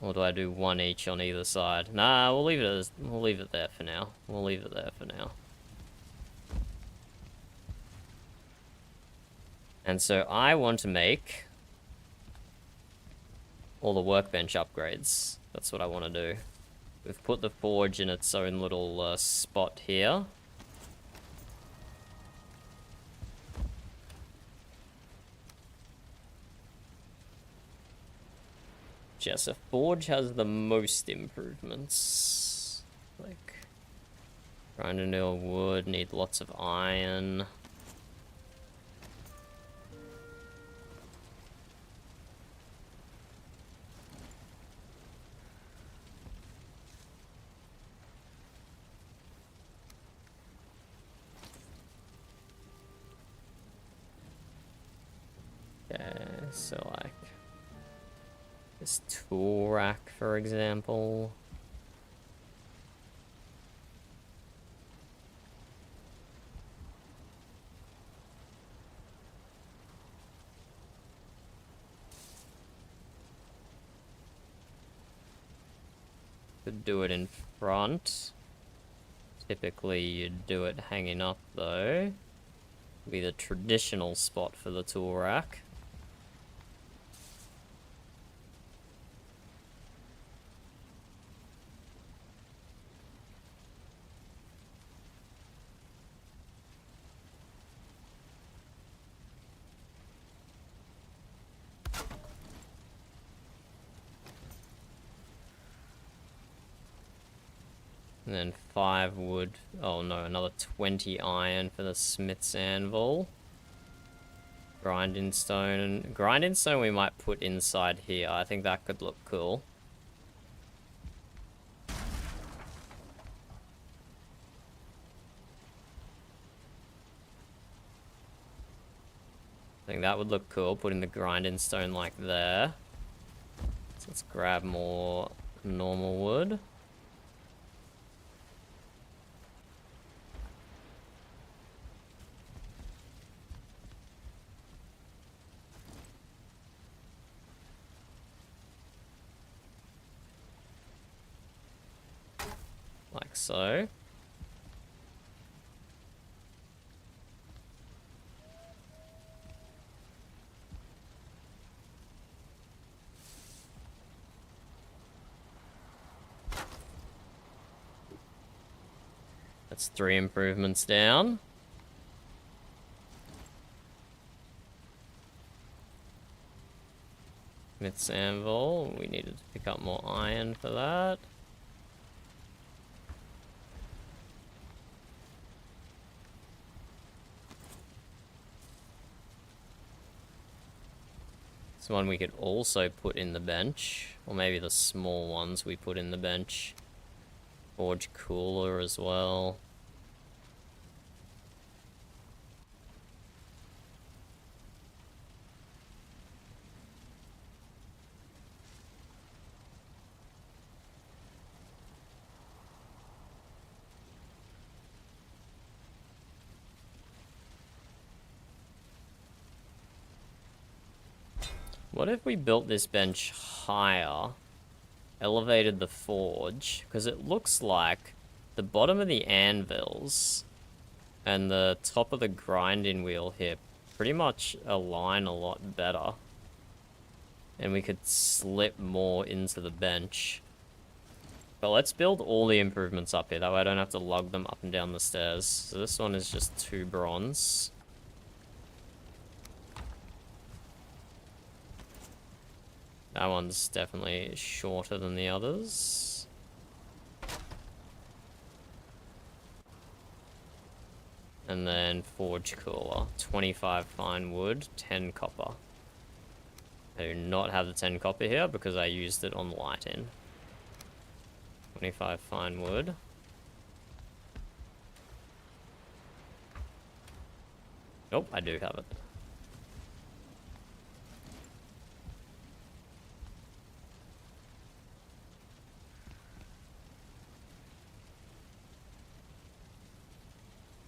Or do I do one each on either side? Nah, we'll leave it there for now. We'll leave it there for now. And so I want to make all the workbench upgrades. That's what I want to do. We've put the forge in its own little spot here. Yes, a forge has the most improvements. Like, grind a nail wood, need lots of iron. Okay, so like this tool rack, for example. Could do it in front. Typically you'd do it hanging up though. Be the traditional spot for the tool rack. And then 5 wood. Oh no, another 20 iron for the smith's anvil. Grinding stone. Grinding stone we might put inside here. I think that could look cool. I think that would look cool, putting the grinding stone like there. So let's grab more normal wood. Like so. That's 3 improvements down. Smith's anvil, we needed to pick up more iron for that. This one we could also put in the bench, or maybe the small ones we put in the bench. Forge cooler as well. What if we built this bench higher, elevated the forge, because it looks like the bottom of the anvils and the top of the grinding wheel here pretty much align a lot better. And we could slip more into the bench. But let's build all the improvements up here, that way I don't have to lug them up and down the stairs. So this one is just 2 bronze. That one's definitely shorter than the others. And then forge cooler, 25 fine wood, 10 copper. I do not have the 10 copper here because I used it on lighting. 25 fine wood. Nope, I do have it.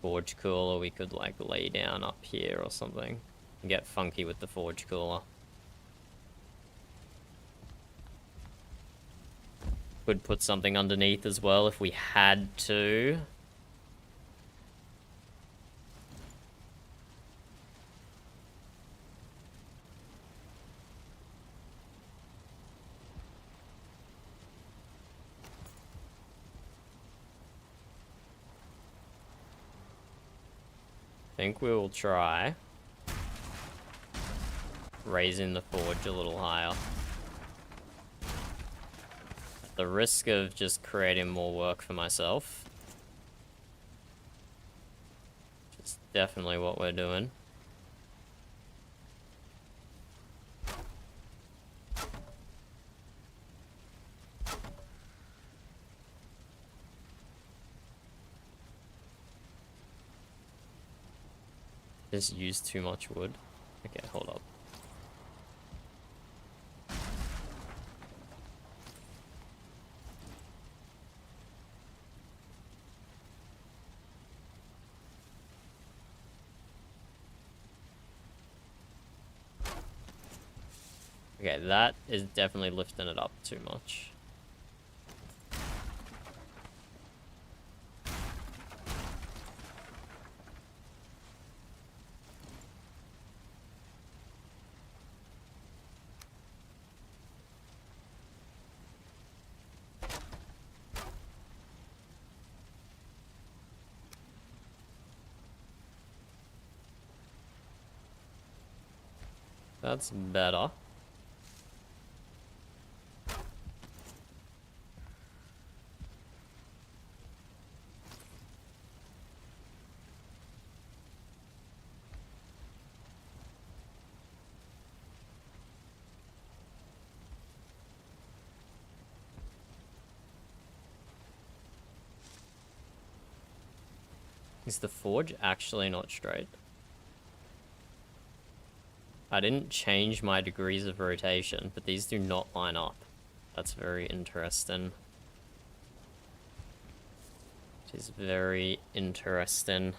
Forge cooler we could like lay down up here or something. And get funky with the forge cooler. Could put something underneath as well if we had to. I think we will try raising the forge a little higher. At the risk of just creating more work for myself. Which is definitely what we're doing. Just used too much wood. Okay, hold up. Okay, that is definitely lifting it up too much. That's better. Is the forge actually not straight? I didn't change my degrees of rotation, but these do not line up. That's very interesting. It is very interesting.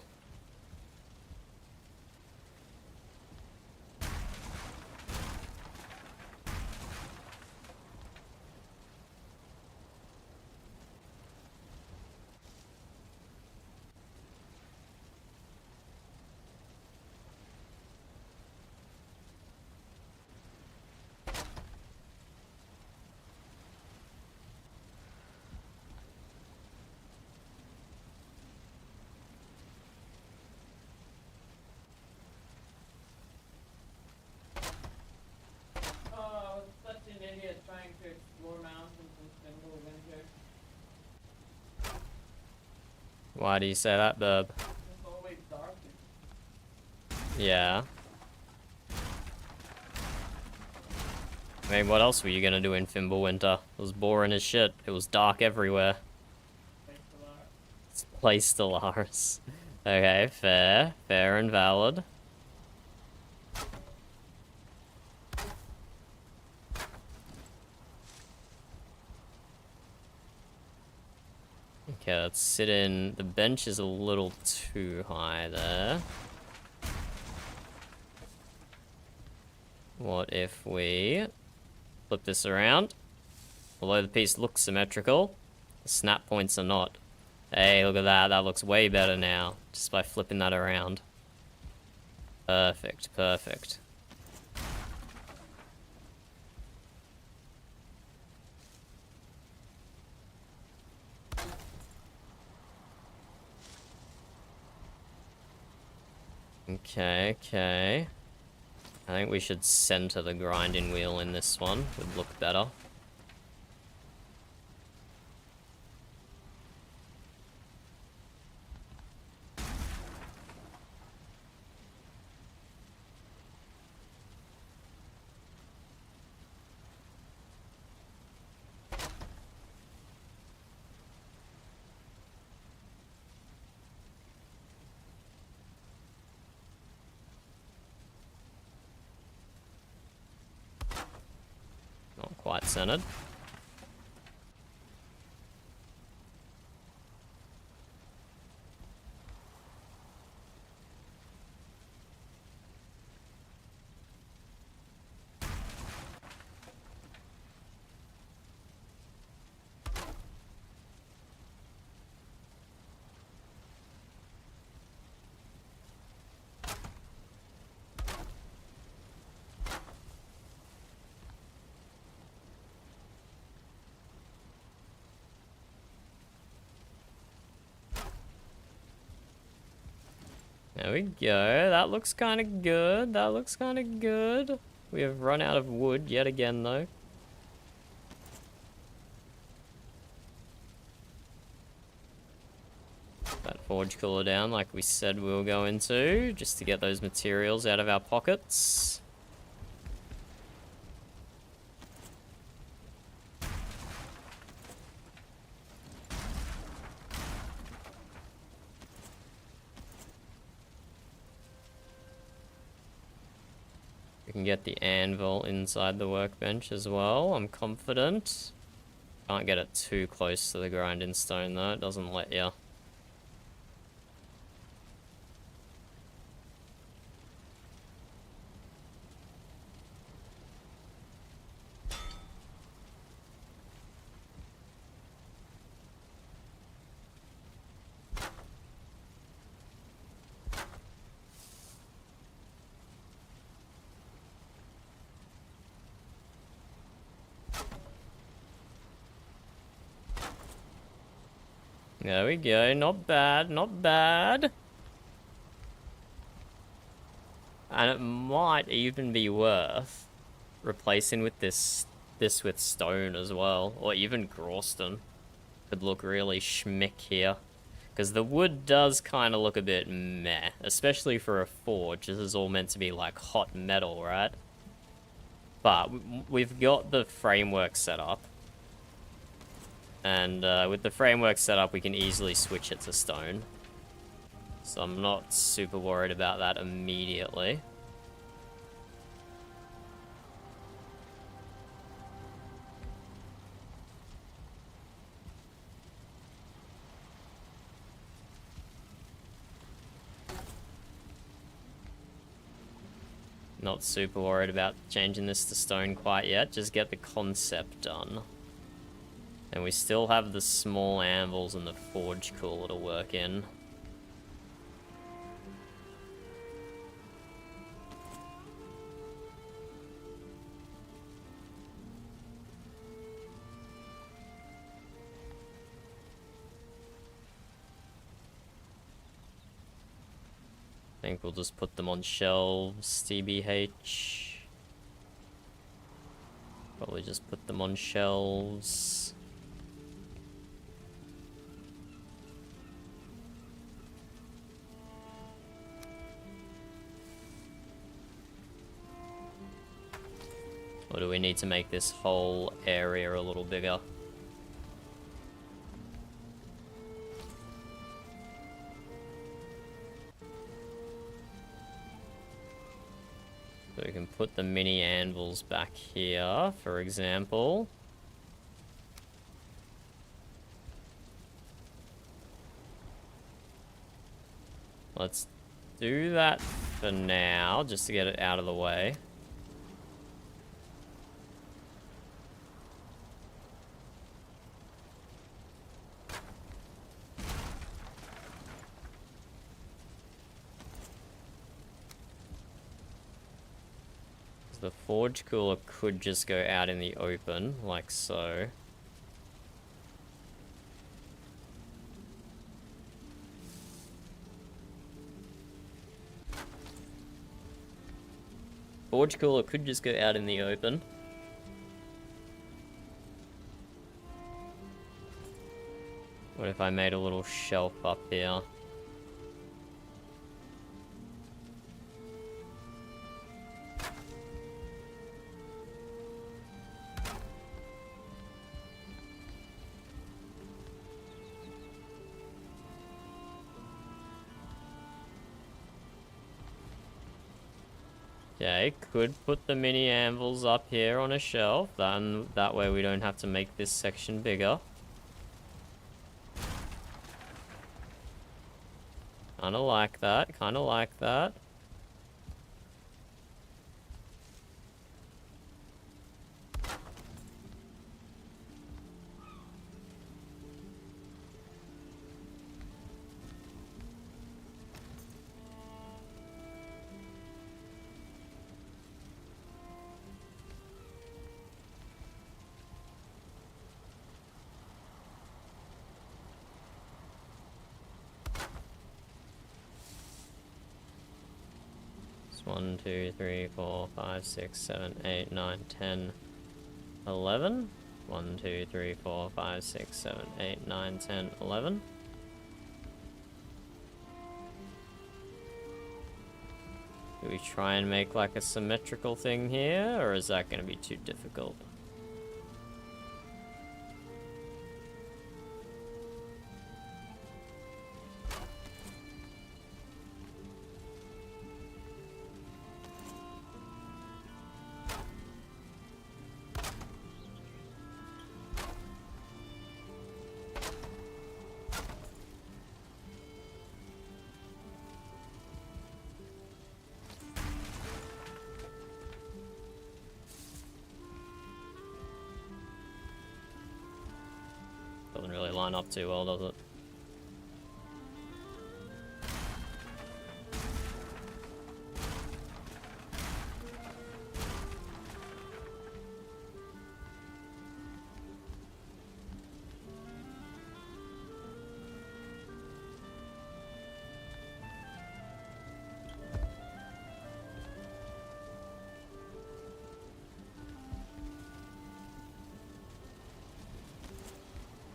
Trying to explore mountains in simple winter. Why do you say that, Burb? It's always dark. Yeah. I mean, what else were you gonna do in Fimbulwinter? It was boring as shit. It was dark everywhere. It's Play Stellaris. Okay, fair. Fair and valid. Okay, let's sit in. The bench is a little too high there. What if we flip this around? Although the piece looks symmetrical, the snap points are not. Hey, look at that. That looks way better now, just by flipping that around. Perfect, perfect. Okay, okay. I think we should center the grinding wheel in this one. Would look better. centered. There we go. That looks kind of good. That looks kind of good. We have run out of wood yet again, though. That forge cooler down like we said we were going to, just to get those materials out of our pockets. We can get the anvil inside the workbench as well, I'm confident. Can't get it too close to the grinding stone though, it doesn't let you. There we go, not bad, not bad. And it might even be worth replacing with this with stone as well, or even Grawston. Could look really schmick here. Because the wood does kind of look a bit meh, especially for a forge. This is all meant to be like hot metal, right? But we've got the framework set up. And with the framework set up, we can easily switch it to stone. So I'm not super worried about that immediately. Not super worried about changing this to stone quite yet. Just get the concept done. And we still have the small anvils and the forge cooler to work in. I think we'll just put them on shelves, TBH. Probably just put them on shelves. Or do we need to make this whole area a little bigger? So we can put the mini anvils back here, for example. Let's do that for now, just to get it out of the way. The forge cooler could just go out in the open, like so. Forge cooler could just go out in the open. What if I made a little shelf up here? Okay, could put the mini anvils up here on a shelf, then that way we don't have to make this section bigger. Kinda like that, kinda like that. It's 1, 2, 3, 4, 5, 6, 7, 8, 9, 10, 11. 1, 2, 3, 4, 5, 6, 7, 8, 9, 10, 11. Do we try and make like a symmetrical thing here, or is that going to be too difficult? Doesn't really line up too well, does it?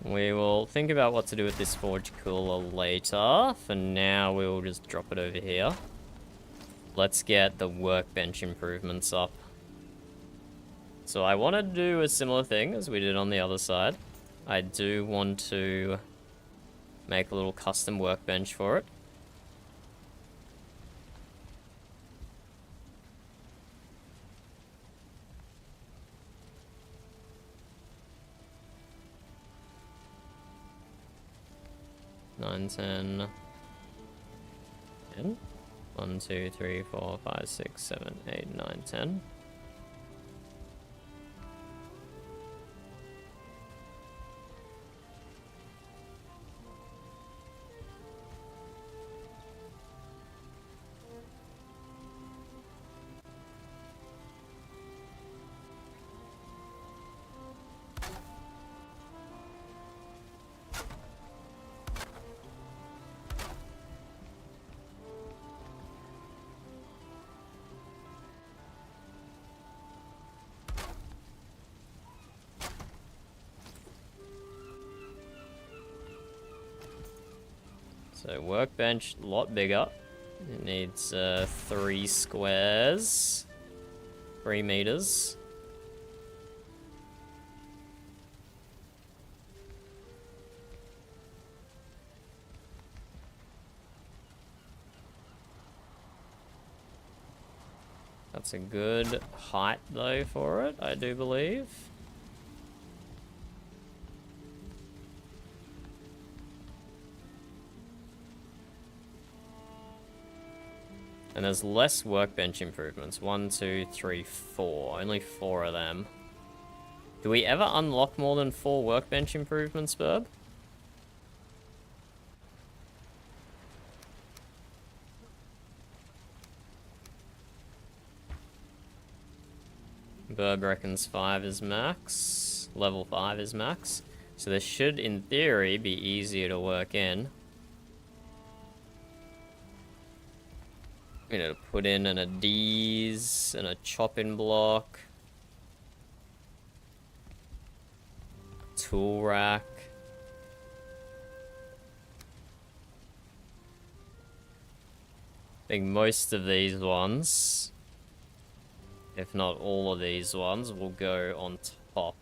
We will think about what to do with this forge cooler later. For now, we will just drop it over here. Let's get the workbench improvements up. So I want to do a similar thing as we did on the other side. I do want to make a little custom workbench for it. Nine, 10, 10. 1, 2, 3, 4, 5, 6, 7, 8, 9, 10. So workbench, a lot bigger. It needs 3 squares, 3 meters. That's a good height though for it, I do believe. And there's less workbench improvements. 1, 2, 3, 4. Only 4 of them. Do we ever unlock more than 4 workbench improvements, Burb? Burb reckons 5 is max. Level 5 is max. So this should, in theory, be easier to work in. You know, put in an Adese and a chop-in block. Tool rack. I think most of these ones, if not all of these ones, will go on top.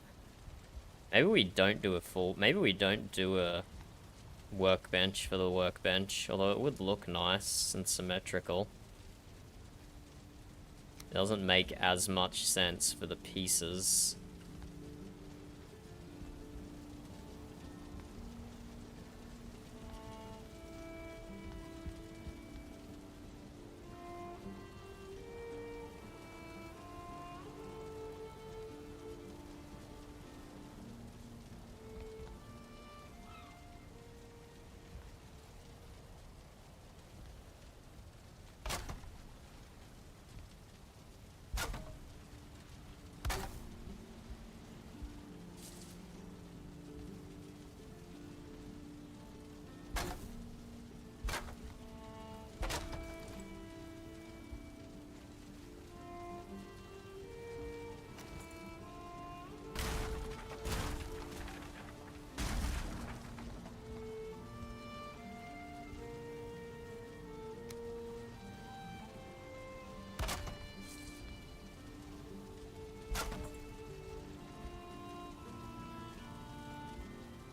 Maybe we don't do a full... Maybe we don't do a workbench for the workbench, although it would look nice and symmetrical. It doesn't make as much sense for the pieces.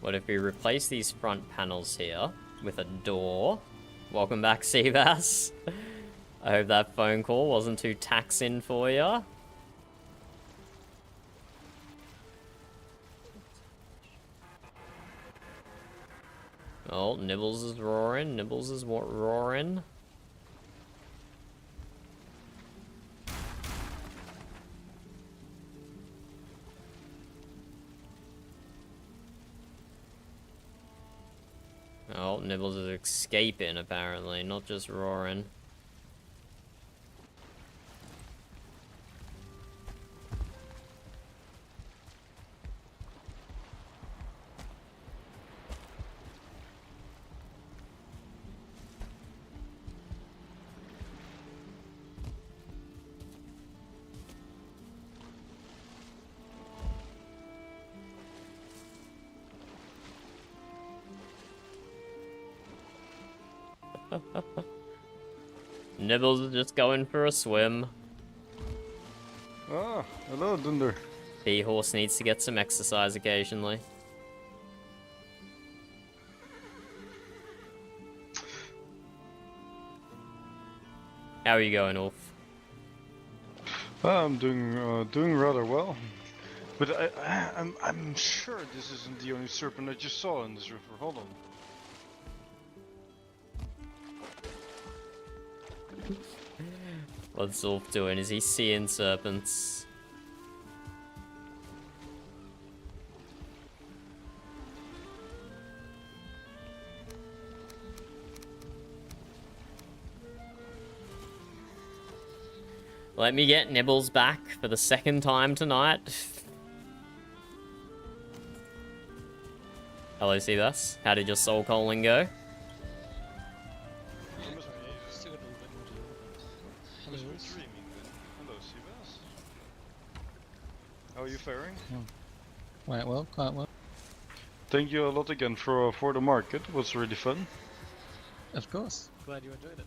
What if we replace these front panels here with a door? Welcome back, Seabass. I hope that phone call wasn't too taxing for you. Oh, Nibbles is roaring. Nibbles is roaring. Oh, Nibbles is escaping, apparently, not just roaring. Nibbles is just going for a swim. Ah, hello, Dunder. Horse needs to get some exercise occasionally. How are you going, Ulf? I'm doing rather well, but I'm sure this isn't the only serpent I just saw in this river. Hold on. What's Ulf doing? Is he seeing serpents? Let me get Nibbles back for the second time tonight. Hello, Seabass. How did your soul calling go? How are you faring? Quite well, quite well. Thank you a lot again for the market. It was really fun. Of course. Glad you enjoyed it.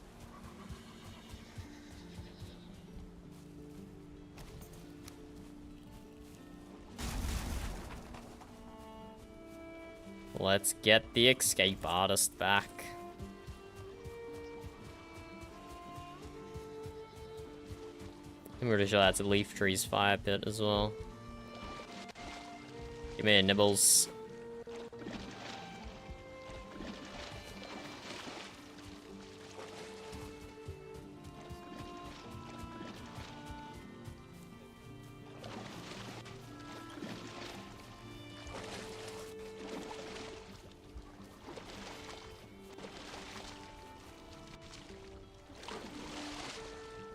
Let's get the escape artist back. I'm pretty sure that's a Leaf Tree's fire pit as well. Give me a Nibbles.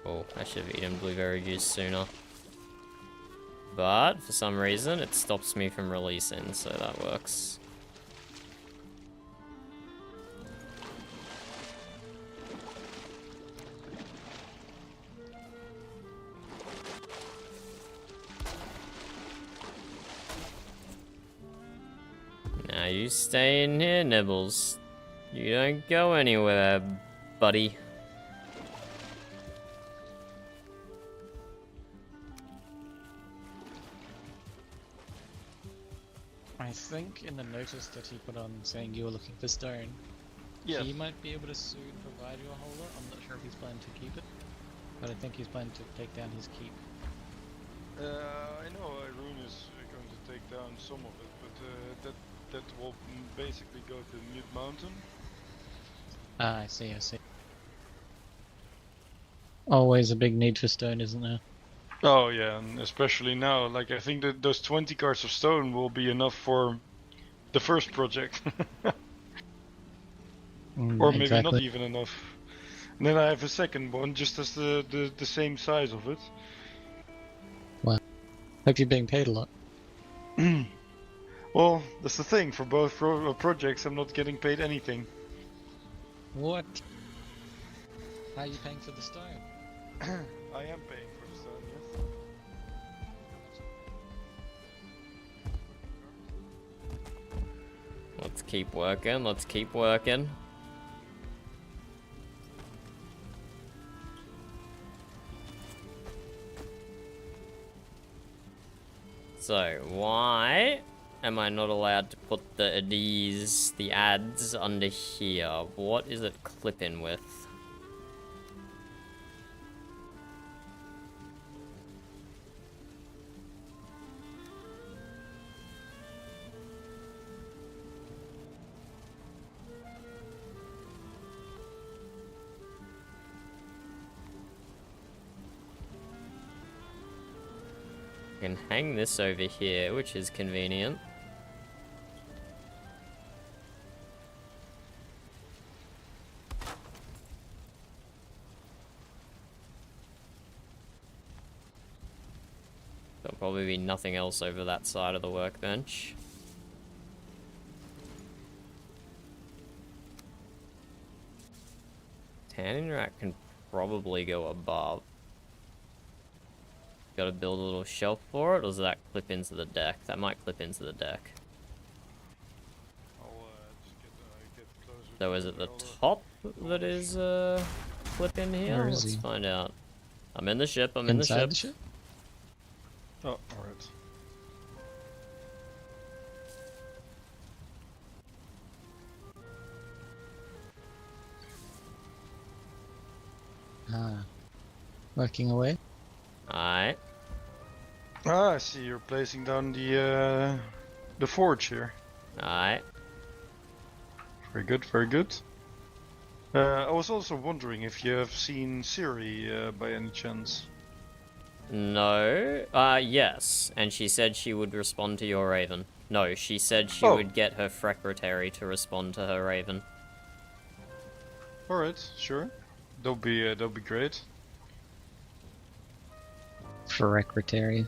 Oh, I should have eaten blueberry juice sooner. But, for some reason, it stops me from releasing, so that works. Now you stay in here, Nibbles. You don't go anywhere, buddy. I think in the notice that he put on saying you were looking for stone, Yes. he might be able to soon provide you a holder. I'm not sure if he's planning to keep it. But I think he's planning to take down his keep. I know Irune is going to take down some of it, but that will basically go to Mute Mountain. Ah, I see, I see. Always a big need for stone, isn't there? Oh yeah, and especially now, like I think that those 20 carts of stone will be enough for the first project. Or maybe exactly. not even enough. And then I have a second one, just as the same size of it. Wow. Hope you're being paid a lot. Well, that's the thing, for both projects I'm not getting paid anything. What? How are you paying for the stone? I am paying for the stone, yes. Let's keep working, let's keep working. So, why am I not allowed to put the ads under here? What is it clipping with? I can hang this over here, which is convenient. There'll probably be nothing else over that side of the workbench. Tanning rack can probably go above. Gotta build a little shelf for it, or does that clip into the deck? That might clip into the deck. I'll just get closer. So is it the top that is clip in here? Where is Let's he? find out. I'm in the ship, I'm in the Inside ship. the ship? Oh, alright. Ah. Working away? Alright. Ah, I see you're placing down the forge here. Alright. Very good, very good. I was also wondering if you have seen Siri by any chance. No. Yes. And she said she would respond to your raven. No, she said she Oh. would get her secretary to respond to her raven. Alright, sure. That'll be great. Secretary.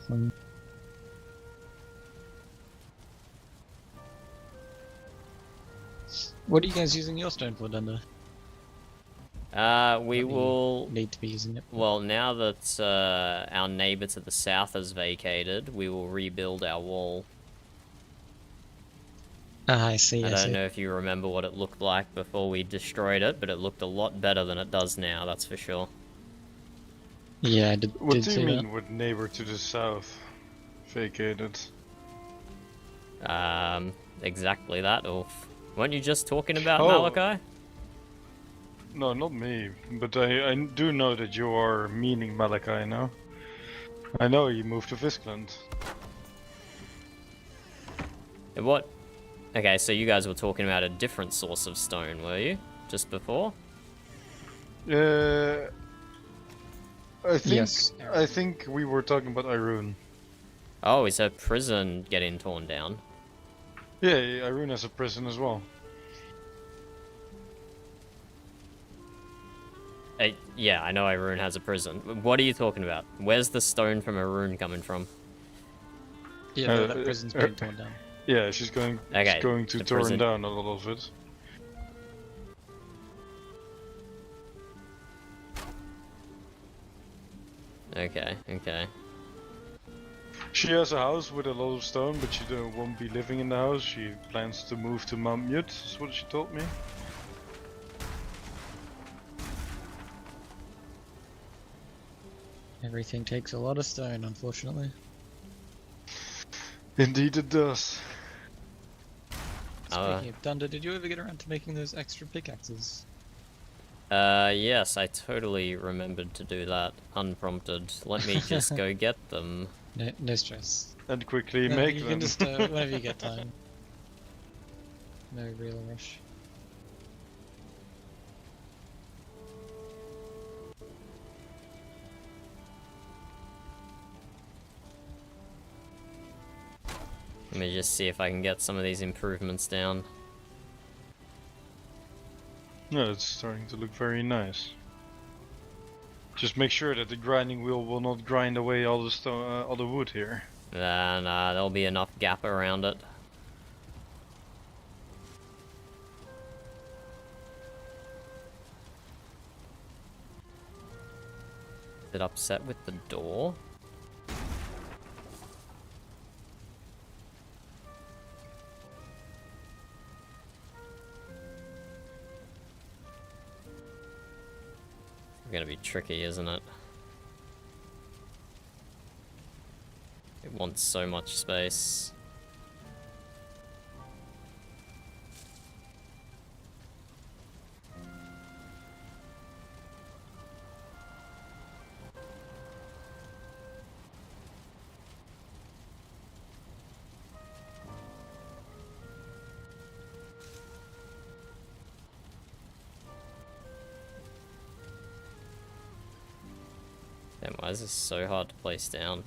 What are you guys using your stone for, Dunder? We What do you will... need to be using it for? Well, now that our neighbor to the south has vacated, we will rebuild our wall. Ah, I see, I I don't see. know if you remember what it looked like before we destroyed it, but it looked a lot better than it does now, that's for sure. Yeah, I did What do see you that. mean with neighbor to the south vacated? Exactly that, Ulf. Weren't you just talking about Oh. Malachi? No, not me, but I do know that you are meaning Malachi now. I know you moved to Viskland. What? Okay, so you guys were talking about a different source of stone, were you? Just before? I think Yes. I think we were talking about Irune. Oh, is her prison getting torn down? Yeah, Irune has a prison as well. Yeah, I know Irune has a prison. What are you talking about? Where's the stone from Irune coming from? Yeah, no, that prison's been torn down. Yeah, she's going Okay, to the turn prison- down a lot of it. Okay, okay. She has a house with a lot of stone, but she won't be living in the house. She plans to move to Mount Mute, is what she told me. Everything takes a lot of stone, unfortunately. Indeed it does. Uh, Speaking of Dunder, did you ever get around to making those extra pickaxes? Yes, I totally remembered to do that, unprompted. Let me just go get them. No stress. And quickly No, make you them. can just, whenever you get time. No real rush. Let me just see if I can get some of these improvements down. No, it's starting to look very nice. Just make sure that the grinding wheel will not grind away all the stone, all the wood here. Nah, there'll be enough gap around it. Is it upset with the door? It's gonna be tricky, isn't it? It wants so much space. Damn, why is this so hard to place down?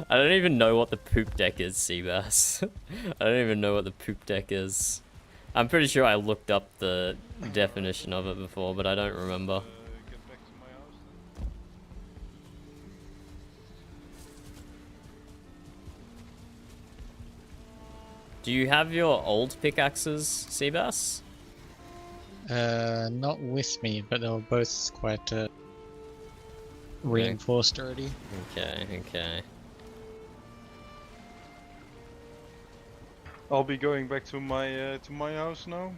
I don't even know what the poop deck is, Seabass. I don't even know what the poop deck is. I'm pretty sure I looked up the definition of it before, but I don't remember. Get back to my house then. Do you have your old pickaxes, Seabass? Not with me, but they're both quite reinforced already. Okay. I'll be going back to my house now.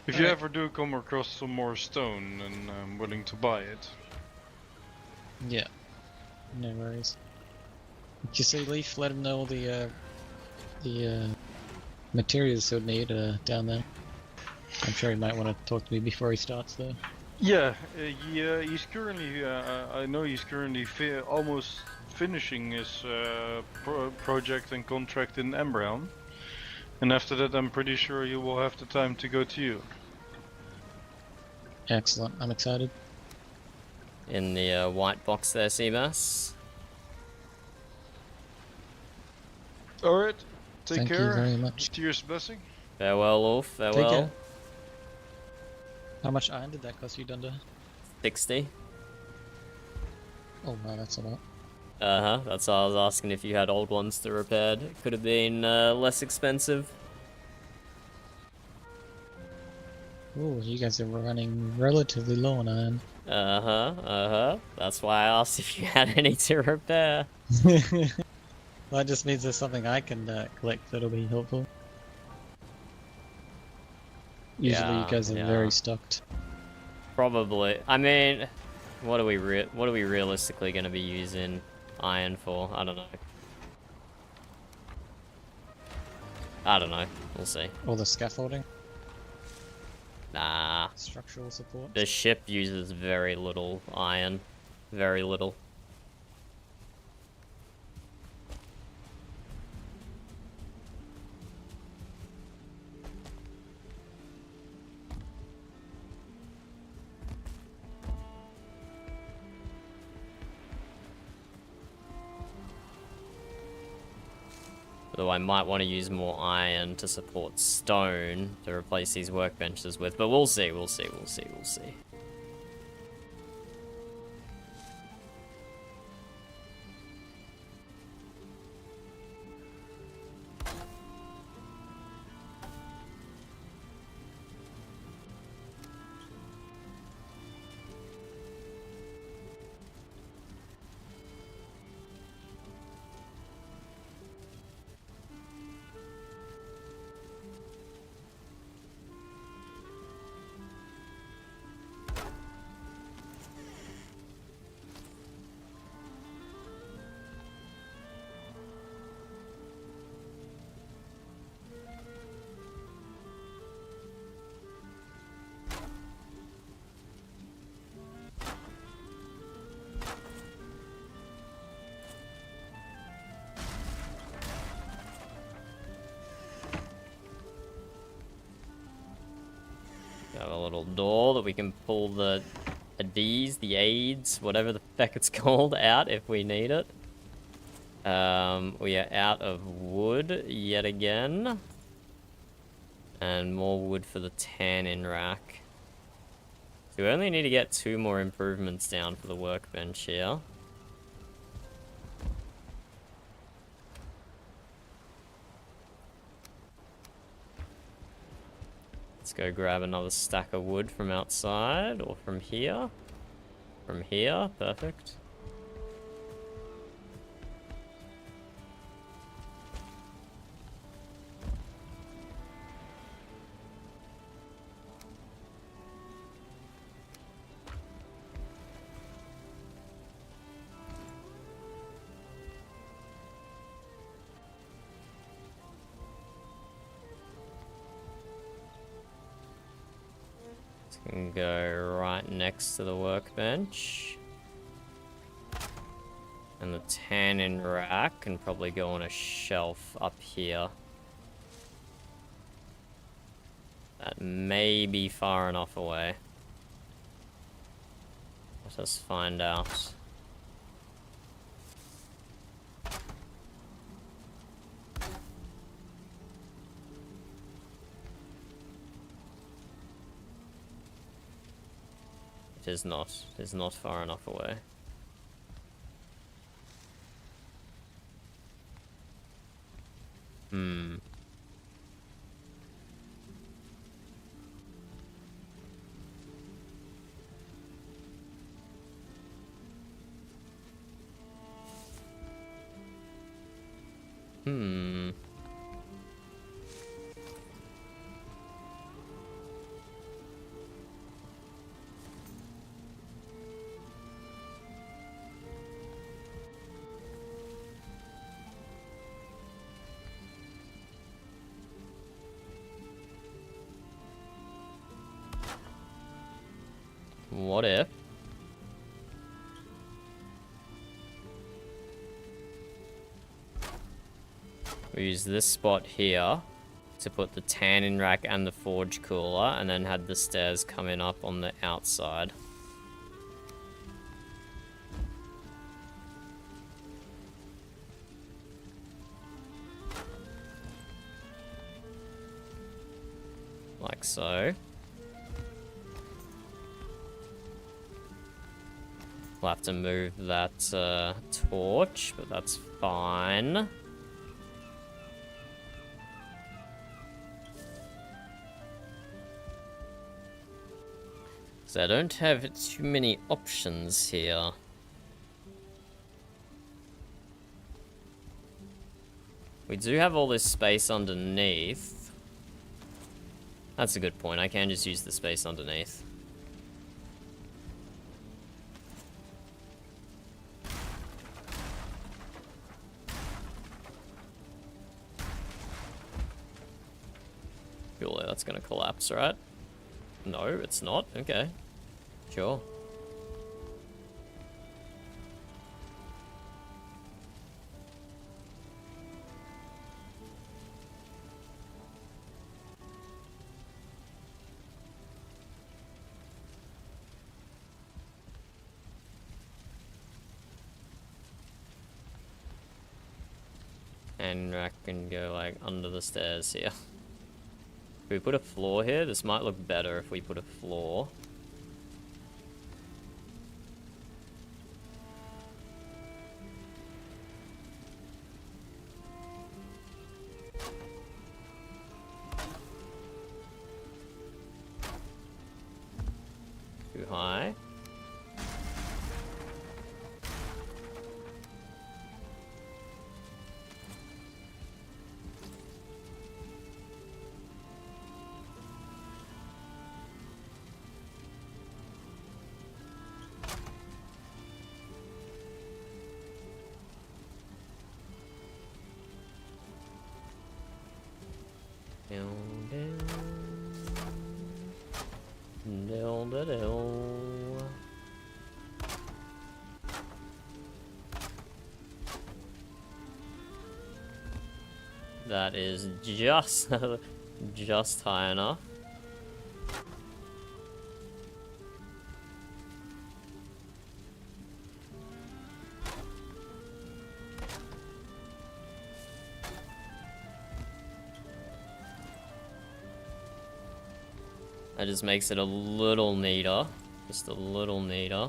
If you ever do come across some more stone, then I'm willing to buy it. Yeah. No worries. Did you see Leaf? Let him know all the materials he'll need down there. I'm sure he might want to talk to me before he starts though. Yeah, he's currently. I know he's currently almost finishing his project and contract in Embrown, and after that, I'm pretty sure he will have the time to go to you. Excellent. I'm excited. In the white box there, Seabass. All right, take Thank care. you very much. Cheers, blessing. Farewell, Wolf. Take Farewell. care. How much iron did that cost you, Dunder? 60. Oh wow, that's a lot. That's why I was asking if you had old ones to repair. It could have been less expensive. Ooh, you guys are running relatively low on iron. That's why I asked if you had any to repair. Well, that just means there's something I can collect that'll be helpful. Usually you guys are very stocked. Probably. I mean, what are we realistically going to be using iron for? I don't know. We'll see. All the scaffolding? Nah. Structural support? The ship uses very little iron. Very little. Although I might want to use more iron to support stone to replace these workbenches with, but we'll see. door that we can pull the D's, the aids, whatever the heck it's called, out if we need it. We are out of wood yet again. And more wood for the tanning rack. So we only need to get 2 more improvements down for the workbench here. Let's go grab another stack of wood from outside, or from here. From here, perfect. Can go right next to the workbench. And the tanning rack can probably go on a shelf up here. That may be far enough away. Let us find out. It is not. It is not far enough away. Hmm. Hmm. What if we use this spot here to put the tanning rack and the forge cooler, and then had the stairs coming up on the outside? Like so. We'll have to move that torch, but that's fine. So I don't have too many options here. We do have all this space underneath. That's a good point. I can just use the space underneath. Surely that's gonna collapse, right? No, it's not. Okay. Sure. And I can go like under the stairs here. If we put a floor here, this might look better if we put a floor. Too high. That is just just high enough. That just makes it a little neater. Just a little neater.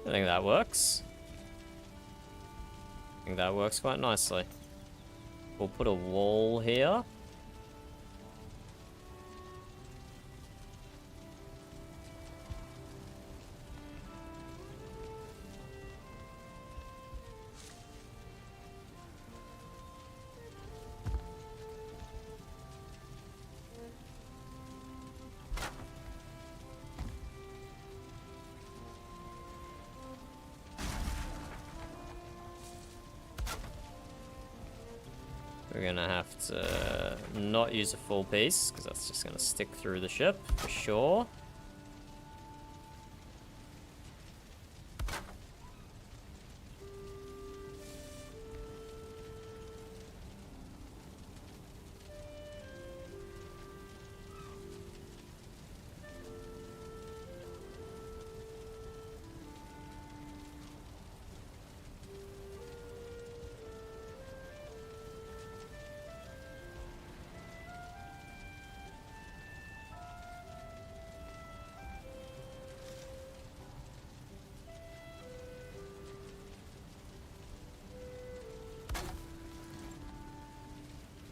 I think that works. I think that works quite nicely. We'll put a wall here. We're gonna have to not use a full piece, because that's just gonna stick through the ship, for sure.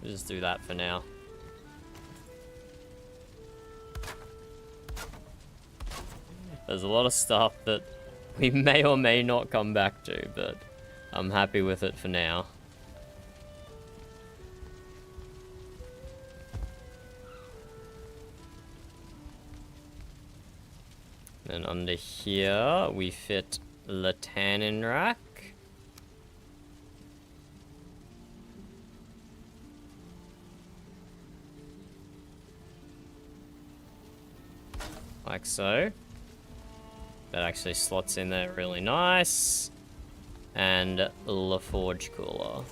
We'll just do that for now. There's a lot of stuff that we may or may not come back to, but I'm happy with it for now. And under here, we fit the tannin rack. Like so. That actually slots in there really nice. And the forge cooler.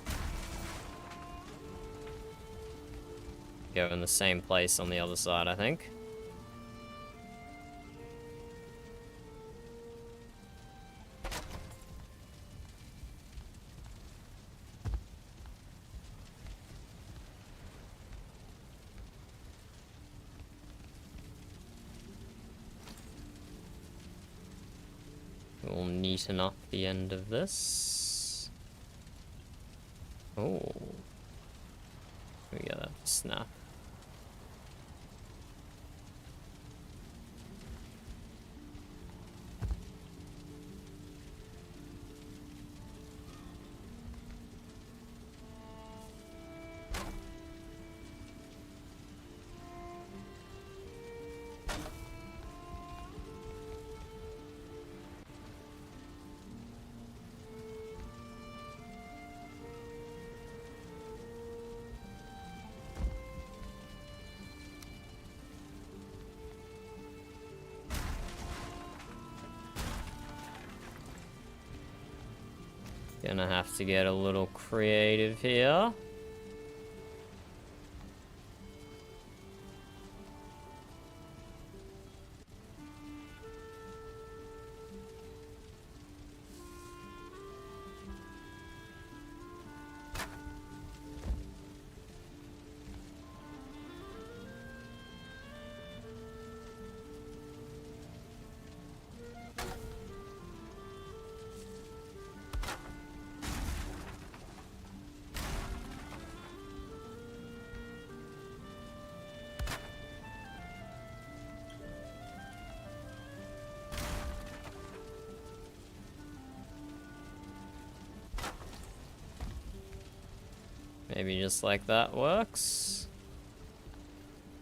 Go in the same place on the other side, I think. We'll neaten up the end of this. Oh. We get that snap. Gonna have to get a little creative here. Maybe just like that works.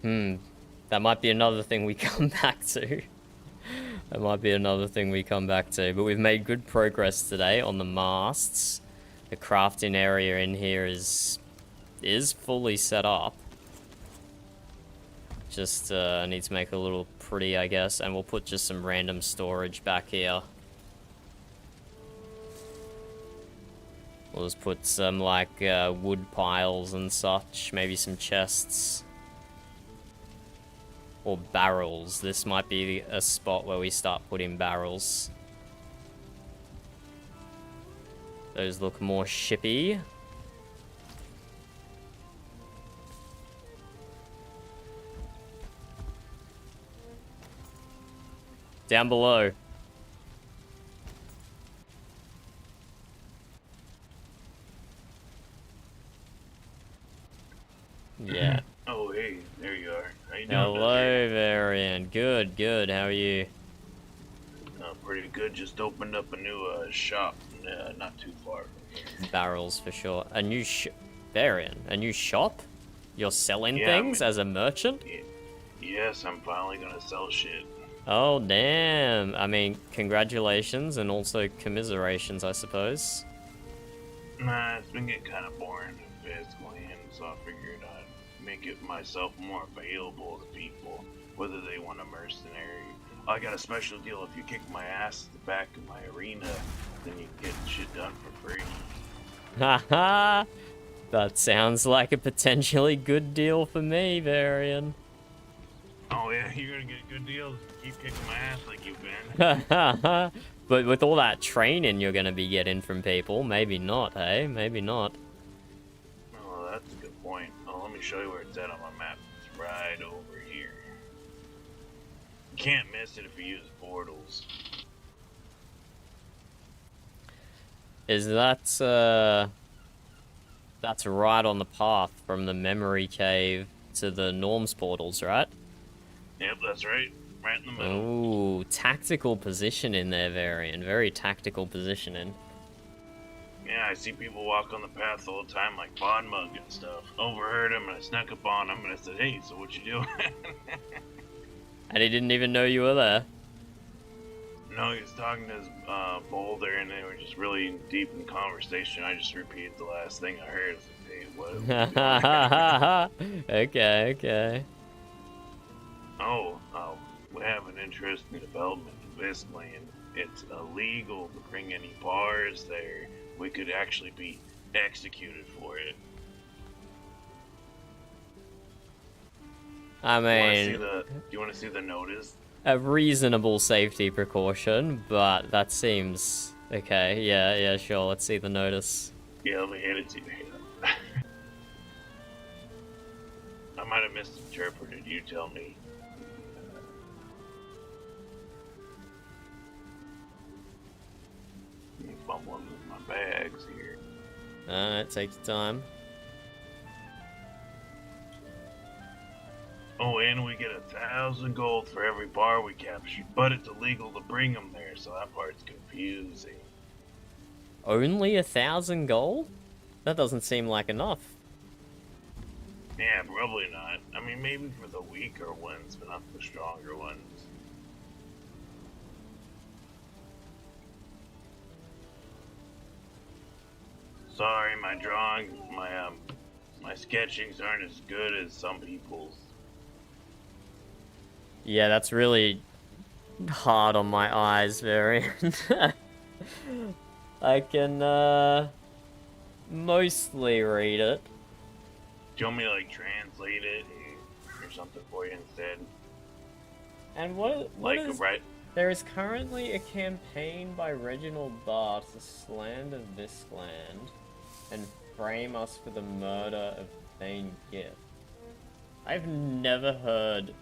That might be another thing we come back to. That might be another thing we come back to. But we've made good progress today on the masts. The crafting area in here is fully set up. Just need to make a little pretty, I guess, and we'll put just some random storage back here. We'll just put some, like, wood piles and such, maybe some chests. Or barrels. This might be a spot where we start putting barrels. Those look more shippy. Down below. Yeah. Oh, hey, there you are. How you doing? Hello, Varian. Good, good. How are you? Pretty good. Just opened up a new shop, not too far from here. Barrels for sure. A new Varian, a new shop? You're selling Yeah, things as a merchant? Yes, I'm finally gonna sell shit. Oh, damn. I mean, congratulations and also commiserations, I suppose. Nah, it's been getting kind of boring physically, and so I figured I'd make it myself more available to people, whether they want a mercenary. I got a special deal. If you kick my ass at the back of my arena, then you can get shit done for free. Haha! That sounds like a potentially good deal for me, Varian. Oh yeah, you're gonna get good deals. Keep kicking my ass like you've been. But with all that training you're gonna be getting from people, maybe not, hey? Maybe not. Oh, that's a good point. Oh, let me show you where it's at on my map. It's right over here. You can't miss it if you use portals. Is that, that's right on the path from the memory cave to the Norms portals, right? Yep, that's right. Right in the middle. Ooh, tactical positioning there, Varian. Very tactical positioning. Yeah, I see people walk on the path all the time like Bond Mug and stuff. Overheard him and I snuck up on him and I said, hey, so what you doing? And he didn't even know you were there. No, he was talking to his boulder and they were just really deep in conversation. I just repeated the last thing I heard. I said, hey, what? Okay, okay. Oh, we have an interesting development in this land. It's illegal to bring any bars there. We could actually be executed for it. I mean, do you want to see the notice? a reasonable safety precaution, but that seems okay. Yeah, yeah, sure. Let's see the notice. Yeah, let me hand it to you. I might have misinterpreted. You tell me. I'm fumbling with my bags here. Alright, take your time. Oh, and we get 1,000 gold for every bar we capture, but it's illegal to bring them there, so that part's confusing. Only 1,000 gold? That doesn't seem like enough. Yeah, probably not. I mean, maybe for the weaker ones, but not the stronger ones. Sorry, my drawing, my sketchings aren't as good as some people's. Yeah, that's really hard on my eyes, Varian. I can, mostly read it. Do you want me to, like, translate it or something for you instead? And what Like, is... right? There is currently a campaign by Reginald Barr to slander this land and frame us for the murder of Thane Gift. I've never heard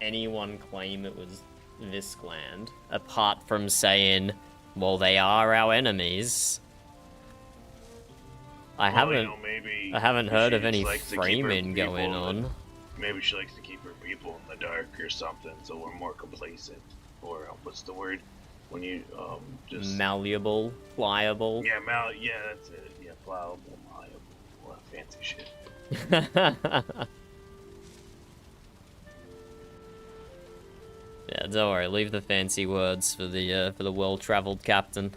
anyone claim it was Viscland, apart from saying, well, they are our enemies. I haven't heard of any framing going on. Maybe she likes to keep her people in the dark or something, so we're more complacent. Or what's the word when you just malleable, pliable. Yeah, yeah, that's it. Yeah, pliable, malleable. Well, fancy shit. Yeah, don't worry. Leave the fancy words for the well-traveled captain.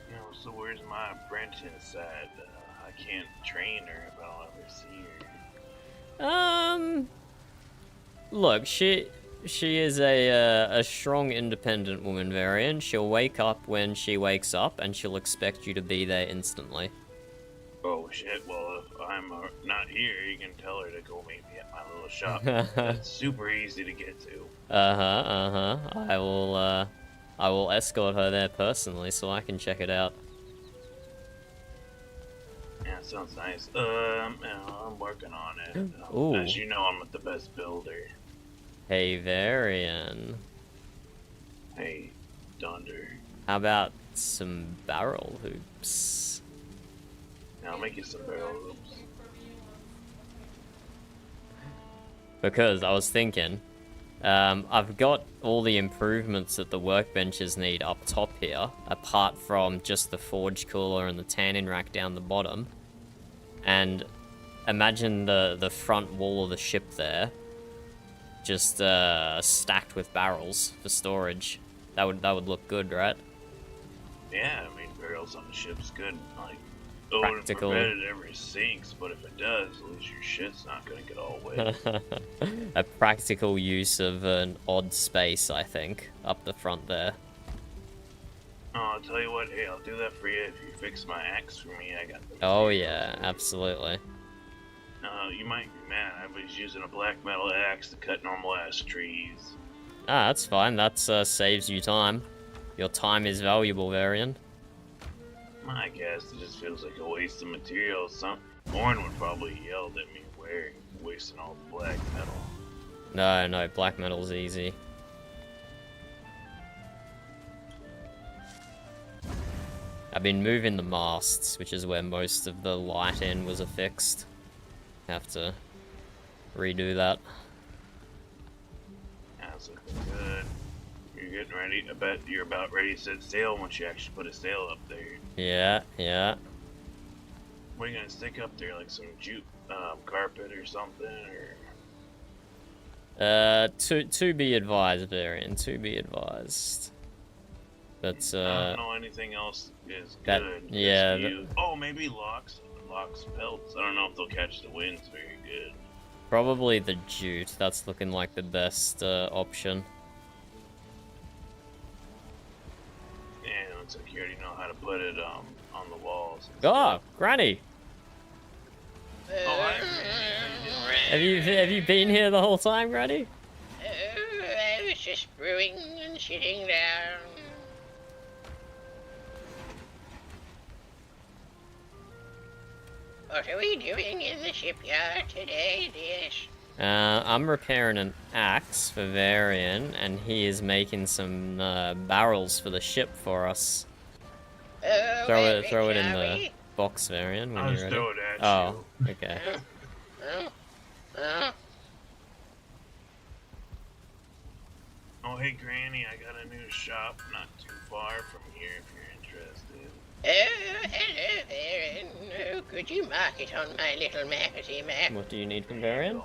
You know, so where's my apprentice at? I can't train her if I don't ever see her. Look, she is a strong, independent woman, Varian. She'll wake up when she wakes up, and she'll expect you to be there instantly. Oh shit, well if I'm not here, you can tell her to go meet me at my little shop. That's super easy to get to. I will escort her there personally so I can check it out. Yeah, sounds nice. I'm working on it. Ooh. As you know, I'm not the best builder. Hey, Varian. Hey, Dunder. How about some barrel hoops? Yeah, I'll make you some barrel hoops. Because I was thinking, I've got all the improvements that the workbenches need up top here, apart from just the forge cooler and the tanning rack down the bottom. And imagine the front wall of the ship there, just stacked with barrels for storage. That would look good, right? Yeah, I mean, barrels on the ship's good. Like, Practical. it wouldn't prevent it ever sinks, but if it does, at least your shit's not gonna get all wet. A practical use of an odd space, I think, up the front there. Oh, I'll tell you what, hey, I'll do that for you if you fix my axe for me. I got the Oh materials. yeah, absolutely. You might be mad. I was using a black metal axe to cut normal ass trees. Ah, that's fine. That saves you time. Your time is valuable, Varian. I guess it just feels like a waste of materials. Orin would probably yell at me wasting all the black metal. No, black metal's easy. I've been moving the masts, which is where most of the light end was affixed. Have to redo that. That's looking good. You're getting ready. I bet you're about ready to set sail once you actually put a sail up there. Yeah. What are you gonna stick up there, like some jute carpet or something, or? To be advised, Varian. To be advised. But I don't know anything else is that, good. yeah. Oh, maybe locks pelts. I don't know if they'll catch the winds very good. Probably the jute. That's looking like the best option. Yeah, it looks like you already know how to put it on the walls. Oh, Granny! Oh, Have you been here the whole time, Granny? I was just brewing and sitting down. What are we doing in the shipyard today, Dish? I'm repairing an axe for Varian, and he is making some barrels for the ship for us. Oh, Throw it in the box, Varian, when you're ready. throw it at Oh, okay. Oh, hey, Granny, I got a new shop not too far from here if you're interested. Oh, hello there, and could you mark it on my little mappity map? What do you need from Varian?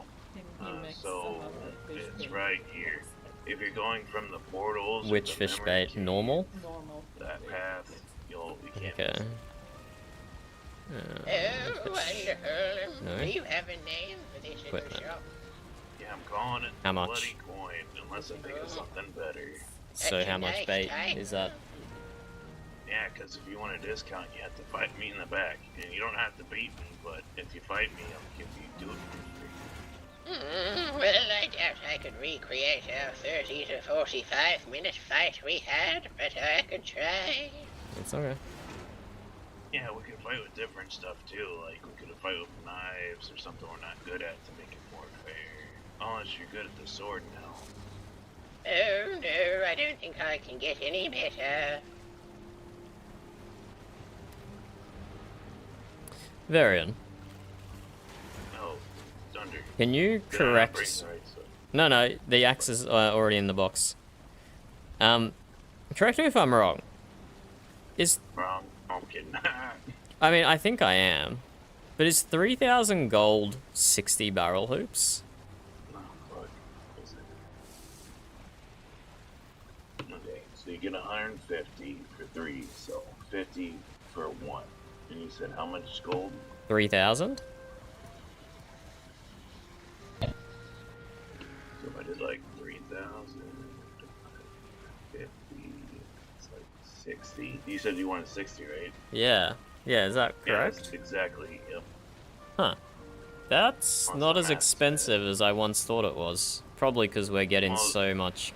So, it's right here. If you're going from the portals... Which fish bait? Normal? Normal. That path, you can't Okay. Oh, wonderful. No. Do you have a name for this little Equipment. shop? Yeah, I'm calling it How much? Bloody Coin, unless I think of something better. So That's a how much nice bait type. is that? Yeah, because if you want a discount, you have to fight me in the back. And you don't have to beat me, but if you fight me, I'll give you do it for free. Well, I doubt I could recreate our 30 to 45 minute fight we had, but I could try. It's okay. Yeah, we could fight with different stuff too. Like we could fight with knives or something we're not good at to make it more fair. Unless you're good at the sword now. Oh no, I don't think I can get any better. Varian, Oh, Thunder. can you Yeah, bring correct... the right side. No, the axe is already in the box. Correct me if I'm wrong. Is... Wrong. I'm kidding. I mean, I think I am. But is 3,000 gold 60 barrel hoops? No, fuck. Is it? Okay, so you get 150 for 3, so 50 for 1. And you said how much gold? 3,000? 60. You said you wanted 60, right? Yeah. Yeah, is that Yeah, correct? that's exactly, yep. Huh. That's Once not the as math's expensive as I once thought it was. Probably because we're getting Well- so much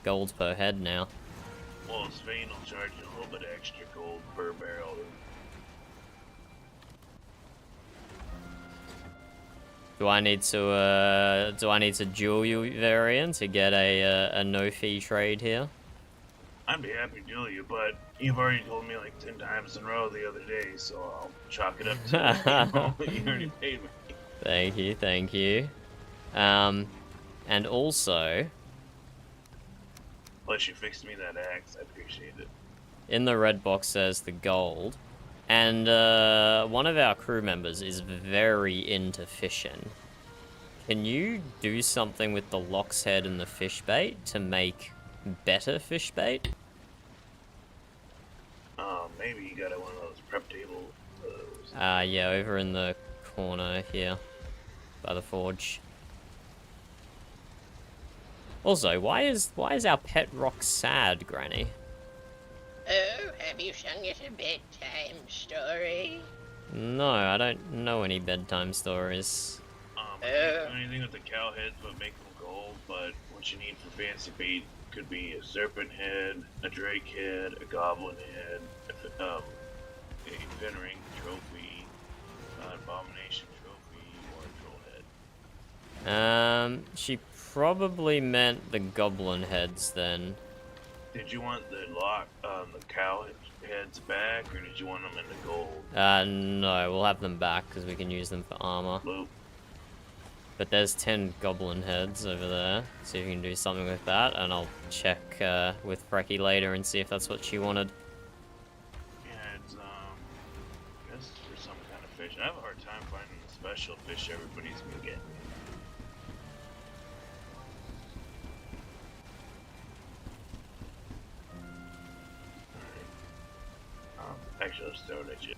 gold per head now. Well, Spain will charge you a little bit extra gold per barrel. Do I need to duel you, Varian, to get a no fee trade here? I'd be happy to deal you, but you've already told me like 10 times in a row the other day, so I'll chalk it up to you already paid me. Thank you, thank you. And also, Plus you fixed me that axe, I appreciate it. in the red box there's the gold, and one of our crew members is very into fishing. Can you do something with the lock's head and the fish bait to make better fish bait? Maybe you got one of those prep table. Yeah, over in the corner here, by the forge. Also, why is our pet rock sad, Granny? Oh, have you sung it a bedtime story? No, I don't know any bedtime stories. I can't do anything with the cow heads but make them gold, but what you need for fancy bait could be a serpent head, a drake head, a goblin head, a fin ring trophy, an abomination trophy, or a troll head. She probably meant the goblin heads then. Did you want the cow heads back, or did you want them in the gold? No, we'll have them back because we can use them for armor. Boop. But there's 10 goblin heads over there. See if you can do something with that, and I'll check with Frecky later and see if that's what she wanted. Yeah, it's I guess for some kind of fish. I have a hard time finding the special fish everybody's been getting. Actually, I'll just throw it at you.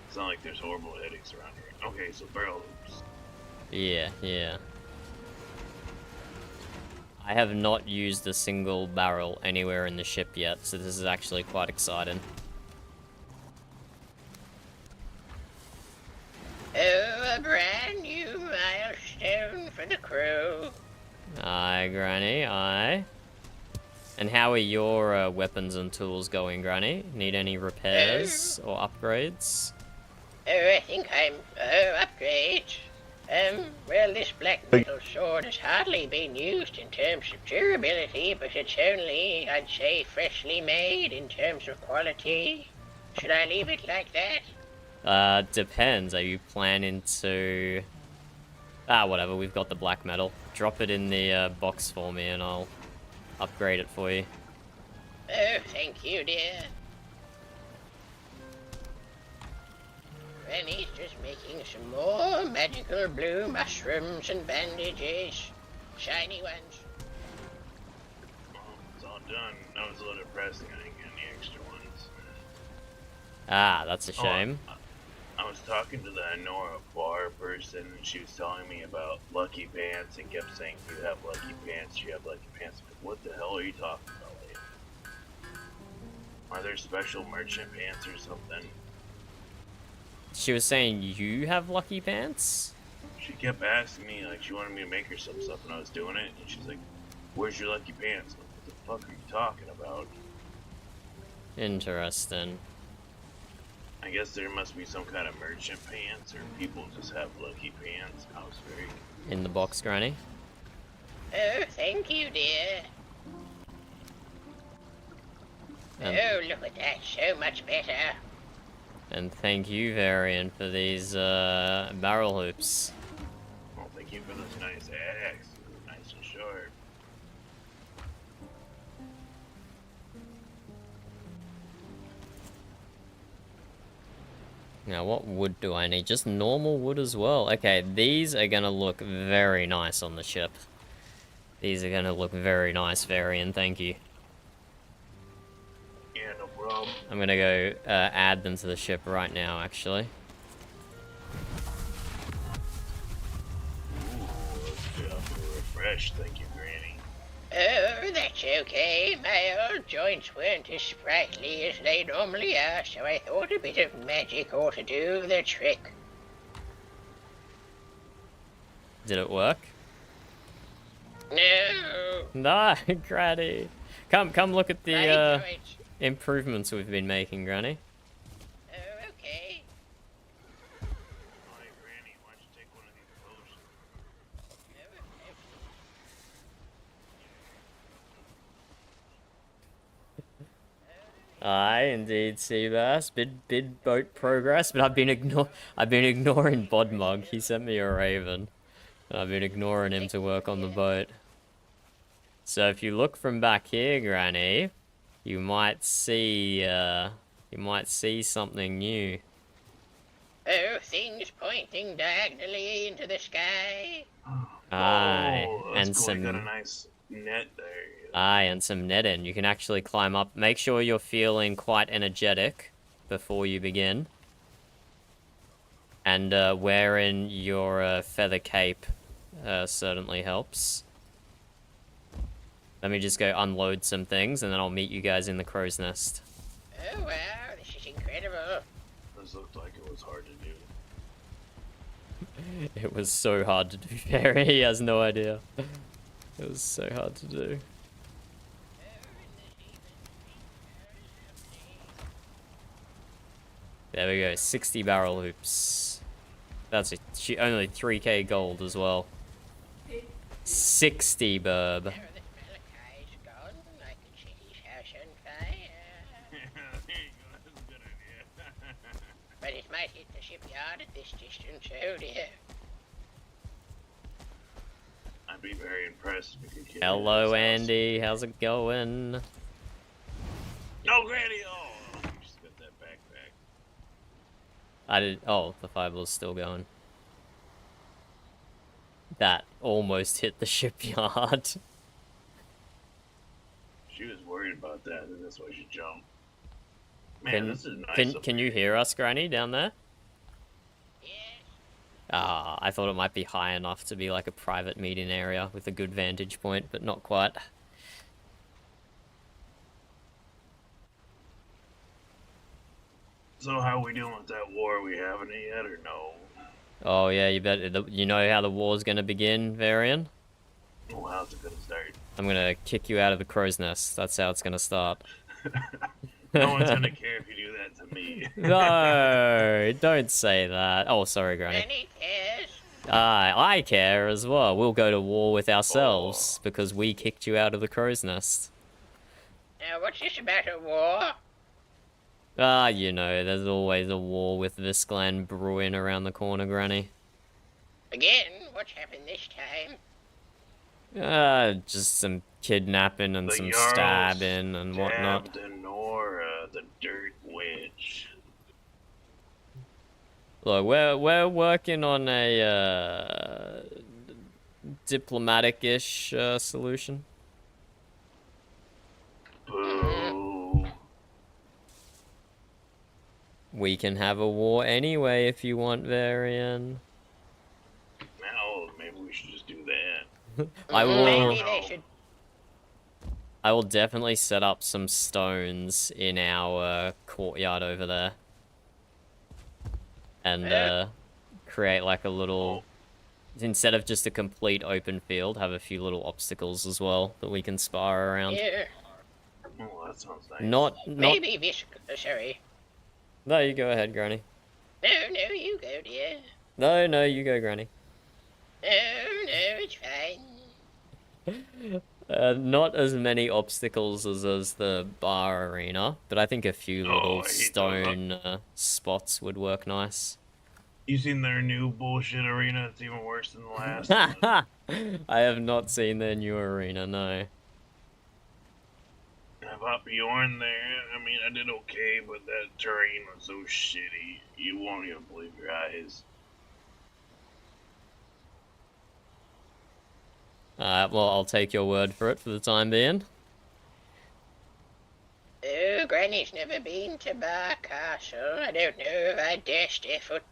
It's not like there's horrible headaches around here. Okay, so barrel hoops. Yeah, yeah. I have not used a single barrel anywhere in the ship yet, so this is actually quite exciting. Oh, a brand new milestone for the crew. Aye, Granny, aye. And how are your weapons and tools going, Granny? Need any repairs or upgrades? Oh, I think upgrade. Well, this black metal sword has hardly been used in terms of durability, but it's only, I'd say, freshly made in terms of quality. Should I leave it like that? Depends. Are you planning to... whatever, we've got the black metal. Drop it in the box for me and I'll upgrade it for you. Oh, thank you, dear. Granny's just making some more magical blue mushrooms and bandages. Shiny ones. It's all done. I was a little depressed I didn't get any extra ones. Ah, that's a shame. I was talking to the Nora bar person, and she was telling me about Lucky Pants and kept saying, you have Lucky Pants, you have Lucky Pants. But what the hell are you talking about, lady? Are there special merchant pants or something? She was saying you have lucky pants? She kept asking me, like, she wanted me to make her some stuff, and I was doing it, and she's like, where's your Lucky Pants? I'm like, what the fuck are you talking about? Interesting. I guess there must be some kind of merchant pants, or people just have Lucky Pants. I was very... In the box, Granny? Oh, thank you, dear. Oh, look at that, so much better. And thank you, Varian, for these barrel hoops. Well, thank you for this nice axe. Nice and sharp. Now, what wood do I need? Just normal wood as well. Okay, these are gonna look very nice on the ship. These are gonna look very nice, Varian, thank you. Yeah, no problem. I'm gonna go add them to the ship right now, actually. Ooh, let's get up and refresh. Thank you, Granny. Oh, that's okay. My old joints weren't as sprightly as they normally are, so I thought a bit of magic ought to do the trick. Did it work? No. No, Granny. Come look at the My joints. improvements we've been making, Granny. Oh, okay. Alright, Granny, why don't you take one of these potions? Aye, indeed, Seabass. Bid boat progress, but I've been ignoring Bodmug. He sent me a raven. And I've been ignoring him to work on the boat. So if you look from back here, Granny, you might see something new. Oh, things pointing diagonally into the sky. Aye, Oh, and that's cool. You got a some nice net there. aye, and some netting. You can actually climb up. Make sure you're feeling quite energetic before you begin. And wearing your feather cape certainly helps. Let me just go unload some things, and then I'll meet you guys in the crow's nest. Oh, wow, this is incredible. This looked like it was hard to do. It was so hard to do, Fairy. He has no idea. It was so hard to do. There we go, 60 barrel hoops. That's only 3k gold as well. 60, burb. Now that Malachi's gone, I can set his house on fire. There you go, that's a good idea. But it might hit the shipyard at this distance, oh dear. I'd be very impressed if we could get Hello, this house. Andy. How's it going? No, Granny! Oh, you just got that backpack. I did. Oh, the fireball's still going. That almost hit the shipyard. She was worried about that, and that's why she jumped. Man, this is nice. Can you hear us, Granny, down there? Yes. Ah, I thought it might be high enough to be like a private meeting area with a good vantage point, but not quite. So how we doing with that war? We having it yet or no? Oh yeah, you bet. You know how the war's gonna begin, Varian? Oh, how's it gonna start? I'm gonna kick you out of the crow's nest. That's how it's gonna start. No one's gonna care if you do that to me. No, don't say that. Oh, sorry, Granny. Granny cares. I care as well. We'll go to war with ourselves because we kicked you out of the crow's nest. Now, what's this about a war? You know, there's always a war with Visclan brewing around the corner, Granny. Again, what's happened this time? Just some kidnapping and The some Jarls stabbing and whatnot. stabbed Nora, the dirt witch. Look, we're working on a diplomatic-ish solution. Boo. We can have a war anyway if you want, Varian. Now, maybe we should just do that. Maybe they should. I will definitely set up some stones in our courtyard over there. And create like a little... Instead of just a complete open field, have a few little obstacles as well that we can spar around. Yeah. Oh, that sounds nice. Not... Maybe sorry. No, you go ahead, Granny. No, you go, dear. No, you go, Granny. No, it's fine. Not as many obstacles as the bar arena, but I think a few little stone spots would work nice. You seen their new bullshit arena? It's even worse than the last. I have not seen their new arena, no. I bought Bjorn there. I mean, I did okay, but that terrain was so shitty. You won't even believe your eyes. Well, I'll take your word for it for the time being. Oh, Granny's never been to Bar Castle. I don't know if I dare step foot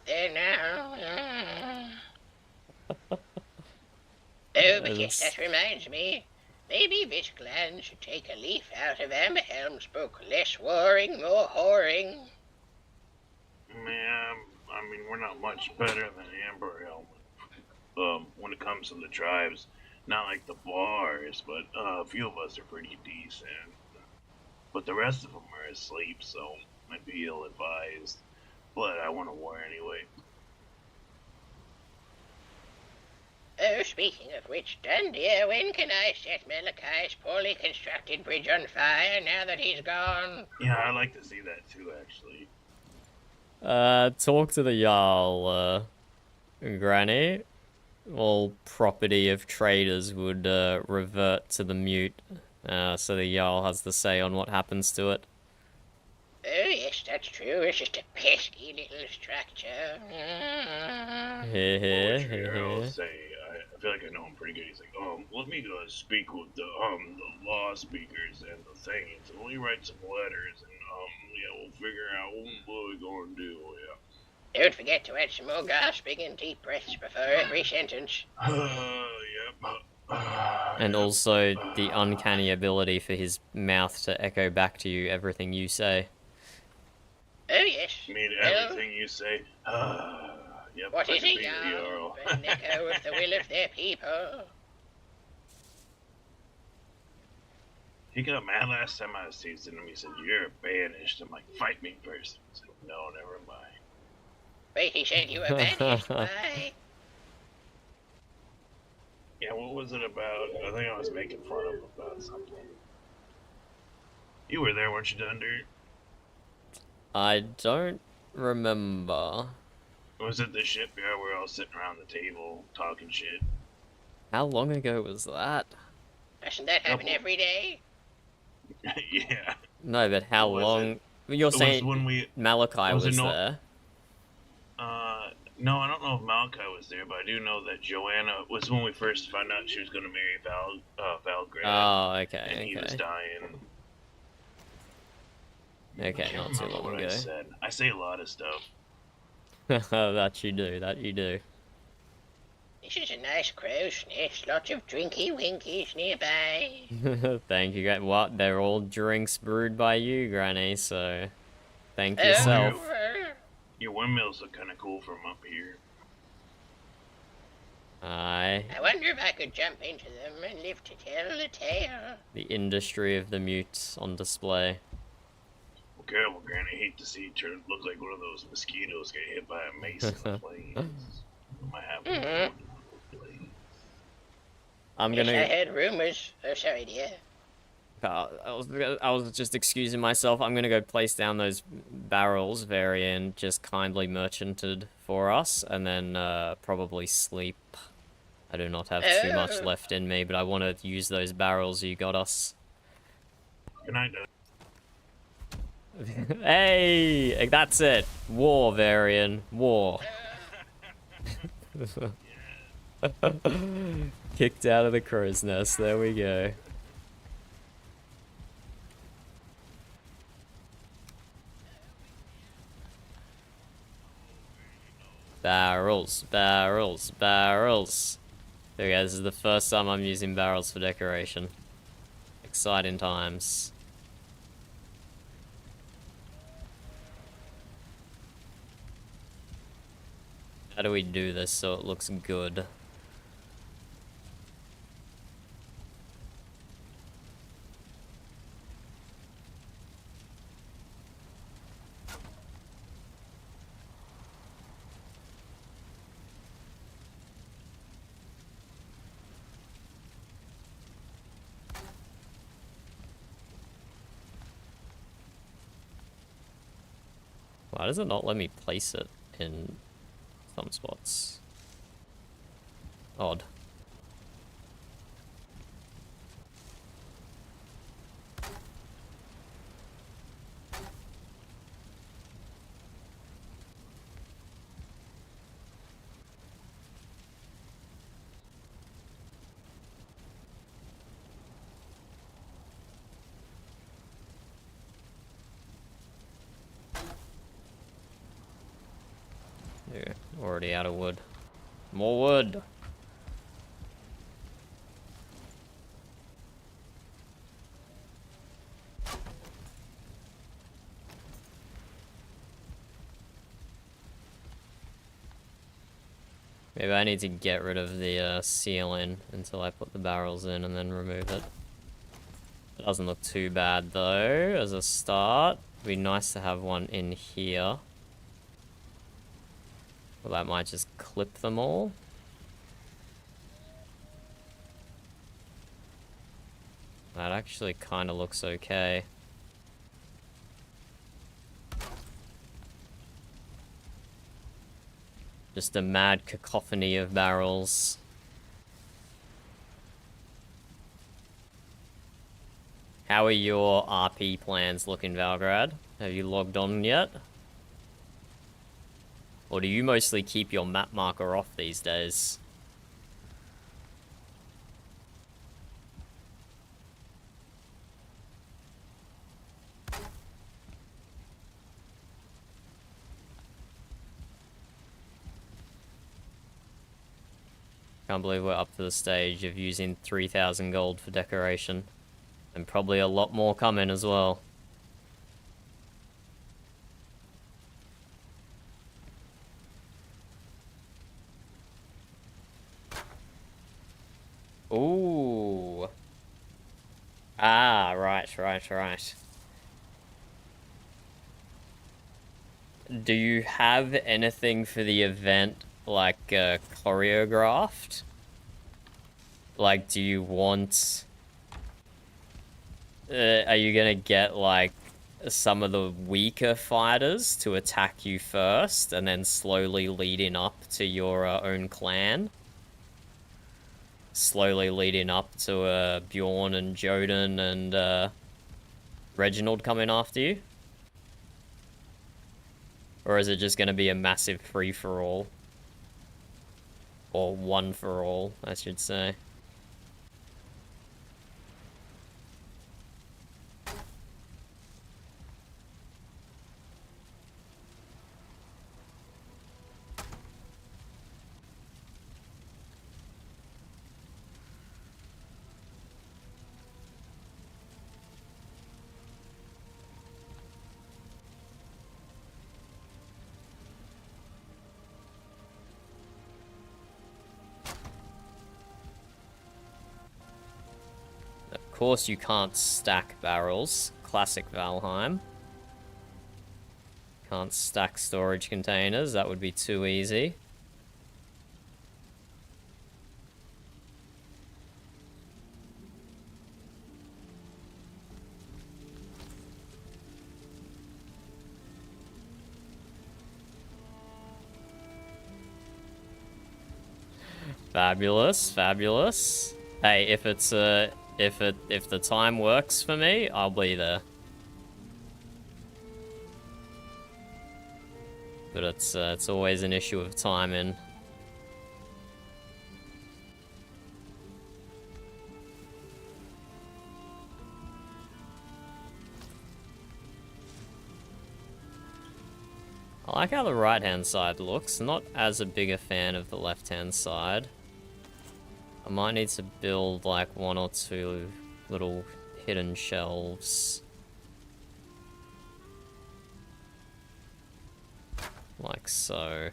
there now. Oh, but yes, that reminds me. Maybe this clan should take a leaf out of Amberhelm's book. Less warring, more whoring. Man, I mean, we're not much better than Amberhelm. When it comes to the tribes, not like the bars, but a few of us are pretty decent. But the rest of them are asleep, so I'd be ill-advised. But I want to war anyway. Oh, speaking of which, Dundear, when can I set Malachi's poorly constructed bridge on fire now that he's gone? Yeah, I'd like to see that too, actually. Talk to the Jarl, Granny. All property of traders would revert to the mute, so the Jarl has the say on what happens to it. Oh, yes, that's true. It's just a pesky little structure. I'll say, I feel like I know him pretty good. He's like, let me go speak with the law speakers and the things, and let me write some letters, and yeah, we'll figure out what we're gonna do. Yeah. Don't forget to add some more gasping and deep breaths before every sentence. Yep. And also the uncanny ability for his mouth to echo back to you everything you say. Oh, yes. I mean, everything you say. Yep, What is it, Jarl? An echo of the will of their people. He got mad last time I was teasing him. He said, "You're banished." I'm like, "Fight me first." He's like, "No, never mind." Wait, he said you were banished. Why? Yeah, what was it about? I think I was making fun of him about something. You were there, weren't you, Dunder? I don't remember. Was it the shipyard where we were all sitting around the table talking shit? How long ago was that? Doesn't that happen every day? Yeah. No, but how long? You're saying when Malachi was there? No, I don't know if Malachi was there, but I do know that Joanna was when we first found out she was going to marry Valgrad. Oh, okay, and he was dying. Okay, not too long ago. I say a lot of stuff. That you do, that you do. This is a nice crow's nest, lots of drinky winkies nearby. Thank you, what? They're all drinks brewed by you, Granny, so thank yourself. Your windmills look kind of cool from up here. I wonder if I could jump into them and live to tell the tale. The industry of the mute on display. Well, careful, Granny. I hate to see it look like one of those mosquitoes get hit by a mace in the flames. Might happen. I'm gonna. Yes, I heard rumors. Oh, sorry, dear. I was just excusing myself. I'm gonna go place down those barrels Varian just kindly merchanted for us, and then probably sleep. I do not have too much left in me, but I want to use those barrels you got us. Good night, Hey, that's it. War, Varian. War. Kicked out of the crow's nest. There we go. Barrels, barrels, barrels. Okay, this is the first time I'm using barrels for decoration. Exciting times. How do we do this so it looks good? Why does it not let me place it in some spots? Odd. Yeah, already out of wood. More wood! Maybe I need to get rid of the ceiling until I put the barrels in and then remove it. It doesn't look too bad though, as a start. It'd be nice to have one in here. Well, that might just clip them all. That actually kind of looks okay. Just a mad cacophony of barrels. How are your RP plans looking, Valgrad? Have you logged on yet? Or do you mostly keep your map marker off these days? Can't believe we're up to the stage of using 3,000 gold for decoration. And probably a lot more coming as well. Ooh. Ah, right. Do you have anything for the event, like, choreographed? Like, do you want... are you gonna get, like, some of the weaker fighters to attack you first, and then slowly leading up to your own clan? Slowly leading up to Bjorn and Joden and Reginald coming after you? Or is it just gonna be a massive free-for-all? Or one-for-all, I should say. Of course you can't stack barrels. Classic Valheim. Can't stack storage containers, that would be too easy. Fabulous, fabulous. Hey, if it's if the time works for me, I'll be there. But it's always an issue of timing. I like how the right-hand side looks. Not as a big a fan of the left-hand side. I might need to build like one or two little hidden shelves. Like so.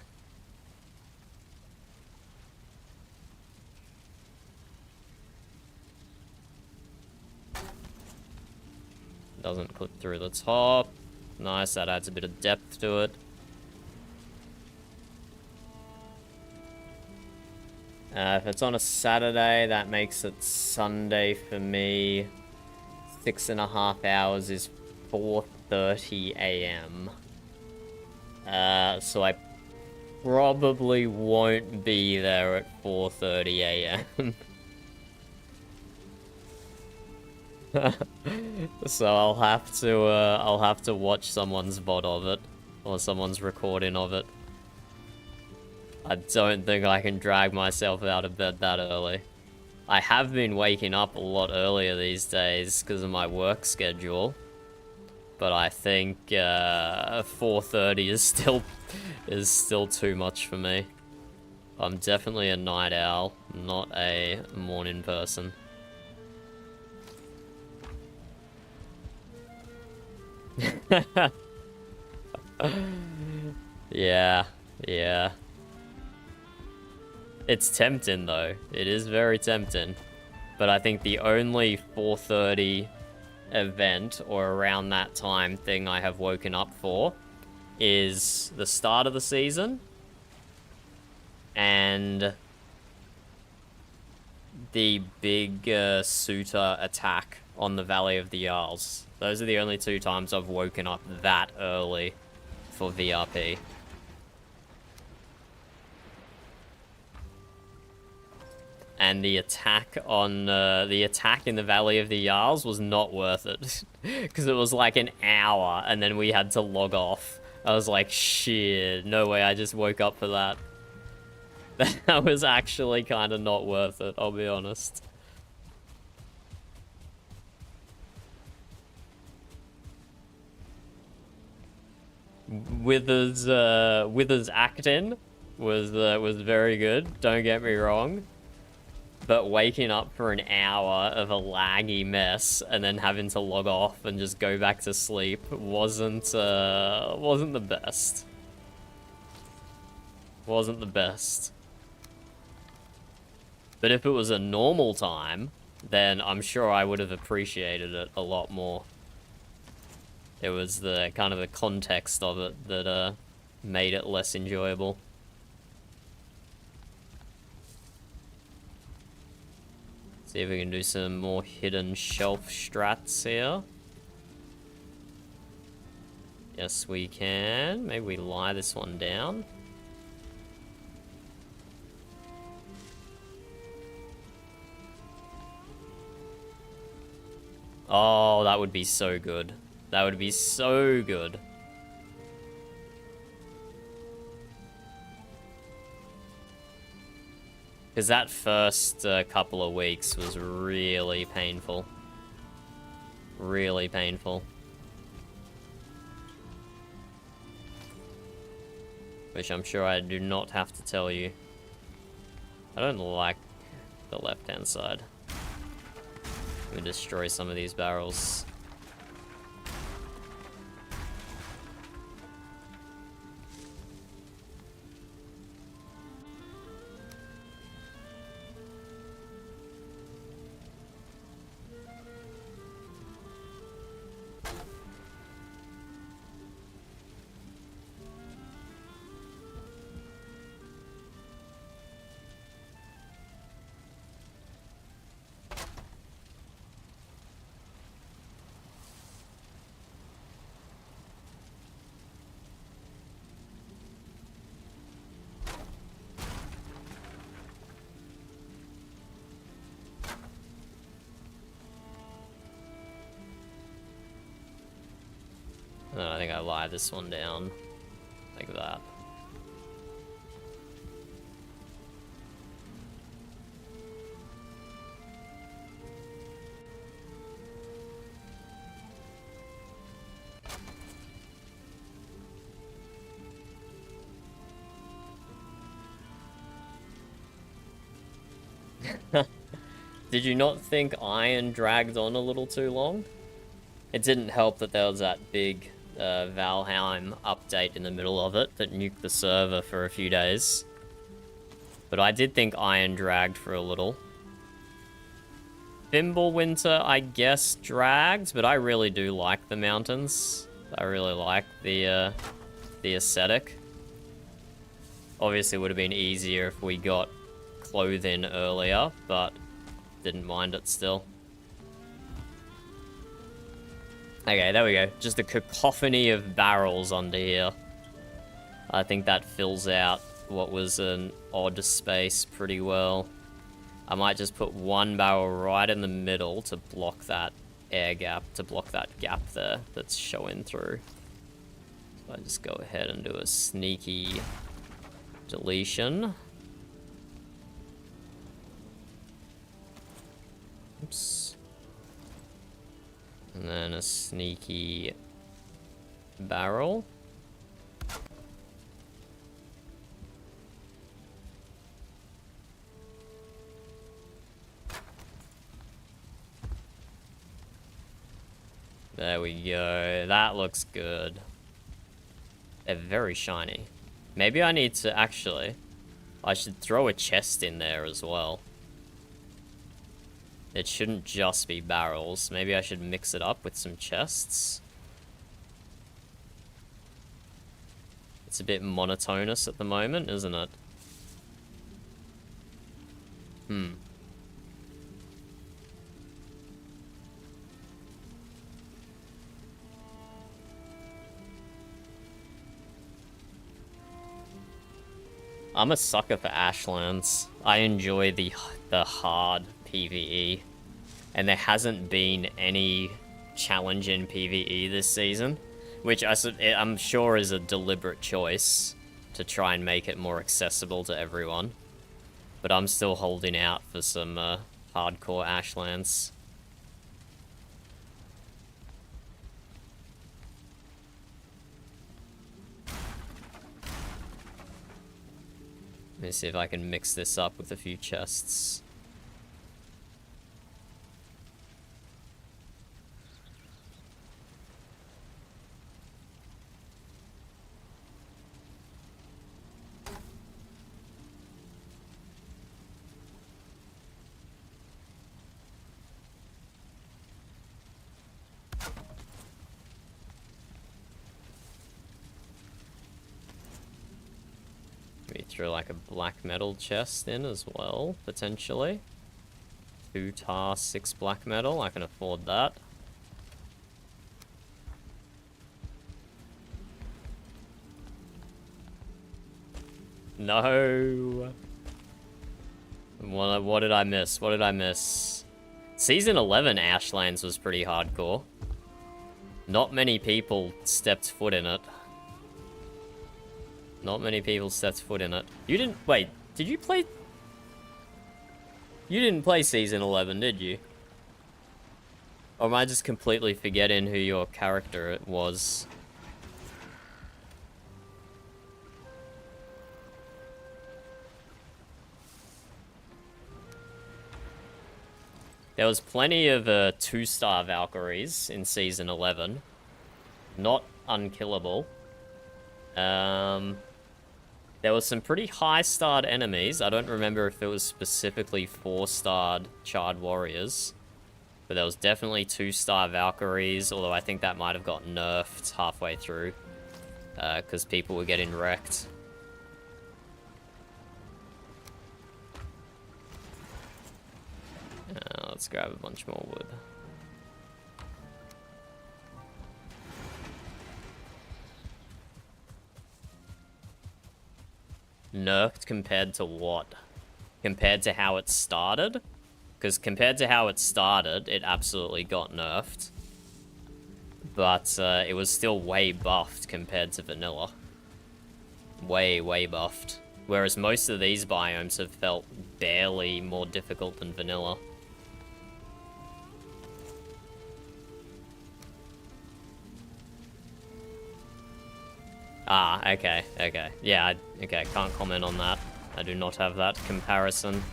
Doesn't clip through the top. Nice, that adds a bit of depth to it. If it's on a Saturday, that makes it Sunday for me. 6.5 hours is 4:30 AM. So I probably won't be there at 4:30 AM. So I'll have to watch someone's VOD of it, or someone's recording of it. I don't think I can drag myself out of bed that early. I have been waking up a lot earlier these days because of my work schedule, but I think 4:30 is still too much for me. I'm definitely a night owl, not a morning person. Yeah. It's tempting, though. It is very tempting. But I think the only 4:30 event, or around that time thing I have woken up for, is the start of the season. And the big suitor attack on the Valley of the Jarls. Those are the only 2 times I've woken up that early for VRP. And the attack on the attack in the Valley of the Jarls was not worth it, because it was like an hour, and then we had to log off. I was like, shit, no way! I just woke up for that. That was actually kind of not worth it, I'll be honest. Withers acting was very good. Don't get me wrong. But waking up for an hour of a laggy mess and then having to log off and just go back to sleep wasn't the best. Wasn't the best. But if it was a normal time, then I'm sure I would have appreciated it a lot more. It was the kind of the context of it that made it less enjoyable. See if we can do some more hidden shelf strats here. Yes, we can. Maybe we lie this one down. Oh, that would be so good. That would be so good. Because that first couple of weeks was really painful. Really painful. Which I'm sure I do not have to tell you. I don't like the left-hand side. Let me destroy some of these barrels. I think I lie this one down like that. Did you not think iron dragged on a little too long? It didn't help that there was that big Valheim update in the middle of it that nuked the server for a few days. But I did think iron dragged for a little. Fimbulwinter, I guess, dragged, but I really do like the mountains. I really like the aesthetic. Obviously, it would have been easier if we got clothing earlier, but didn't mind it still. Okay, there we go. Just a cacophony of barrels under here. I think that fills out what was an odd space pretty well. I might just put one barrel right in the middle to block that air gap, to block that gap there that's showing through. So I just go ahead and do a sneaky deletion. Oops. And then a sneaky barrel. There we go. That looks good. They're very shiny. Maybe I need to actually... I should throw a chest in there as well. It shouldn't just be barrels. Maybe I should mix it up with some chests. It's a bit monotonous at the moment, isn't it? I'm a sucker for Ashlands. I enjoy the hard PvE. And there hasn't been any challenge in PvE this season. Which I'm sure is a deliberate choice to try and make it more accessible to everyone. But I'm still holding out for some hardcore Ashlands. Let me see if I can mix this up with a few chests. Throw like a black metal chest in as well, potentially. 2 tar, 6 black metal, I can afford that. No! What did I miss? What did I miss? Season 11 Ashlands was pretty hardcore. Not many people stepped foot in it. Not many people stepped foot in it. You didn't... Wait, did you play... You didn't play Season 11, did you? Or am I just completely forgetting who your character it was? There was plenty of 2-star Valkyries in Season 11. Not unkillable. There was some pretty high-starred enemies. I don't remember if it was specifically 4-starred Charred Warriors. But there was definitely 2-star Valkyries, although I think that might have got nerfed halfway through. Because people were getting wrecked. Let's grab a bunch more wood. Nerfed compared to what? Compared to how it started? Because compared to how it started, it absolutely got nerfed. But it was still way buffed compared to vanilla. Way, way buffed. Whereas most of these biomes have felt barely more difficult than vanilla. Ah, okay, okay. Yeah, okay, can't comment on that. I do not have that comparison.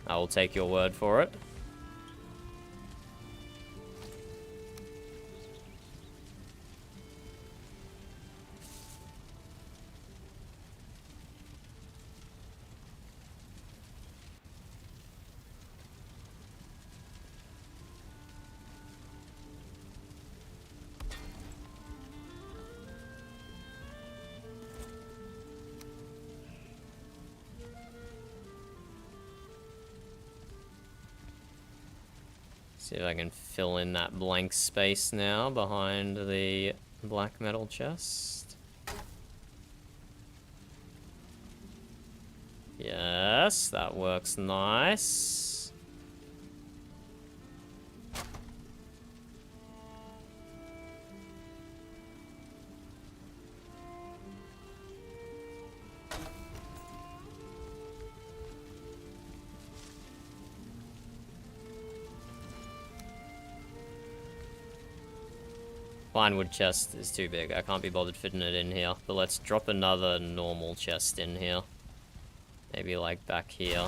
I will take your word for it. See if I can fill in that blank space now behind the black metal chest. Yes, that works nice. Pine wood chest is too big. I can't be bothered fitting it in here. But let's drop another normal chest in here. Maybe like back here.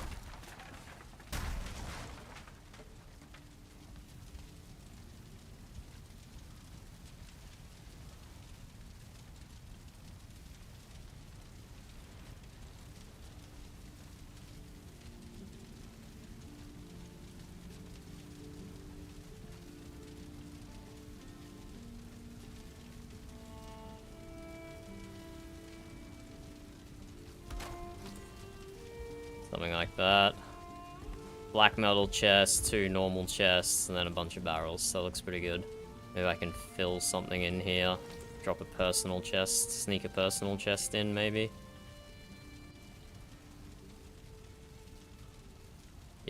Something like that. Black metal chest, 2 normal chests, and then a bunch of barrels. So that looks pretty good. Maybe I can fill something in here. Drop a personal chest. Sneak a personal chest in, maybe.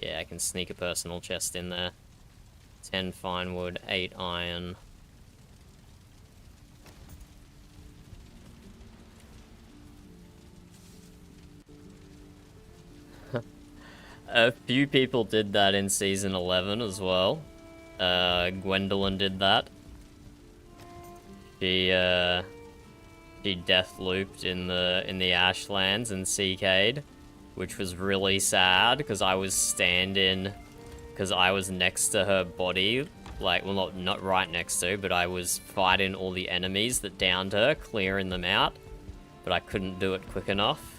Yeah, I can sneak a personal chest in there. 10 fine wood, 8 iron. A few people did that in Season 11 as well. Gwendolyn did that. She death looped in the Ashlands and CK'd, which was really sad because I was next to her body, like, well, not right next to, but I was fighting all the enemies that downed her, clearing them out, but I couldn't do it quick enough.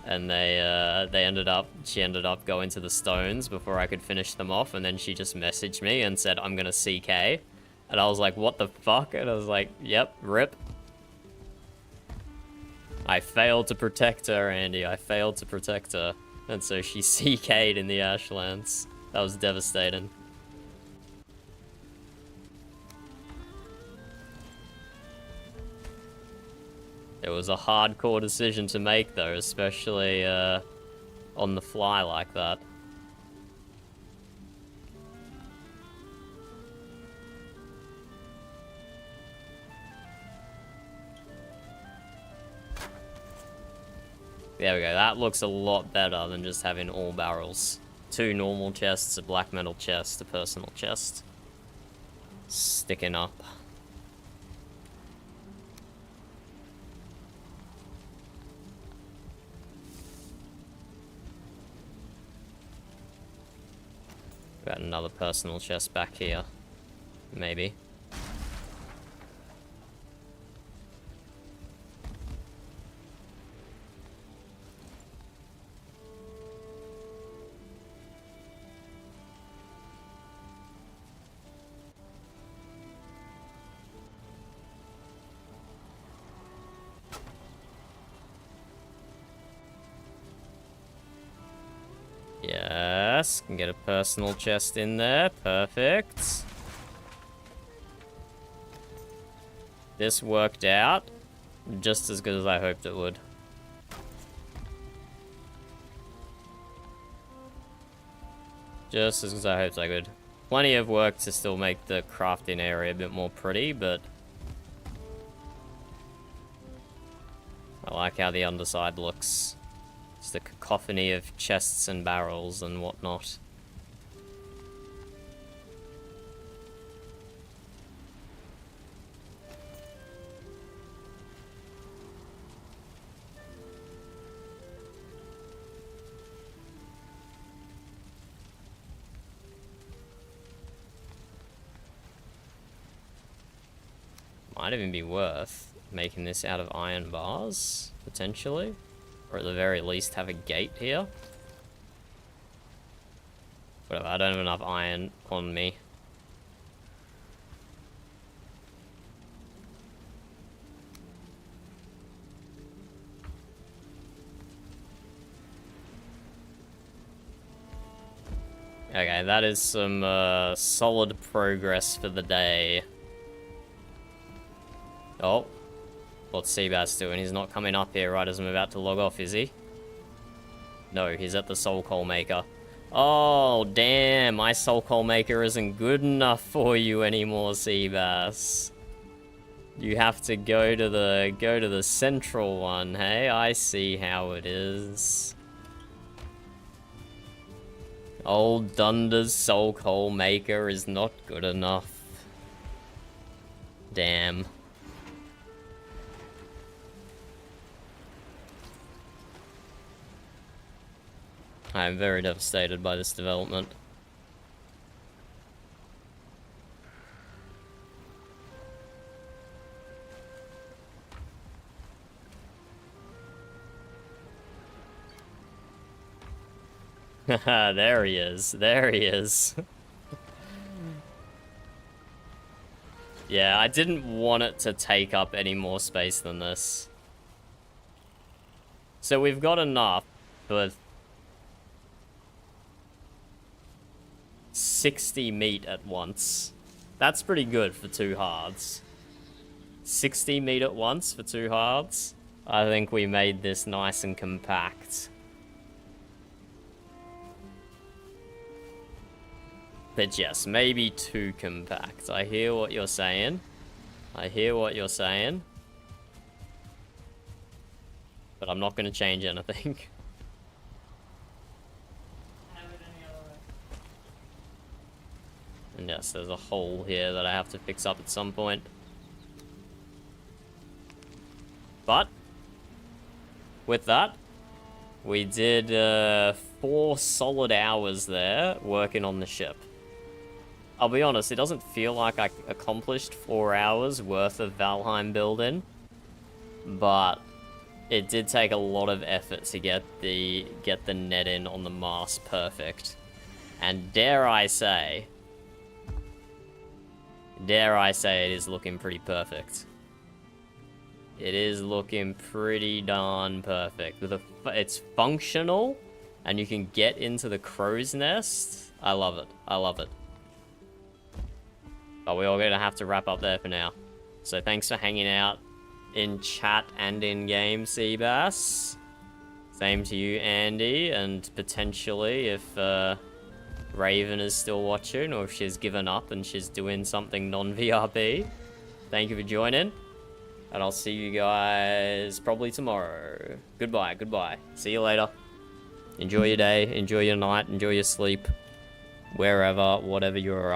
And she ended up going to the stones before I could finish them off, and then she just messaged me and said, I'm gonna CK. And I was like, what the fuck? And I was like, yep, rip. I failed to protect her, Andy. I failed to protect her. And so she CK'd in the Ashlands. That was devastating. It was a hardcore decision to make, though, especially on the fly like that. There we go. That looks a lot better than just having all barrels. 2 normal chests, a black metal chest, a personal chest. Sticking up. Got another personal chest back here. Maybe. Yes, can get a personal chest in there. Perfect. This worked out just as good as I hoped it would. Just as good as I hoped I could. Plenty of work to still make the crafting area a bit more pretty, but I like how the underside looks. It's the cacophony of chests and barrels and whatnot. Might even be worth making this out of iron bars, potentially. Or at the very least have a gate here. Whatever, I don't have enough iron on me. Okay, that is some solid progress for the day. Oh. What's Seabass doing? He's not coming up here right as I'm about to log off, is he? No, he's at the Soul Coal Maker. Oh, damn, my Soul Coal Maker isn't good enough for you anymore, Seabass. You have to go to the central one, hey? I see how it is. Old Dunder's Soul Coal Maker is not good enough. Damn. I am very devastated by this development. Haha, there he is. There he is. Yeah, I didn't want it to take up any more space than this. So we've got enough for 60 meat at once. That's pretty good for 2 hards. 60 meat at once for 2 hards. I think we made this nice and compact. But yes, maybe too compact. I hear what you're saying. I hear what you're saying. But I'm not going to change anything. And yes, there's a hole here that I have to fix up at some point. But with that, we did 4 solid hours there working on the ship. I'll be honest, it doesn't feel like I accomplished 4 hours worth of Valheim building, but it did take a lot of effort to get the netting on the mast perfect. And dare I say it is looking pretty perfect. It is looking pretty darn perfect. It's functional, and you can get into the crow's nest. I love it. I love it. But we're all going to have to wrap up there for now. So thanks for hanging out in chat and in game, Seabass. Same to you, Andy, and potentially if Raven is still watching, or if she's given up and she's doing something non-VRP. Thank you for joining, and I'll see you guys probably tomorrow. Goodbye, goodbye. See you later. Enjoy your day, enjoy your night, enjoy your sleep. Wherever, whatever you're